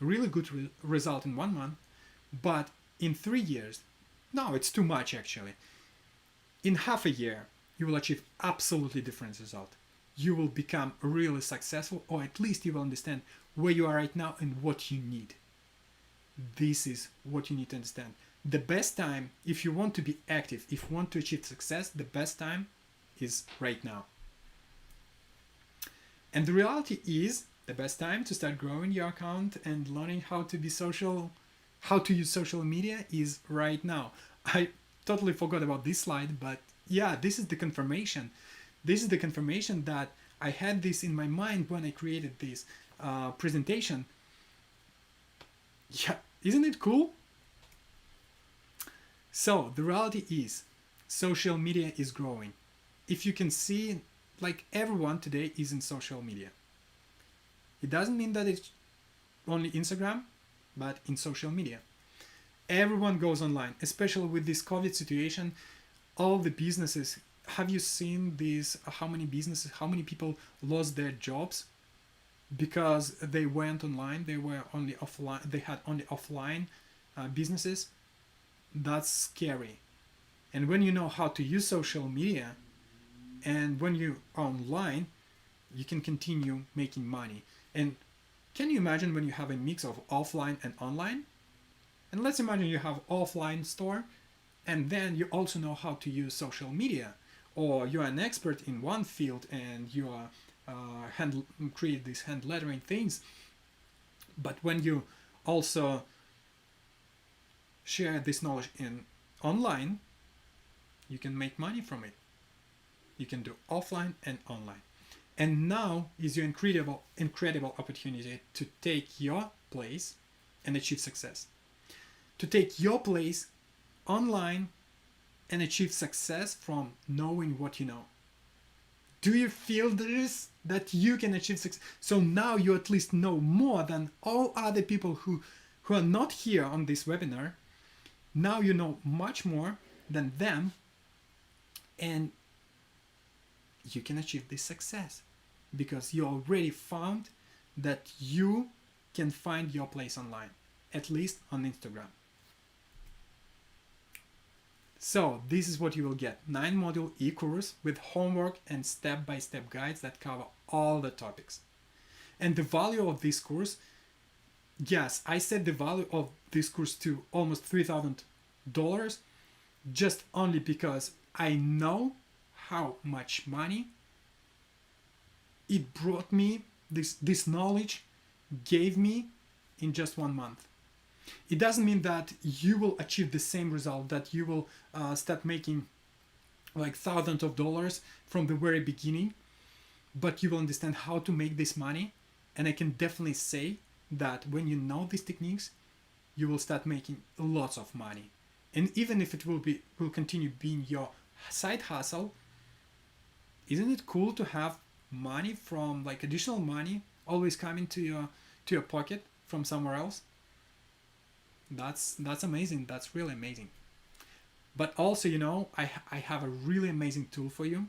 really good result in 1 month. But in 3 years, no, it's too much actually. In half a year, you will achieve absolutely different result. You will become really successful, or at least you will understand where you are right now and what you need. This is what you need to understand. The best time, if you want to be active, if you want to achieve success, the best time is right now. And the reality is, the best time to start growing your account and learning how to be social, how to use social media is right now. I totally forgot about this slide, but this is the confirmation. This is the confirmation that I had this in my mind when I created this presentation. Yeah, isn't it cool? So the reality is, social media is growing. If you can see, like everyone today is in social media. It doesn't mean that it's only Instagram, but in social media. Everyone goes online, especially with this COVID situation. All the businesses, have you seen this? How many businesses, how many people lost their jobs because they went online? They were only offline. They had only offline businesses. That's scary. And when you know how to use social media, and when you're online, you can continue making money. And can you imagine when you have a mix of offline and online? And let's imagine you have offline store, and then you also know how to use social media, or you're an expert in one field and you are create these hand lettering things. But when you also share this knowledge in online, you can make money from it. You can do offline and online. And now is your incredible opportunity to take your place and achieve success. To take your place online and achieve success from knowing what you know. Do you feel this? That you can achieve success? So now you at least know more than all other people who are not here on this webinar. Now you know much more than them, and you can achieve this success because you already found that you can find your place online, at least on Instagram. So this is what you will get: 9-module e-course with homework and step-by-step guides that cover all the topics. And the value of this course, yes, I set the value of this course to almost $3,000 just only because I know how much money it brought me, this knowledge gave me in just 1 month. It doesn't mean that you will achieve the same result, that you will start making like thousands of dollars from the very beginning, but you will understand how to make this money. And I can definitely say that when you know these techniques, you will start making lots of money. And even if it will continue being your side hustle, isn't it cool to have money from, like, additional money always coming to your pocket from somewhere else? That's amazing. That's really amazing. But also, I have a really amazing tool for you.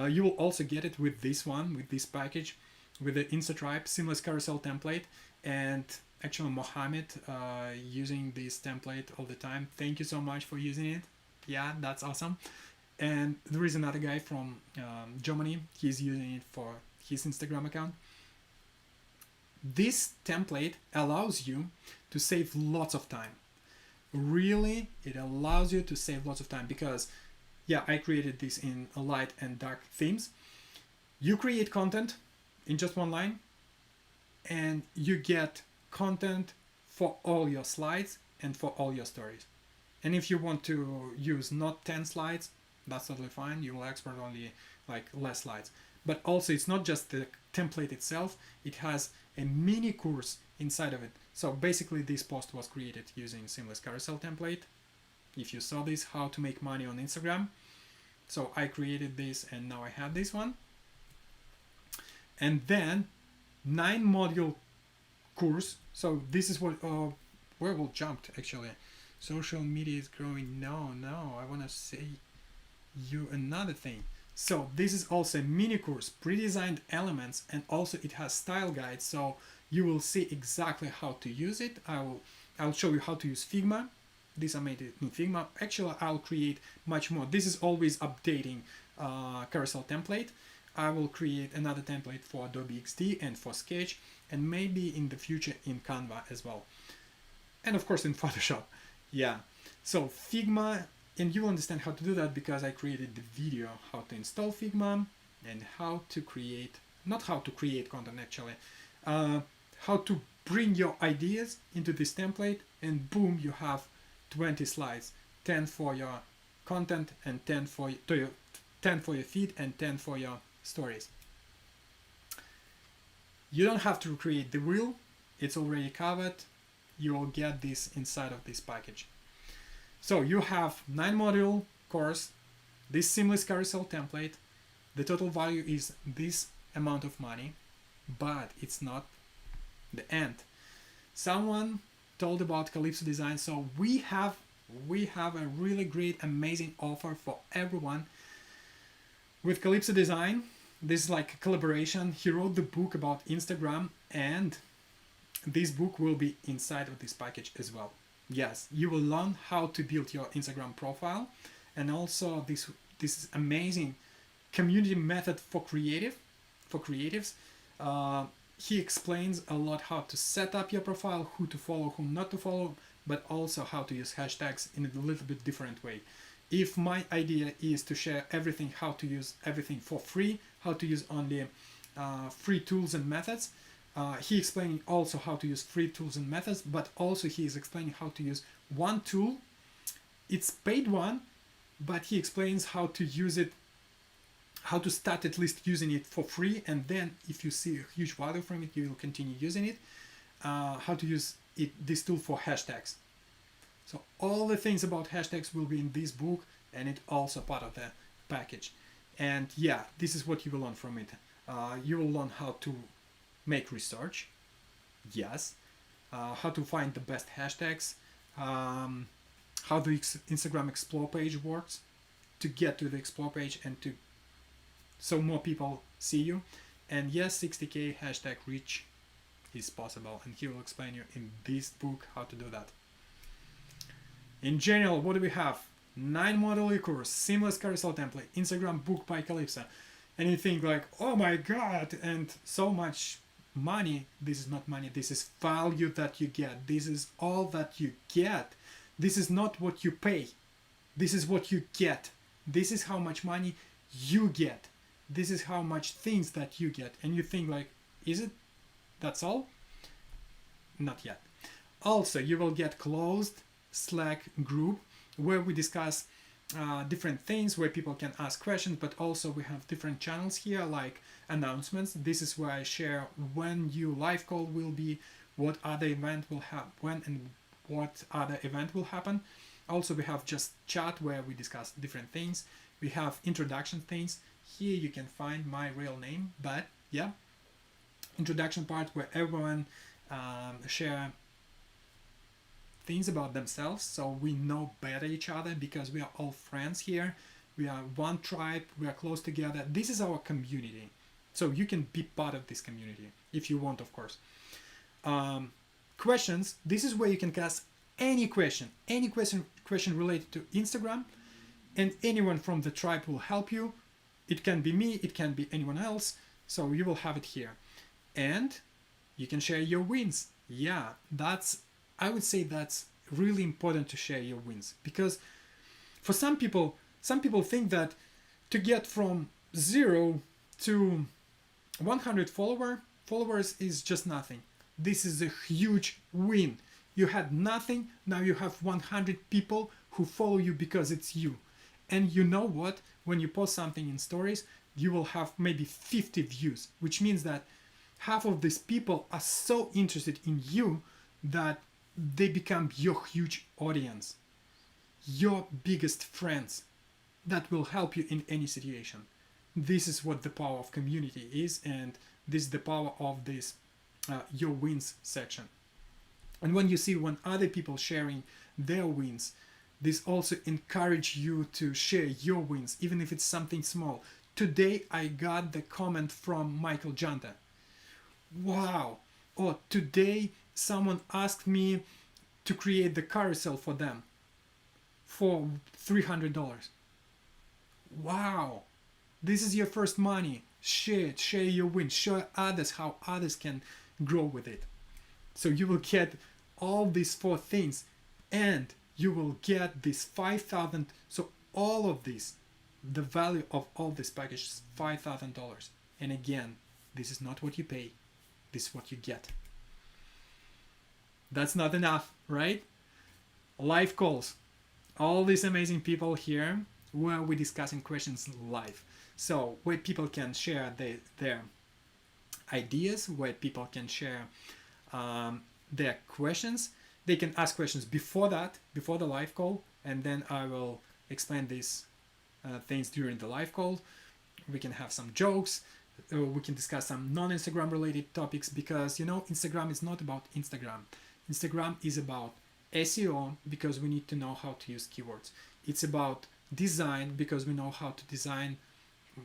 You will also get it with this one, with this package, with the InstaTribe seamless carousel template. And actually, Mohammed using this template all the time. Thank you so much for using it. Yeah, that's awesome. And there is another guy from Germany. He's using it for his Instagram account. This template allows you to save lots of time. Really, it allows you to save lots of time because, yeah, I created this in a light and dark themes. You create content in just one line, and you get content for all your slides and for all your stories. And if you want to use not 10 slides, that's totally fine. You will export only like less slides. But also, it's not just the template itself, it has a mini course inside of it. So basically, this post was created using seamless carousel template. If you saw this, how to make money on Instagram. So I created this, and now I have this one. And then 9-module course. So this is what where we jumped actually. Social media is growing. No, I want to say you another thing. So this is also a mini course, pre-designed elements, and also it has style guides. So you will see exactly how to use it. I'll show you how to use Figma. These are made in Figma. Actually, I'll create much more. This is always updating carousel template. I will create another template for Adobe XD and for Sketch, and maybe in the future in Canva as well. And of course in Photoshop. Yeah. So Figma, and you will understand how to do that because I created the video how to install Figma and how to create, not how to create content actually, how to bring your ideas into this template, and boom, you have 20 slides, 10 for your content and 10 for your feed and 10 for your stories. You don't have to create the reel, it's already covered. You will get this inside of this package. So you have 9-module course, this seamless carousel template. The total value is this amount of money, but it's not the end. Someone told about Calypso Design, so we have a really great, amazing offer for everyone with Calypso Design. This is like a collaboration. He wrote the book about Instagram, and this book will be inside of this package as well. Yes, you will learn how to build your Instagram profile, and also this is amazing community method for creatives. He explains a lot how to set up your profile, who to follow, who not to follow, but also how to use hashtags in a little bit different way. If my idea is to share everything, how to use everything for free, how to use only free tools and methods, he explaining also how to use free tools and methods, but also he is explaining how to use one tool. It's paid one, but he explains how to use it, how to start at least using it for free, and then if you see a huge value from it, you will continue using it. How to use this tool for hashtags. So all the things about hashtags will be in this book, and it's also part of the package. And yeah, this is what you will learn from it. You will learn how to make research, yes, how to find the best hashtags, how the Instagram Explore page works to get to the Explore page and to so more people see you. And yes, 60k hashtag reach is possible, and he will explain you in this book how to do that. In general, what do we have? 9-module course, seamless carousel template, Instagram book by Calypso. And you think like, oh my god, and so much money. This is not money, this is value that you get. This is all that you get. This is not what you pay. This is what you get. This is how much money you get. This is how much things that you get. And you think like, is it? That's all? Not yet. Also, you will get closed Slack group where we discuss different things, where people can ask questions, but also we have different channels here like announcements. This is where I share when new live call will be, what other event will happen, when and what other event will happen. Also, we have just chat where we discuss different things. We have introduction things. Here you can find my real name, but yeah, introduction part where everyone share things about themselves, so we know better each other because we are all friends here. We are one tribe. We are close together. This is our community, so you can be part of this community if you want, of course. Questions. This is where you can ask any question related to Instagram, and anyone from the tribe will help you. It can be me, it can be anyone else, so you will have it here. And you can share your wins. Yeah, I would say that's really important to share your wins, because for some people think that to get from 0 to 100 followers is just nothing. This is a huge win. You had nothing, now you have 100 people who follow you because it's you. And you know what? When you post something in stories, you will have maybe 50 views, which means that half of these people are so interested in you that they become your huge audience, your biggest friends that will help you in any situation. This is what the power of community is, and this is the power of this your wins section. And when you see when other people sharing their wins, this also encourage you to share your wins, even if it's something small. Today I got the comment from Michael Janta. Wow! Or today someone asked me to create the carousel for them for $300. Wow! This is your first money. Share it, share your win, show others how others can grow with it. So you will get all these 4 things, and you will get this 5,000. So all of this, the value of all this package is $5,000. And again, this is not what you pay, this is what you get. That's not enough, right? Live calls. All these amazing people here where we're discussing questions live. So where people can share their ideas, where people can share their questions. They can ask questions before the live call, and then I will explain these things during the live call. We can have some jokes. We can discuss some non-Instagram related topics, because Instagram is not about Instagram. Instagram is about SEO, because we need to know how to use keywords. It's about design, because we know how to design,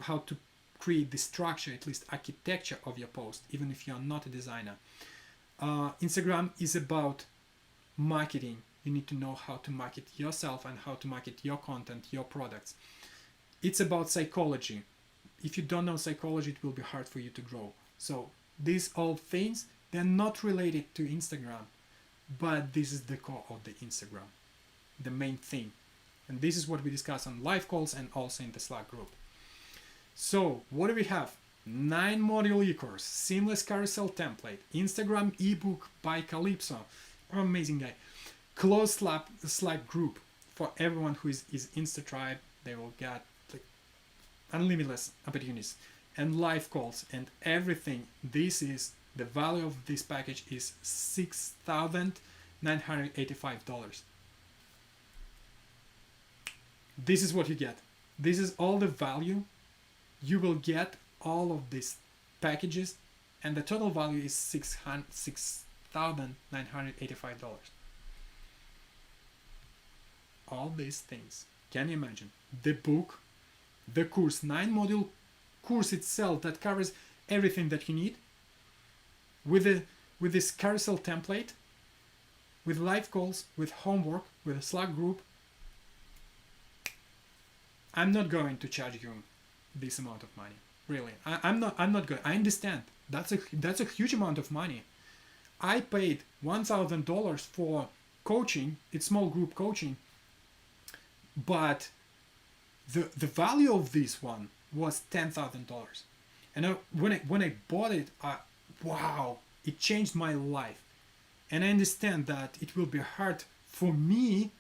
how to create the structure, at least architecture of your post, even if you're not a designer. Instagram is about marketing. You need to know how to market yourself and how to market your content, your products. It's about psychology. If you don't know psychology, it will be hard for you to grow. So these all things, they're not related to Instagram, but this is the core of the Instagram, the main thing. And this is what we discuss on live calls and also in the Slack group. So what do we have? 9 module e-course, seamless carousel template, Instagram ebook by Calypso, amazing guy, closed Slack group for everyone who is Insta tribe. They will get like unlimited opportunities and live calls and everything. This is the value of this package is $6,985. This is what you get. This is all the value you will get. All of these packages, and the total value is $6,985. All these things. Can you imagine? The book, the course, 9 module course itself that covers everything that you need, with this carousel template, with live calls, with homework, with a Slack group. I'm not going to charge you this amount of money. Really, I'm not good. I understand that's a huge amount of money. I paid $1,000 for coaching. It's small group coaching, but the value of this one was $10,000. And when I bought it, wow, it changed my life. And I understand that it will be hard for me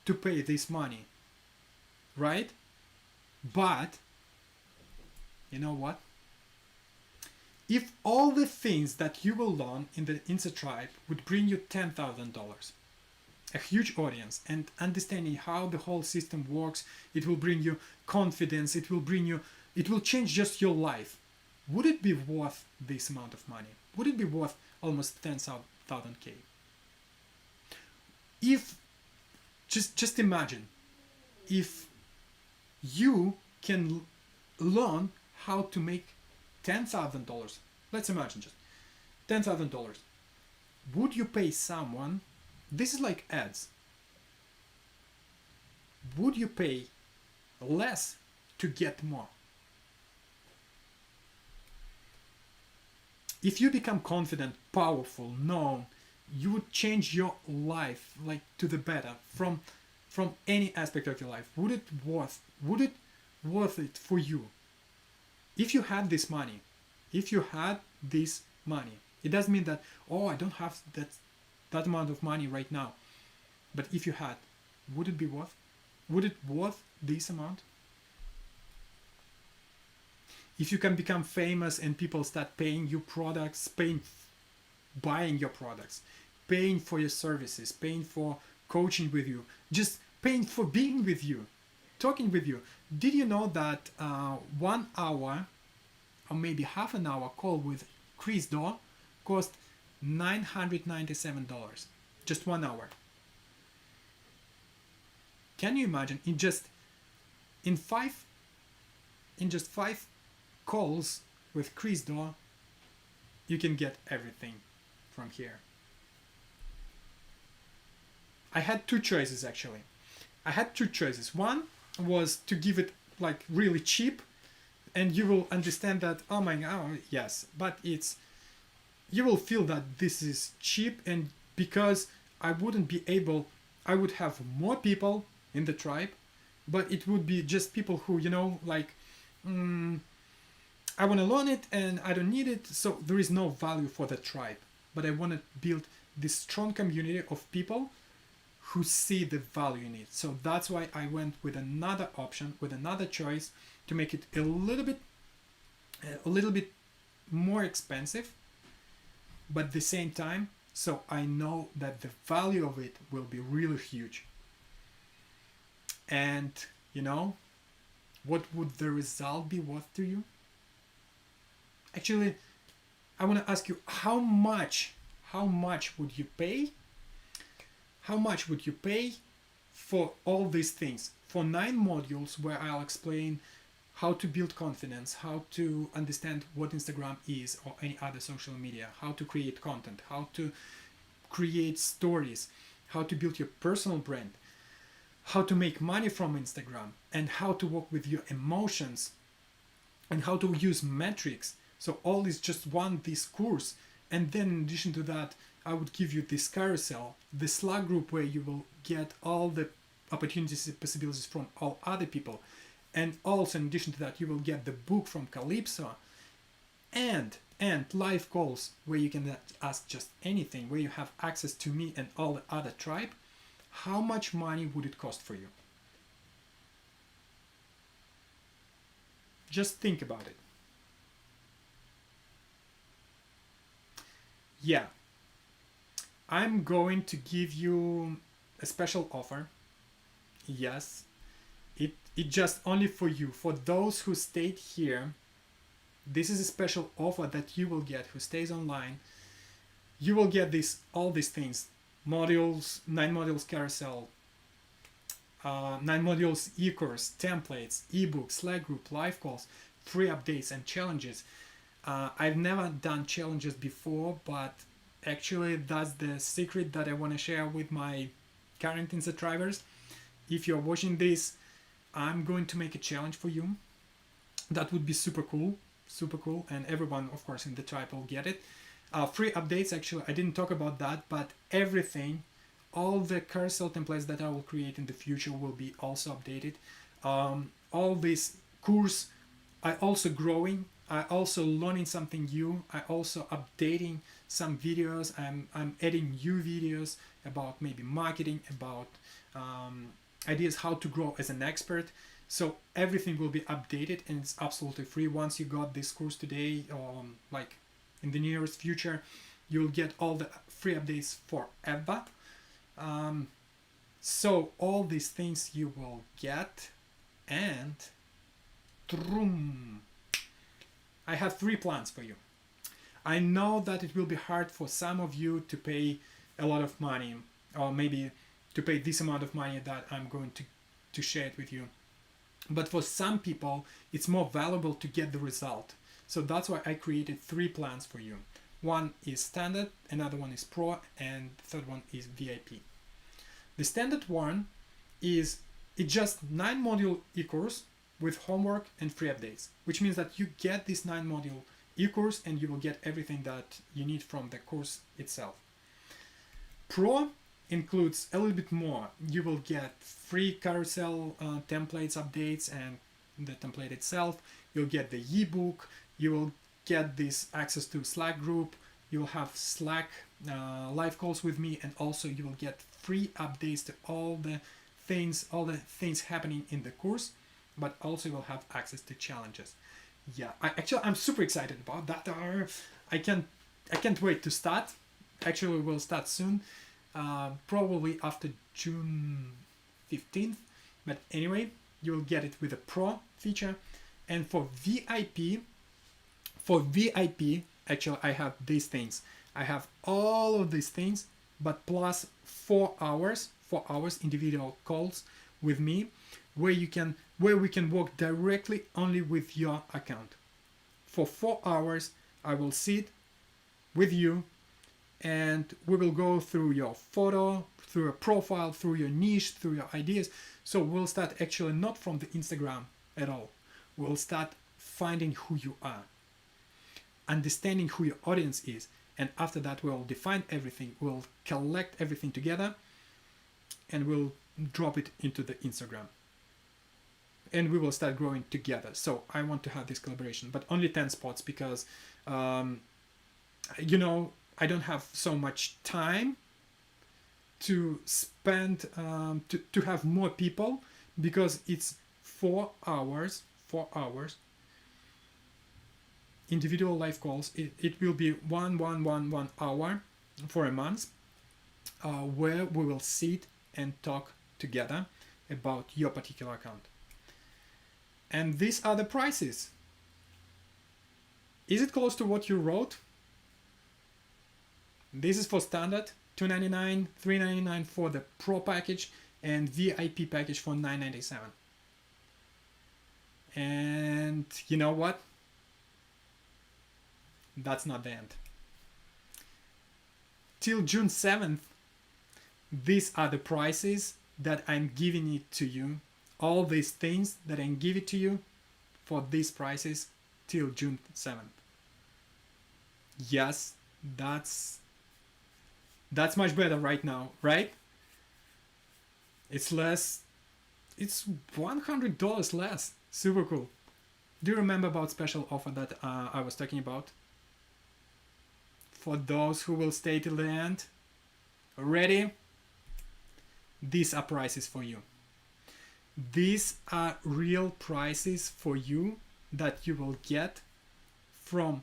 to pay this money, right? But you know what? If all the things that you will learn in the Insta Tribe would bring you $10,000, a huge audience, and understanding how the whole system works, it will bring you confidence, it will change just your life. Would it be worth this amount of money? Would it be worth almost 10,000K? If, just imagine, if you can learn how to make $10,000, let's imagine just $10,000, would you pay someone? This is like ads. Would you pay less to get more? If you become confident, powerful, known, you would change your life like to the better from any aspect of your life. Would it worth it for you? If you had this money, it doesn't mean that, oh, I don't have that amount of money right now. But if you had, would it worth this amount? If you can become famous and people start paying you products, buying your products, paying for your services, paying for coaching with you, just paying for being with you, talking with you. Did you know that 1 hour or maybe half an hour call with Chris Do cost $997? Just 1 hour. Can you imagine? In just 5 calls with Chris Do, you can get everything from here. I had two choices actually. One was to give it like really cheap, and you will understand that, oh my god, yes, but you will feel that this is cheap, and because I would have more people in the tribe, but it would be just people who, I want to learn it and I don't need it, so there is no value for the tribe. But I want to build this strong community of people who see the value in it. So that's why I went with another option, with another choice, to make it a little bit more expensive, but at the same time, so I know that the value of it will be really huge. And what would the result be worth to you? Actually, I want to ask you, how much would you pay? How much would you pay for all these things? For 9 modules where I'll explain how to build confidence, how to understand what Instagram is or any other social media, how to create content, how to create stories, how to build your personal brand, how to make money from Instagram, and how to work with your emotions, and how to use metrics. So all is just this course. And then in addition to that, I would give you this carousel, the Slack group where you will get all the opportunities and possibilities from all other people. And also in addition to that, you will get the book from Calypso, and live calls where you can ask just anything, where you have access to me and all the other tribe. How much money would it cost for you? Just think about it. Yeah, I'm going to give you a special offer. Yes, it just only for you, for those who stayed here. This is a special offer that you will get who stays online. You will get all these things: modules, 9 modules carousel, 9 modules e-course, templates, ebooks, Slack group, live calls, free updates and challenges. I've never done challenges before, but actually that's the secret that I want to share with my current Insta Tribers. If you're watching this, I'm going to make a challenge for you. That would be super cool, and everyone, of course, in the tribe will get it. Free updates, actually, I didn't talk about that, but everything, all the carousel templates that I will create in the future will be also updated. All this course, I also growing. I also learning something new. I also updating some videos. I'm adding new videos about maybe marketing, about ideas how to grow as an expert. So everything will be updated and it's absolutely free. Once you got this course today, like in the nearest future, you'll get all the free updates forever. So all these things you will get, and I have 3 plans for you. I know that it will be hard for some of you to pay a lot of money, or maybe to pay this amount of money that I'm going to share it with you. But for some people, it's more valuable to get the result. So that's why I created 3 plans for you. One is standard, another one is pro, and the third one is VIP. The standard one it's just 9 module e-course with homework and free updates, which means that you get this 9 module e-course and you will get everything that you need from the course itself. Pro includes a little bit more. You will get free carousel templates updates and the template itself. You'll get the ebook. You will get this access to Slack group. You will have Slack live calls with me, and also you will get free updates to all the things happening in the course, but also you will have access to challenges. Yeah, I'm super excited about that. I can't wait to start. Actually, we'll start soon, probably after June 15th. But anyway, you'll get it with a pro feature. And for VIP, actually, I have these things. I have all of these things, but plus 4 hours individual calls with me, where we can work directly only with your account. For 4 hours, I will sit with you and we will go through your photo, through your profile, through your niche, through your ideas. So we'll start actually not from the Instagram at all. We'll start finding who you are, understanding who your audience is, and after that we'll define everything, we'll collect everything together, and we'll drop it into the Instagram. And we will start growing together. So I want to have this collaboration, but only 10 spots because, I don't have so much time to spend, to have more people, because it's 4 hours, individual live calls. It will be one hour for a month, where we will sit and talk together about your particular account. And these are the prices. Is it close to what you wrote? This is for standard, $299, $399 for the pro package, and VIP package for $997. And you know what? That's not the end. Till June 7th, these are the prices that I'm giving it to you. All these things that I'm giving to you for these prices till June 7th. Yes, that's much better right now, right? It's less, it's $100 less. Super cool. Do you remember about special offer that I was talking about? For those who will stay till the end, ready? These are prices for you. These are real prices for you that you will get from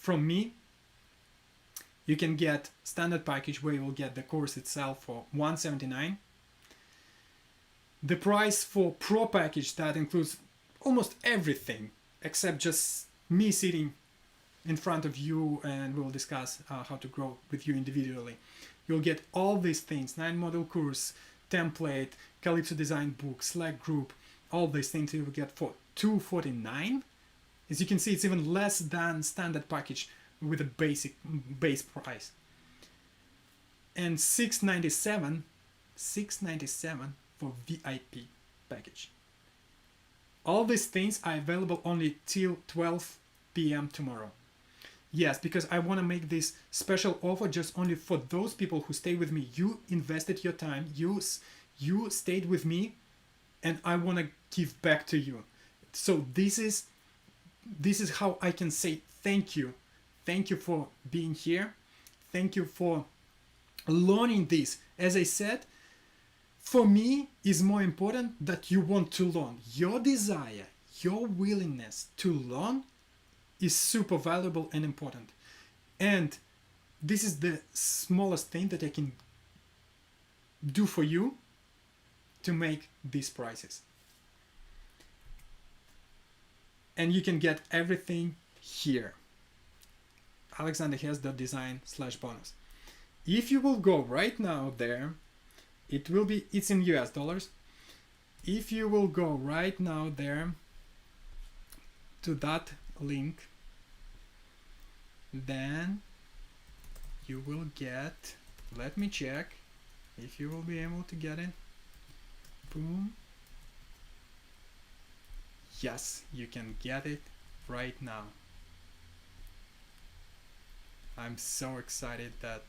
me. You can get standard package where you will get the course itself for $179. The price for pro package, that includes almost everything except just me sitting in front of you, and we'll discuss how to grow with you individually. You'll get all these things: 9 module course, template, Calypso design book, Slack group, all these things you will get for $249. As you can see, it's even less than standard package with a base price. And $697 for VIP package. All these things are available only till 12 p.m. tomorrow. Yes, because I want to make this special offer just only for those people who stay with me. You invested your time, you stayed with me, and I want to give back to you. So this is how I can say thank you. Thank you for being here. Thank you for learning this. As I said, for me is more important that you want to learn. Your desire, your willingness to learn is super valuable and important. And this is the smallest thing that I can do for you to make these prices. And you can get everything here. alexanderhess.design/bonus. If you will go right now there, it's in US dollars. If you will go right now there to that link, then you will get, let me check if you will be able to get it. Boom. Yes, you can get it right now. I'm so excited that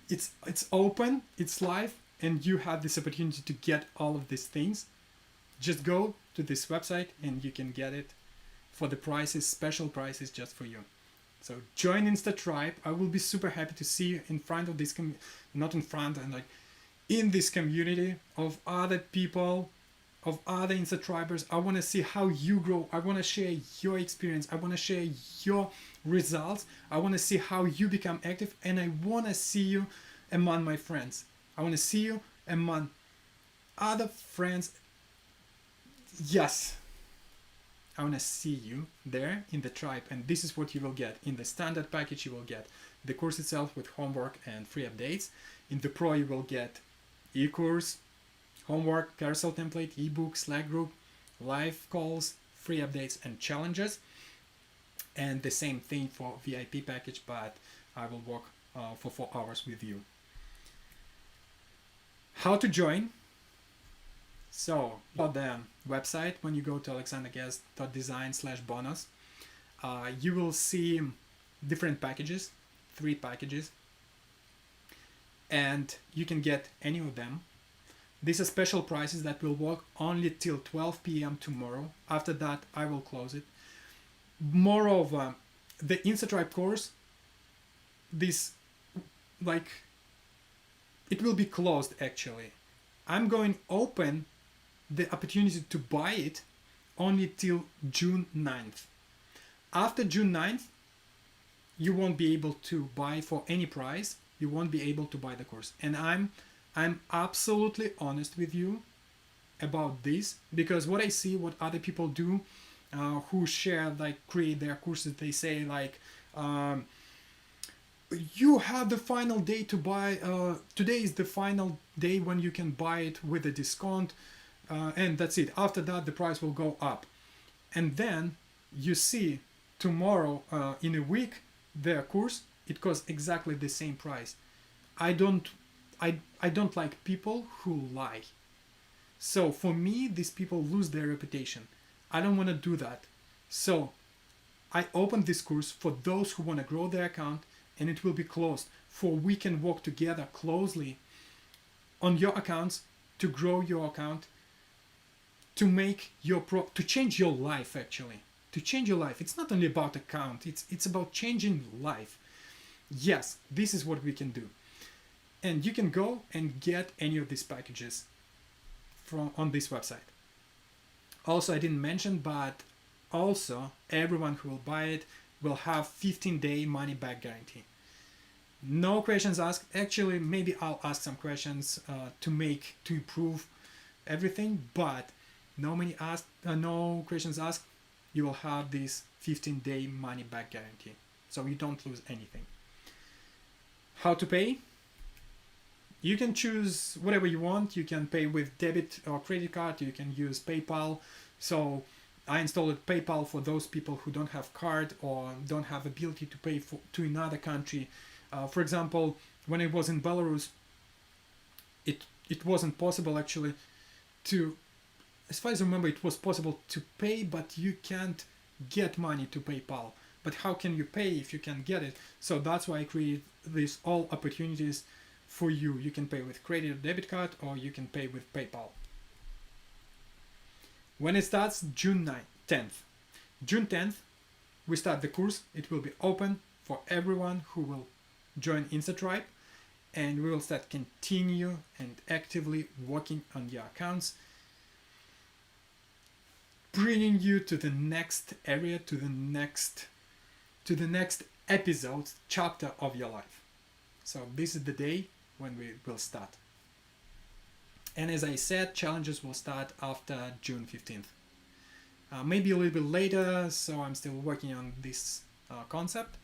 it's open, it's live, and you have this opportunity to get all of these things. Just go to this website and you can get it for the prices, special prices just for you. So join InstaTribe. I will be super happy to see you in front of this not in front, and like in this community of other people, of other InstaTribers. I want to see how you grow. I want to share your experience. I want to share your results. I want to see how you become active, and I want to see you among my friends. I want to see you among other friends. Yes, I want to see you there in the tribe, and this is what you will get. In the standard package, you will get the course itself with homework and free updates. In the pro, you will get e-course, homework, carousel template, ebook, Slack group, live calls, free updates, and challenges. And the same thing for VIP package, but I will work for 4 hours with you. How to join? So, on the website, when you go to alexanderhess.design/bonus, you will see different packages, 3 packages, and you can get any of them. These are special prices that will work only till 12 p.m. tomorrow. After that, I will close it. Moreover, the InstaTribe course, it will be closed actually. I'm going to open the opportunity to buy it only till June 9th. After June 9th, you won't be able to buy for any price. You won't be able to buy the course. And I'm absolutely honest with you about this, because what I see, what other people do, who share, create their courses, they say you have the final day to buy, today is the final day when you can buy it with a discount, and that's it. After that, the price will go up. And then you see tomorrow, in a week, their course, it costs exactly the same price. I don't like people who lie. So for me, these people lose their reputation. I don't want to do that. So I opened this course for those who want to grow their account, and it will be closed, for we can work together closely on your accounts to grow your account, to make your to change your life actually. To change your life. It's not only about account, it's about changing life. Yes, this is what we can do. And you can go and get any of these packages on this website. Also, I didn't mention, but also everyone who will buy it will have 15-day money back guarantee. No questions asked. Actually, maybe I'll ask some questions to improve everything, but no questions asked. You will have this 15-day money back guarantee, so you don't lose anything. How to pay? You can choose whatever you want. You can pay with debit or credit card. You can use PayPal. So I installed PayPal for those people who don't have card or don't have ability to pay to another country. For example, when I was in Belarus, it wasn't possible actually to, as far as I remember, it was possible to pay, but you can't get money to PayPal. But how can you pay if you can't get it? So that's why I created these all opportunities for you. You can pay with credit or debit card, or you can pay with PayPal. When it starts, June 10th. June 10th, we start the course. It will be open for everyone who will join InstaTribe, and we will start continue and actively working on your accounts, bringing you to the next area, to the next episode, chapter of your life. So this is the day when we will start. And as I said, challenges will start after June 15th. Maybe a little bit later, so I'm still working on this concept,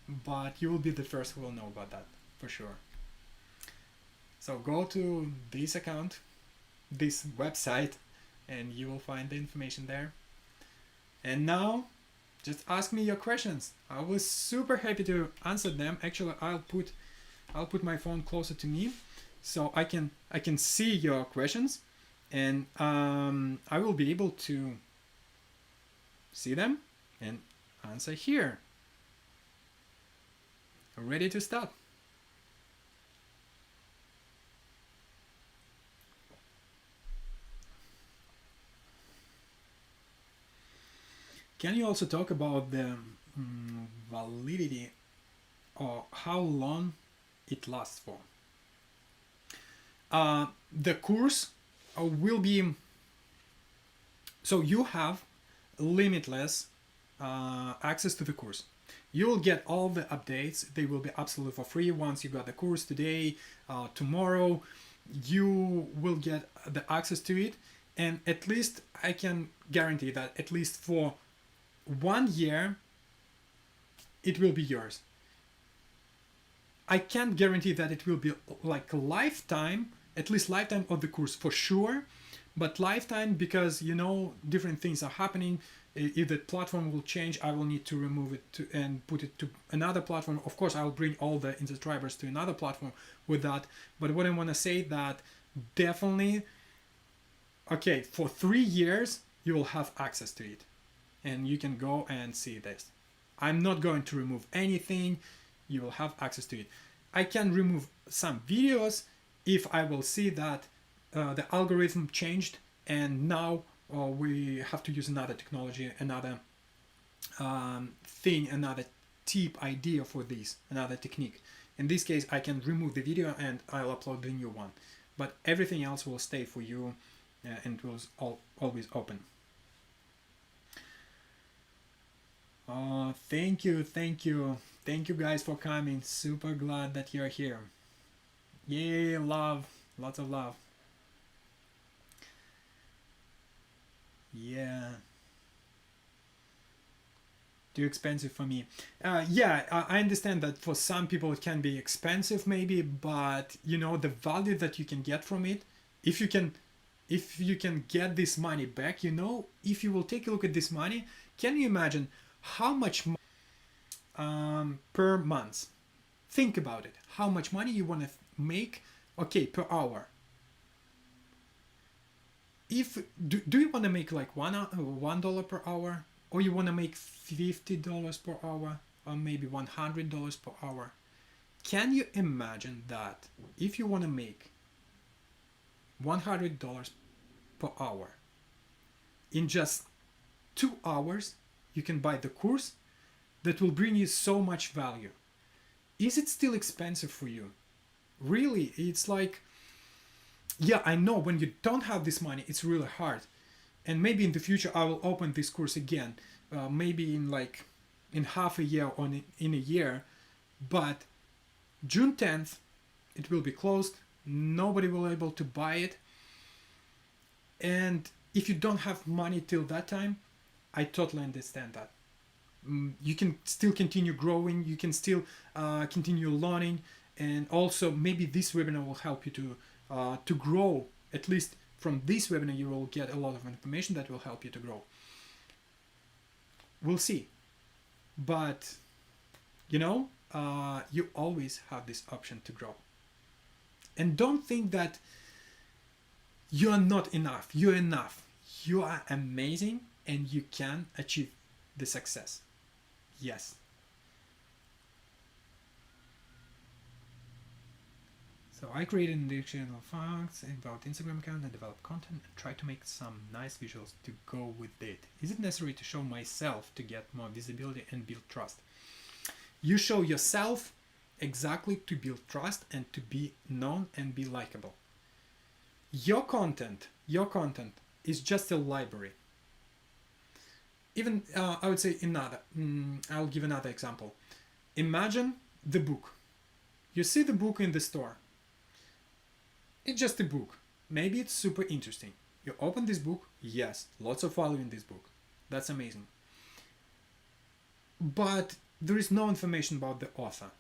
but you will be the first who will know about that, for sure. So go to this account, this website, and you will find the information there. And now, just ask me your questions. I was super happy to answer them. Actually, I'll put my phone closer to me, so I can see your questions, and I will be able to see them and answer here. Ready to start. Can you also talk about the validity or how long it lasts for? The course will be, so you have limitless access to the course. You will get all the updates. They will be absolutely for free. Once you got the course today, tomorrow, you will get the access to it. And at least I can guarantee that at least for 1 year, it will be yours. I can't guarantee that it will be like a lifetime, at least lifetime of the course for sure, but lifetime because different things are happening. If the platform will change, I will need to remove it and put it to another platform. Of course, I'll bring all the InstaTribers to another platform with that. But what I want to say that definitely, okay, for 3 years you will have access to it, and you can go and see this. I'm not going to remove anything. You will have access to it. I can remove some videos if I will see that the algorithm changed and now we have to use another technology, another thing, another tip, idea for this, another technique. In this case, I can remove the video and I'll upload the new one. But everything else will stay for you and it was always open. Thank you guys for coming. Super glad that you're here. Yay, love, lots of love. Yeah, too expensive for me. Yeah, I understand that for some people it can be expensive maybe, but the value that you can get from it, if you can get this money back, if you will take a look at this money, can you imagine how much per month? Think about it. How much money you want to make, okay, per hour. If do you want to make like $1 per hour, or you want to make $50 per hour, or maybe $100 per hour? Can you imagine that if you want to make $100 per hour, in just 2 hours you can buy the course that will bring you so much value? Is it still expensive for you? Really, it's like, yeah, I know when you don't have this money, it's really hard. And maybe in the future I will open this course again, maybe in half a year or in a year. But June 10th, it will be closed. Nobody will be able to buy it. And if you don't have money till that time, I totally understand that. You can still continue growing. You can still continue learning. And also maybe this webinar will help you to grow. At least from this webinar you will get a lot of information that will help you to grow. We'll see. But you always have this option to grow. And don't think that you are not enough. You're enough. You are amazing and you can achieve the success. Yes. So I created an additional facts about Instagram account and develop content and try to make some nice visuals to go with it. Is it necessary to show myself to get more visibility and build trust? You show yourself exactly to build trust and to be known and be likable. Your content is just a library. Even I would say I'll give another example. Imagine the book. You see the book in the store. It's just a book. Maybe it's super interesting. You open this book, yes, lots of value in this book. That's amazing. But there is no information about the author.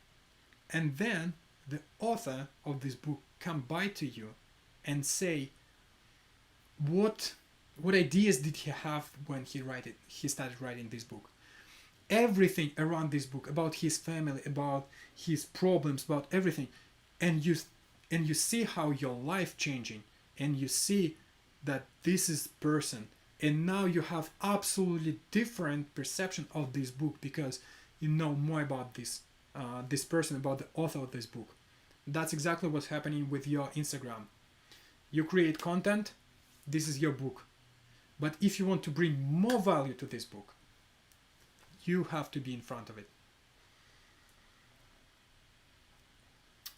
And then the author of this book come by to you and say, what ideas did he have when he started writing this book? Everything around this book, about his family, about his problems, about everything. And you see how your life changing, and you see that this is person, and now you have absolutely different perception of this book because you know more about this person, about the author of this book. That's exactly what's happening with your Instagram. You create content, this is your book. But if you want to bring more value to this book, you have to be in front of it.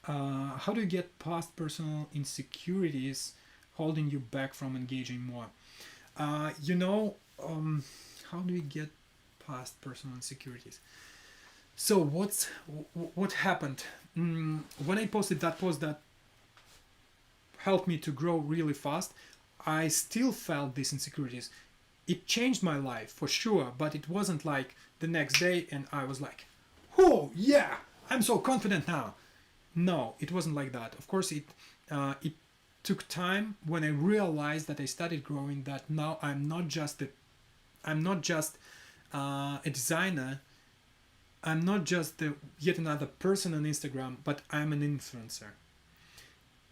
How do you get past personal insecurities holding you back from engaging more? How do you get past personal insecurities? So what happened? When I posted that post that helped me to grow really fast, I still felt these insecurities. It changed my life for sure, but it wasn't like the next day and I was like, oh yeah, I'm so confident now. No, it wasn't like that. Of course, it took time when I realized that I started growing, that now I'm not just a designer. I'm not just yet another person on Instagram, but I'm an influencer.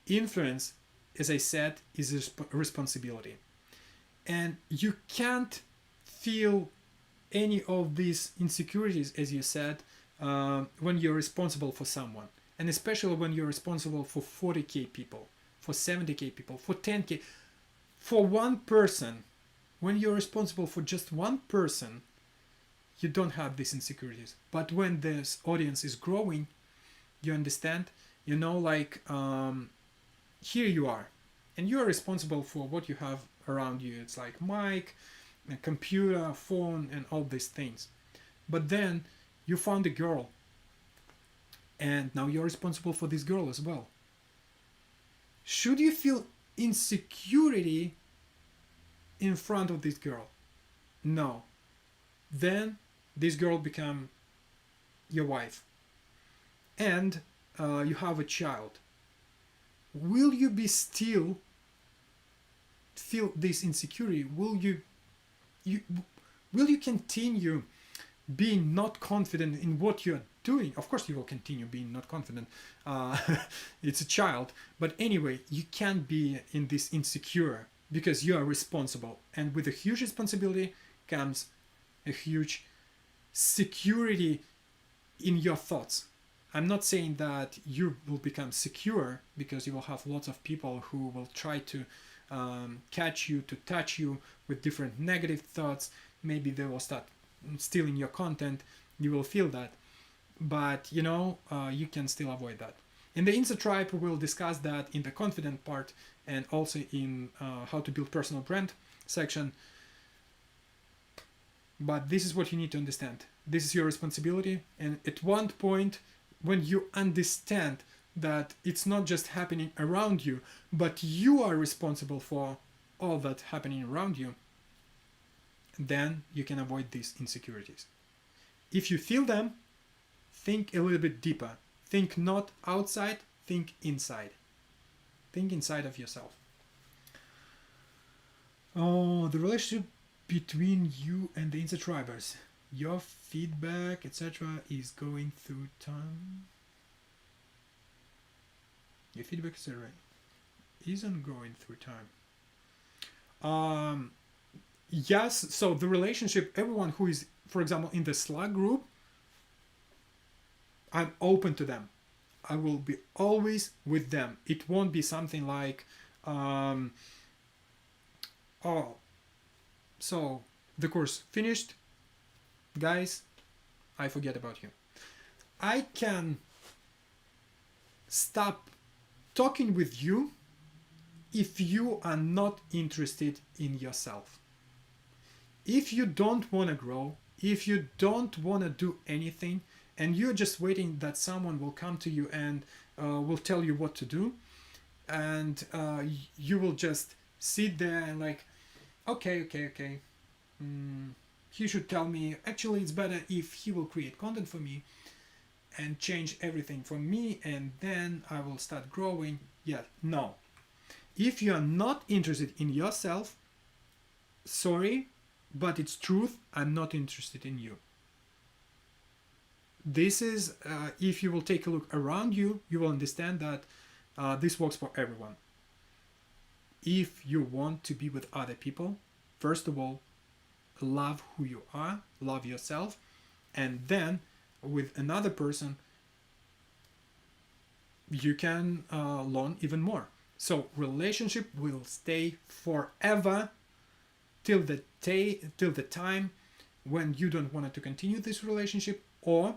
Influence, as I said, is a responsibility. And you can't feel any of these insecurities, as you said, when you're responsible for someone. And especially when you're responsible for 40k people, for 70k people, for 10k. For one person, when you're responsible for just one person, you don't have these insecurities. But when this audience is growing, you understand, here you are. And you are responsible for what you have around you. It's like mic, a computer, phone, and all these things. But then you found a girl. And now you're responsible for this girl as well. Should you feel insecurity in front of this girl? No. Then this girl become your wife. And you have a child. Will you be still feel this insecurity? Will you continue being not confident in what you're doing? Of course you will continue being not confident. It's a child. But anyway, you can't be in this insecure because you are responsible. And with a huge responsibility comes a huge security in your thoughts. I'm not saying that you will become secure, because you will have lots of people who will try to catch you, to touch you with different negative thoughts. Maybe they will start stealing your content. You will feel that. But you can still avoid that. In the Insta Tribe, we will discuss that in the confident part, and also in how to build personal brand section. But this is what you need to understand. This is your responsibility. And at one point, when you understand that it's not just happening around you, but you are responsible for all that happening around you, then you can avoid these insecurities. If you feel them, think a little bit deeper. Think not outside, think inside. Think inside of yourself. Oh, the relationship between you and the Insta Tribers. Your feedback, etc. is going through time. Your feedback, etc. isn't going through time. Yes, so the relationship, everyone who is, for example, in the Slack group, I'm open to them. I will be always with them. It won't be something like, oh, so the course finished, guys, I forget about you. I can stop talking with you if you are not interested in yourself. If you don't want to grow, if you don't want to do anything, and you're just waiting that someone will come to you and will tell you what to do, and you will just sit there and like, okay, he should tell me, actually it's better if he will create content for me and change everything for me, and then I will start growing. Yeah, no. If you are not interested in yourself, sorry, but it's truth, I'm not interested in you. This is, if you will take a look around you, you will understand that this works for everyone. If you want to be with other people, first of all, love who you are, love yourself, and then with another person, you can learn even more. So relationship will stay forever till the time when you don't want to continue this relationship, or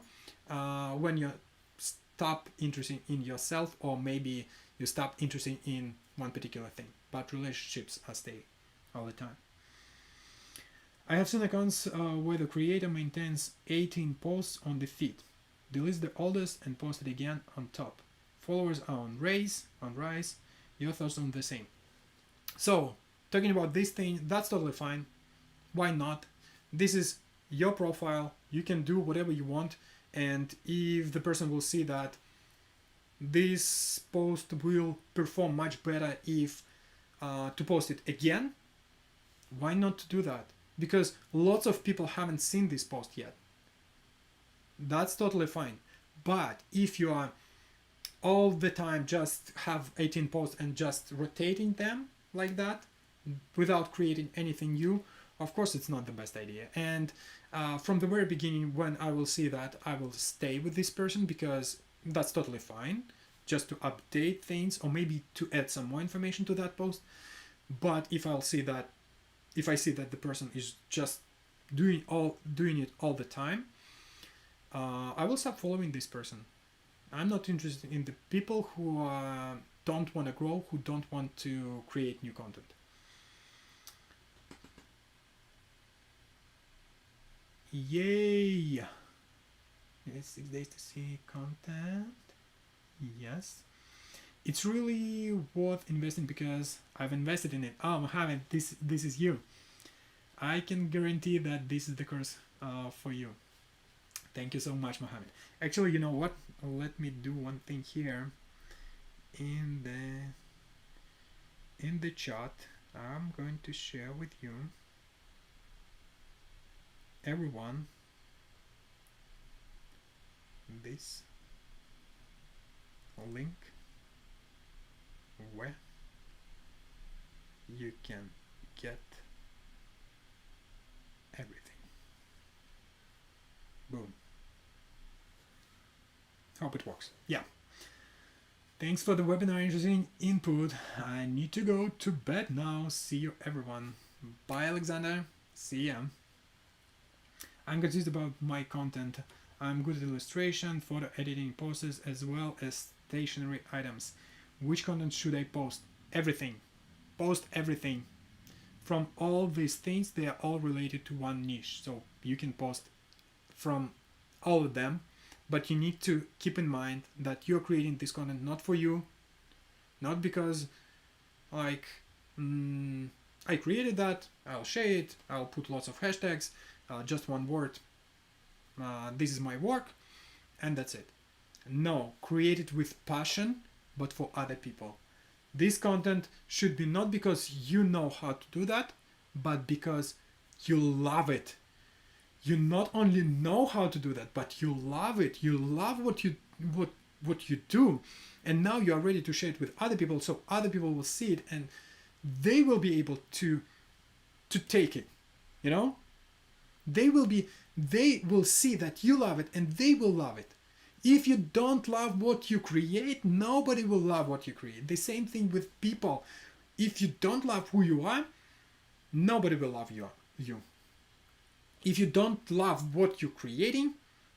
when you stop interested in yourself, or maybe you stop interested in one particular thing. But relationships are stay all the time. I have seen accounts where the creator maintains 18 posts on the feed, deletes the oldest and posts it again on top. Followers are on rise. Your thoughts on the same? So, talking about this thing, that's totally fine. Why not? This is your profile. You can do whatever you want, and if the person will see that this post will perform much better if to post it again, why not to do that? Because lots of people haven't seen this post yet. That's totally fine. But if you are all the time just have 18 posts and just rotating them like that without creating anything new, of course it's not the best idea. And from the very beginning, when I will see that, I will stay with this person, because that's totally fine, just to update things or maybe to add some more information to that post. But if I see that the person is just doing it all the time, I will stop following this person. I'm not interested in the people who don't want to grow, who don't want to create new content. Yay! It's 6 days to see content. Yes. It's really worth investing because I've invested in it. Oh, Mohammed, this is you. I can guarantee that this is the course for you. Thank you so much, Mohammed. Actually, you know what? Let me do one thing here. In the chat, I'm going to share with you, everyone, this link where you can get everything. Boom. Hope it works. Yeah. Thanks for the webinar interesting input. I need to go to bed now. See you everyone. Bye, Alexander. See ya. I'm confused about my content. I'm good at illustration, photo editing, posters, as well as stationery items. Which content should I post? Everything. Post everything. From all these things, they are all related to one niche. So you can post from all of them, but you need to keep in mind that you're creating this content not for you, not because like I created that, I'll share it, I'll put lots of hashtags, just one word, this is my work, and that's it. No, create it with passion, but for other people. This content should be not because you know how to do that, but because you love it. You not only know how to do that, but you love it. You love what you do, and now you are ready to share it with other people, so other people will see it and they will be able to take it. You know, they will see that you love it and they will love it. If you don't love what you create, nobody will love what you create. The same thing with people. If you don't love who you are, nobody will love you. If you don't love what you're creating,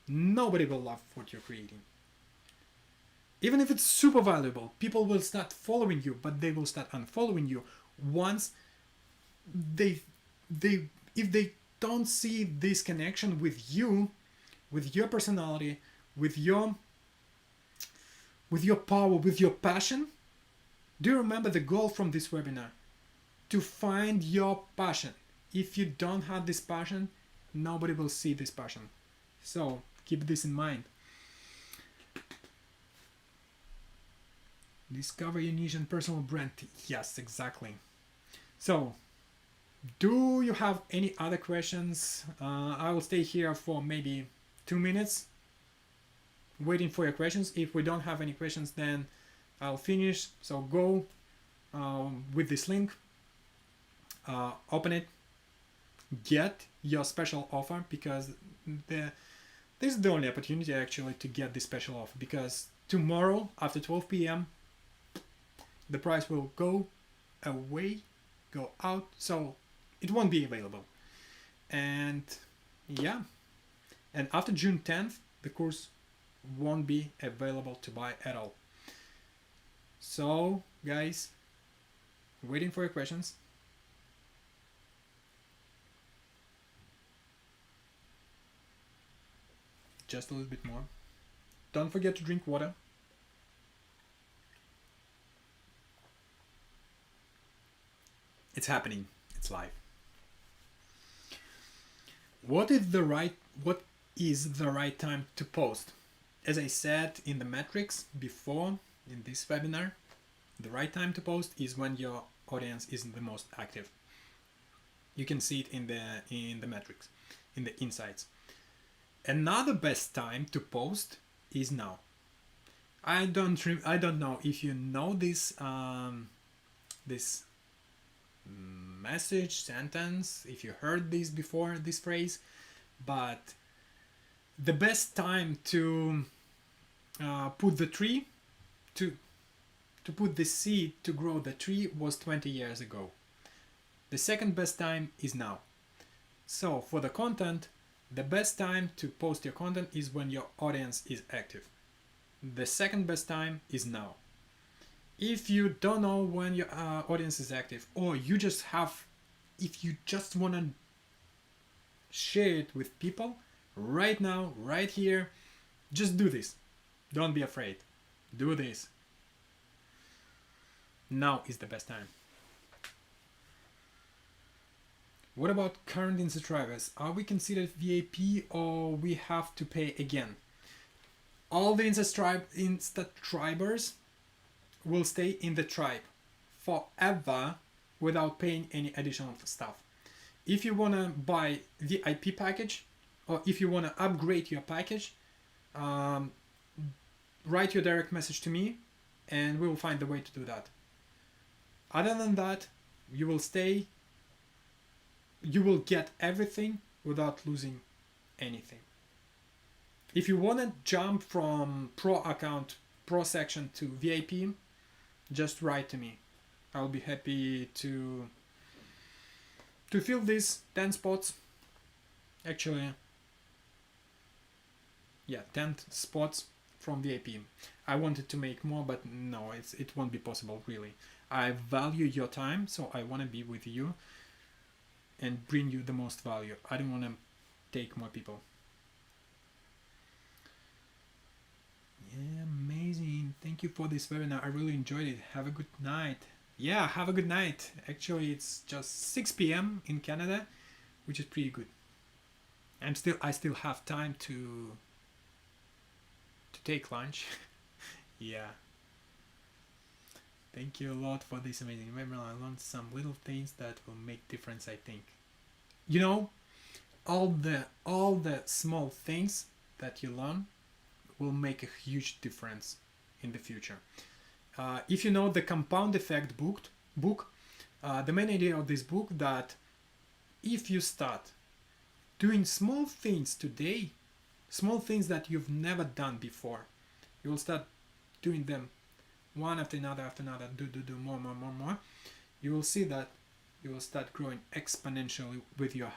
nobody will love what you're creating. Even if it's super valuable, people will start following you, but they will start unfollowing you once if they don't see this connection with you, with your personality, with your power, with your passion. Do you remember the goal from this webinar? To find your passion. If you don't have this passion, nobody will see this passion. So keep this in mind. Discover your niche and personal brand. Yes, exactly. So, do you have any other questions? I will stay here for maybe 2 minutes waiting for your questions. If we don't have any questions, then I'll finish. So go with this link, open it, get your special offer, because this is the only opportunity actually to get this special offer, because tomorrow after 12 p.m. the price will go away, go out, so it won't be available. And yeah, and after June 10th the course won't be available to buy at all. So guys, waiting for your questions. Just a little bit more. Don't forget to drink water. It's happening. It's live. What is the right time to post? As I said in the metrics before in this webinar, the right time to post is when your audience isn't the most active. You can see it in the metrics, in the insights. Another best time to post is now. I don't know if you know this this message, sentence, if you heard this before, this phrase, but the best time to put the tree, to put the seed to grow the tree was 20 years ago. The second best time is now. So for the content, the best time to post your content is when your audience is active. The second best time is now. If you don't know when your audience is active, or if you just want to share it with people right now, right here, just do this. Don't be afraid. Do this. Now is the best time. What about current subscribers? Are we considered VIP or we have to pay again? All the subscribers will stay in the tribe forever without paying any additional stuff. If you want to buy the VIP package, or if you want to upgrade your package, write your direct message to me and we will find the way to do that. Other than that, you will get everything without losing anything. If you want to jump from pro account, pro section to VIP, just write to me. I'll be happy to fill these 10 spots. Actually, yeah, 10 spots from VIP. I wanted to make more, but no, it won't be possible really. I value your time, so I want to be with you and bring you the most value. I don't want to take more people. Yeah, amazing. Thank you for this webinar. I really enjoyed it. Have a good night. Yeah, have a good night. Actually, it's just 6 p.m. in Canada, which is pretty good. I still have time to take lunch. Yeah. Thank you a lot for this amazing webinar. I learned some little things that will make difference, I think. You know, all the small things that you learn will make a huge difference in the future. If you know the Compound Effect book, the main idea of this book that if you start doing small things today, Small things that you've never done before. You will start doing them one after another, do more. You will see that you will start growing exponentially with your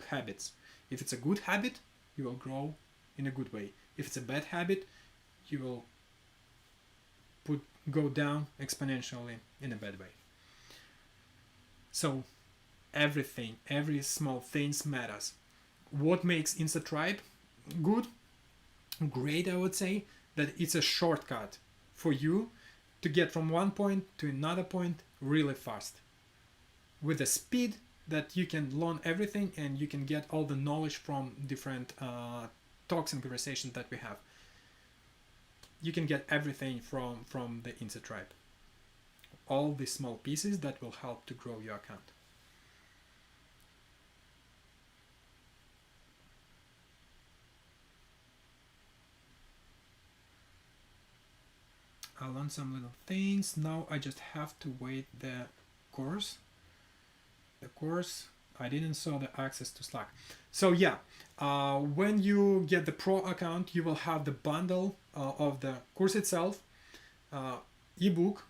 habits. If it's a good habit, you will grow in a good way. If it's a bad habit, you will go down exponentially in a bad way. So everything, every small things matters. What makes InstaTribe good? Great, I would say that it's a shortcut for you to get from one point to another point really fast with a speed that you can learn everything and you can get all the knowledge from different talks and conversations that we have. You can get everything from the InstaTribe. All these small pieces that will help to grow your account. I learned some little things. Now I just have to wait the course. The course, I didn't saw the access to Slack. So yeah, when you get the pro account, you will have the bundle of the course itself, ebook,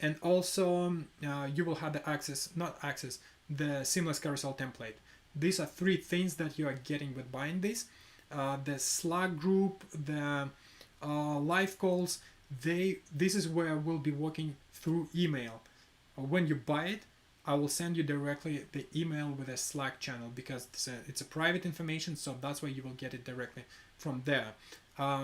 and also you will have the the seamless carousel template. These are three things that you are getting with buying this. The Slack group, the live calls, this is where we'll be working through email. When you buy it, I will send you directly the email with a Slack channel because it's a private information, so that's why you will get it directly from there.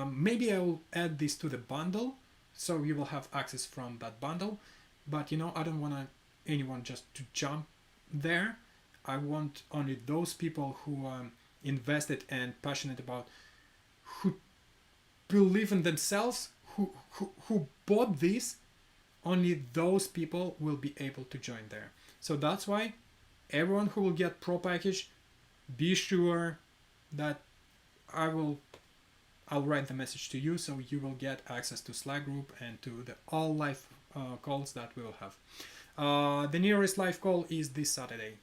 Maybe I will add this to the bundle, so you will have access from that bundle. But I don't want anyone just to jump there. I want only those people who are invested and passionate about, who believe in themselves, who bought this. Only those people will be able to join there. So that's why everyone who will get pro package, be sure that I'll write the message to you, so you will get access to Slack group and to the all live calls that we will have. The nearest live call is this Saturday,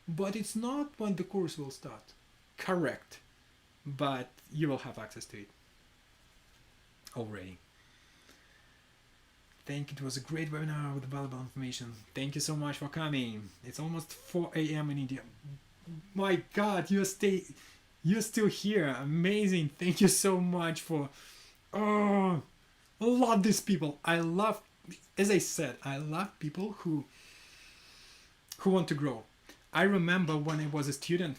but it's not when the course will start. Correct, but you will have access to it already. It was a great webinar with valuable information. Thank you so much for coming. It's almost 4 a.m. in India. My God, you're still here. Amazing. Thank you so much for. Oh, I love these people. As I said, I love people who want to grow. I remember when I was a student,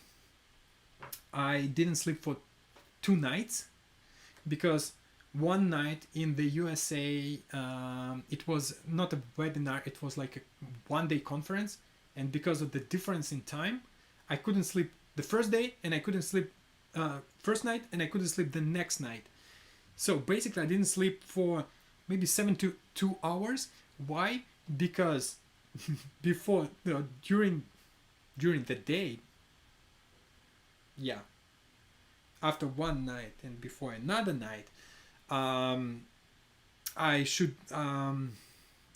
I didn't sleep for 2 nights because one night in the USA, it was not a webinar, it was like a one-day conference, and because of the difference in time, I couldn't sleep the first day, and I couldn't sleep first night, and I couldn't sleep the next night. So basically I didn't sleep for maybe 7 to 2 hours. Why? Because during the day, after one night and before another night, I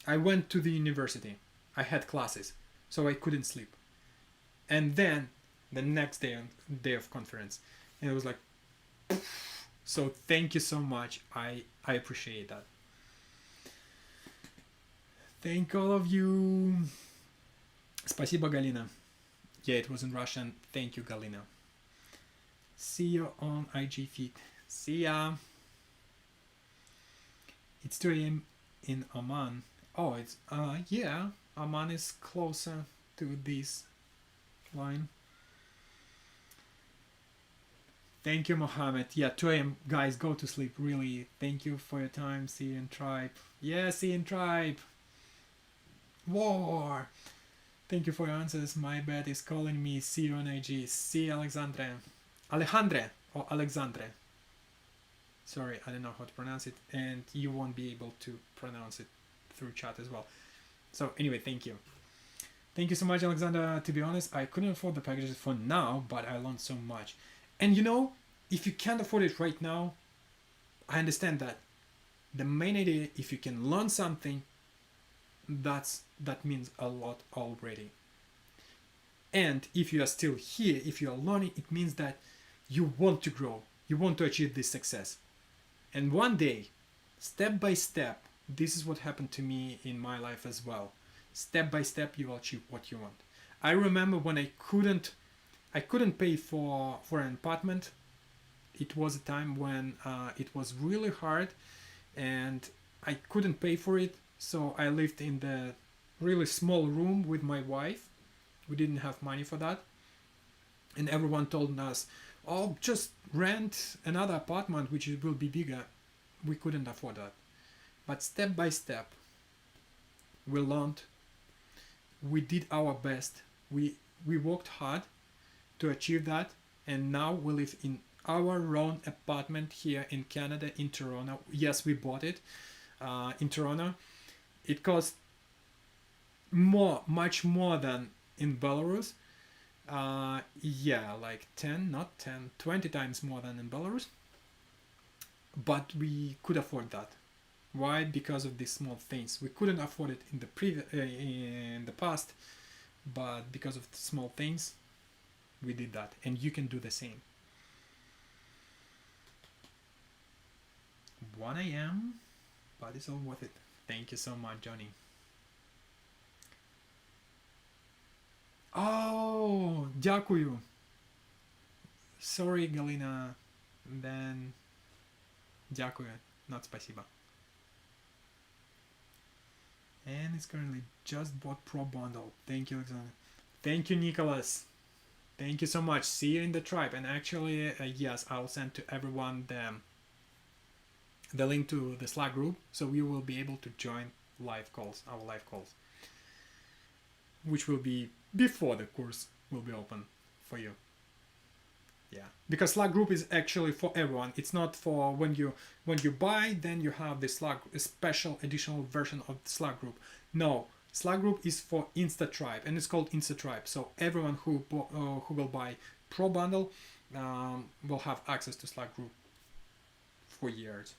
went to the university. I had classes, so I couldn't sleep. And then the next day of conference, and it was like, so thank you so much. I appreciate that. Thank all of you. Спасибо, Galina. Yeah, it was in Russian. Thank you, Galina. See you on IG feed. See ya. It's 2 a.m. in Oman. Oh, it's Oman is closer to this line. Thank you, Mohammed. Yeah, 2 a.m. Guys, go to sleep. Really, thank you for your time. See you in Tribe. Yeah, see you in Tribe. War. Thank you for your answers. My bed is calling me. See you on IG. See you, Alexandre. Alejandre or Alexandre. Sorry, I don't know how to pronounce it, and you won't be able to pronounce it through chat as well. So anyway, thank you. Thank you so much, Alexander. To be honest, I couldn't afford the packages for now, but I learned so much. And if you can't afford it right now, I understand that. The main idea, if you can learn something, that means a lot already. And if you are still here, if you are learning, it means that you want to grow, you want to achieve this success. And one day, step by step, this is what happened to me in my life as well. Step by step, you will achieve what you want. I remember when I couldn't pay for an apartment. It was a time when it was really hard, and I couldn't pay for it. So I lived in the really small room with my wife. We didn't have money for that, and everyone told us, "Oh, just rent another apartment, which will be bigger." We couldn't afford that. But step by step, we learned. We did our best. We worked hard to achieve that, and now we live in our own apartment here in Canada, in Toronto. Yes, we bought it in Toronto. It cost much more than in Belarus. Yeah, like 10, not 10, 20 times more than in Belarus. But we could afford that. Why? Because of these small things. We couldn't afford it in the past, but because of the small things, we did that, and you can do the same. 1 a.m., but it's all worth it. Thank you so much, Johnny. Oh, дякую. Sorry, Galina. Then, дякую, not спасибо. And it's currently just bought Pro Bundle. Thank you, Alexander. Thank you, Nicholas. Thank you so much. See you in the tribe. And actually, yes, I'll send to everyone the link to the Slack group, so you will be able to join our live calls, which will be before the course will be open for you. Yeah, because Slack group is actually for everyone. It's not for when you buy, then you have the Slack a special additional version of the Slack group. No, Slack group is for InstaTribe, and it's called InstaTribe. So everyone who will buy Pro Bundle will have access to Slack group for years.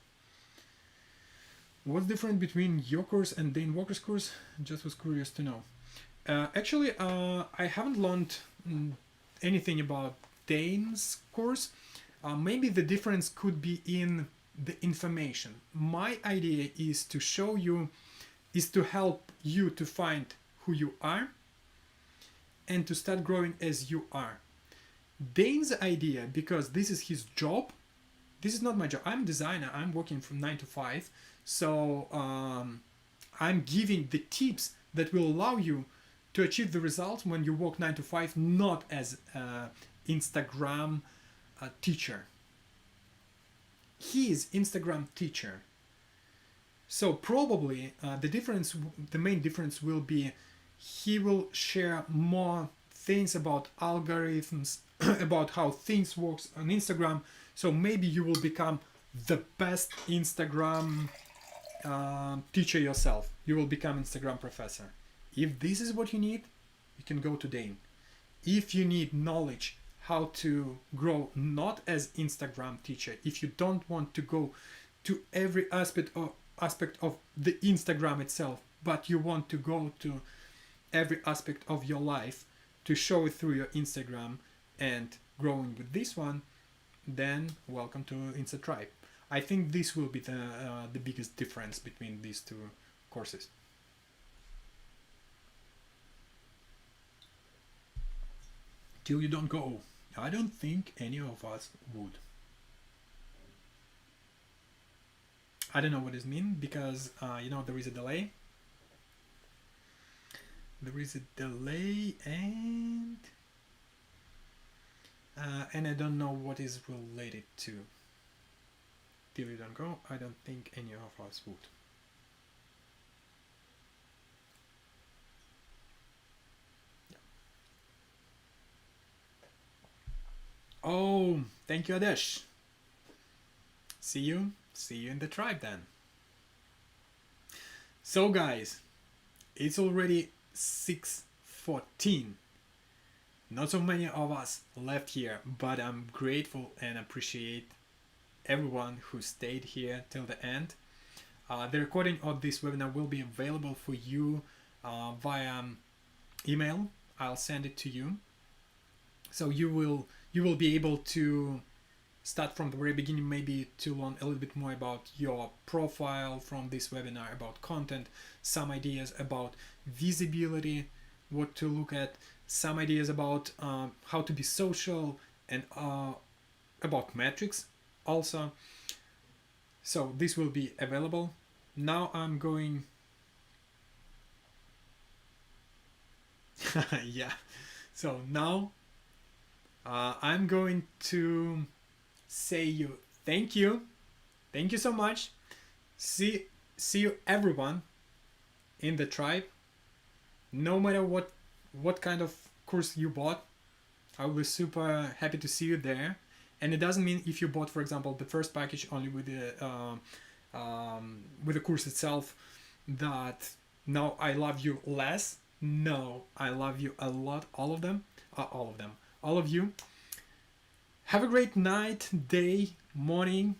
What's different between your course and Dane Walker's course? Just was curious to know. Actually, I haven't learned anything about Dane's course. Maybe the difference could be in the information. My idea is to show you, is to help you to find who you are and to start growing as you are. Dane's idea, because this is his job, this is not my job. I'm a designer. I'm working from 9 to 5. So I'm giving the tips that will allow you to achieve the results when you work 9 to 5, not as Instagram teacher. He is Instagram teacher. So probably the main difference will be he will share more things about algorithms, about how things works on Instagram. So maybe you will become the best Instagram teacher yourself. You will become Instagram professor. If this is what you need, you can go to Dane. If you need knowledge how to grow not as Instagram teacher, if you don't want to go to every aspect of the Instagram itself, but you want to go to every aspect of your life to show it through your Instagram and growing with this one, then welcome to InstaTribe. I think this will be the biggest difference between these two courses. Till you don't go. I don't think any of us would. I don't know what this means because there is a delay. There is a delay and I don't know what is related to. Till you don't go, I don't think any of us would. Yeah. Oh, thank you, Adesh. See you in the tribe then. So guys, it's already 6:14. Not so many of us left here, but I'm grateful and appreciate everyone who stayed here till the end. The recording of this webinar will be available for you via email. I'll send it to you, so you you will be able to start from the very beginning, maybe to learn a little bit more about your profile from this webinar, about content, some ideas about visibility, what to look at, some ideas about how to be social, and about metrics also. So this will be available. Now I'm going yeah, so now I'm going to say you thank you so much. See you everyone in the tribe, no matter what kind of course you bought. I will be super happy to see you there. And it doesn't mean if you bought, for example, the first package only with the course itself, that now I love you less. No, I love you a lot, all of them, all of you. Have a great night, day, morning,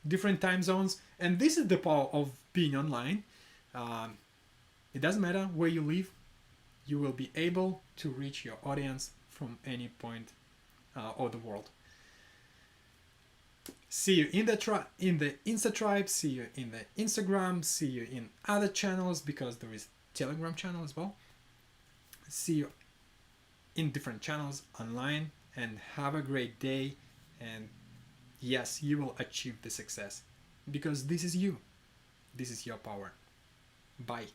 different time zones. And this is the power of being online. It doesn't matter where you live, you will be able to reach your audience from any point of the world. See you in the Insta tribe, see you in the Instagram, see you in other channels, because there is Telegram channel as well. See you in different channels online, and have a great day. And yes, you will achieve the success, because this is you. This is your power. Bye.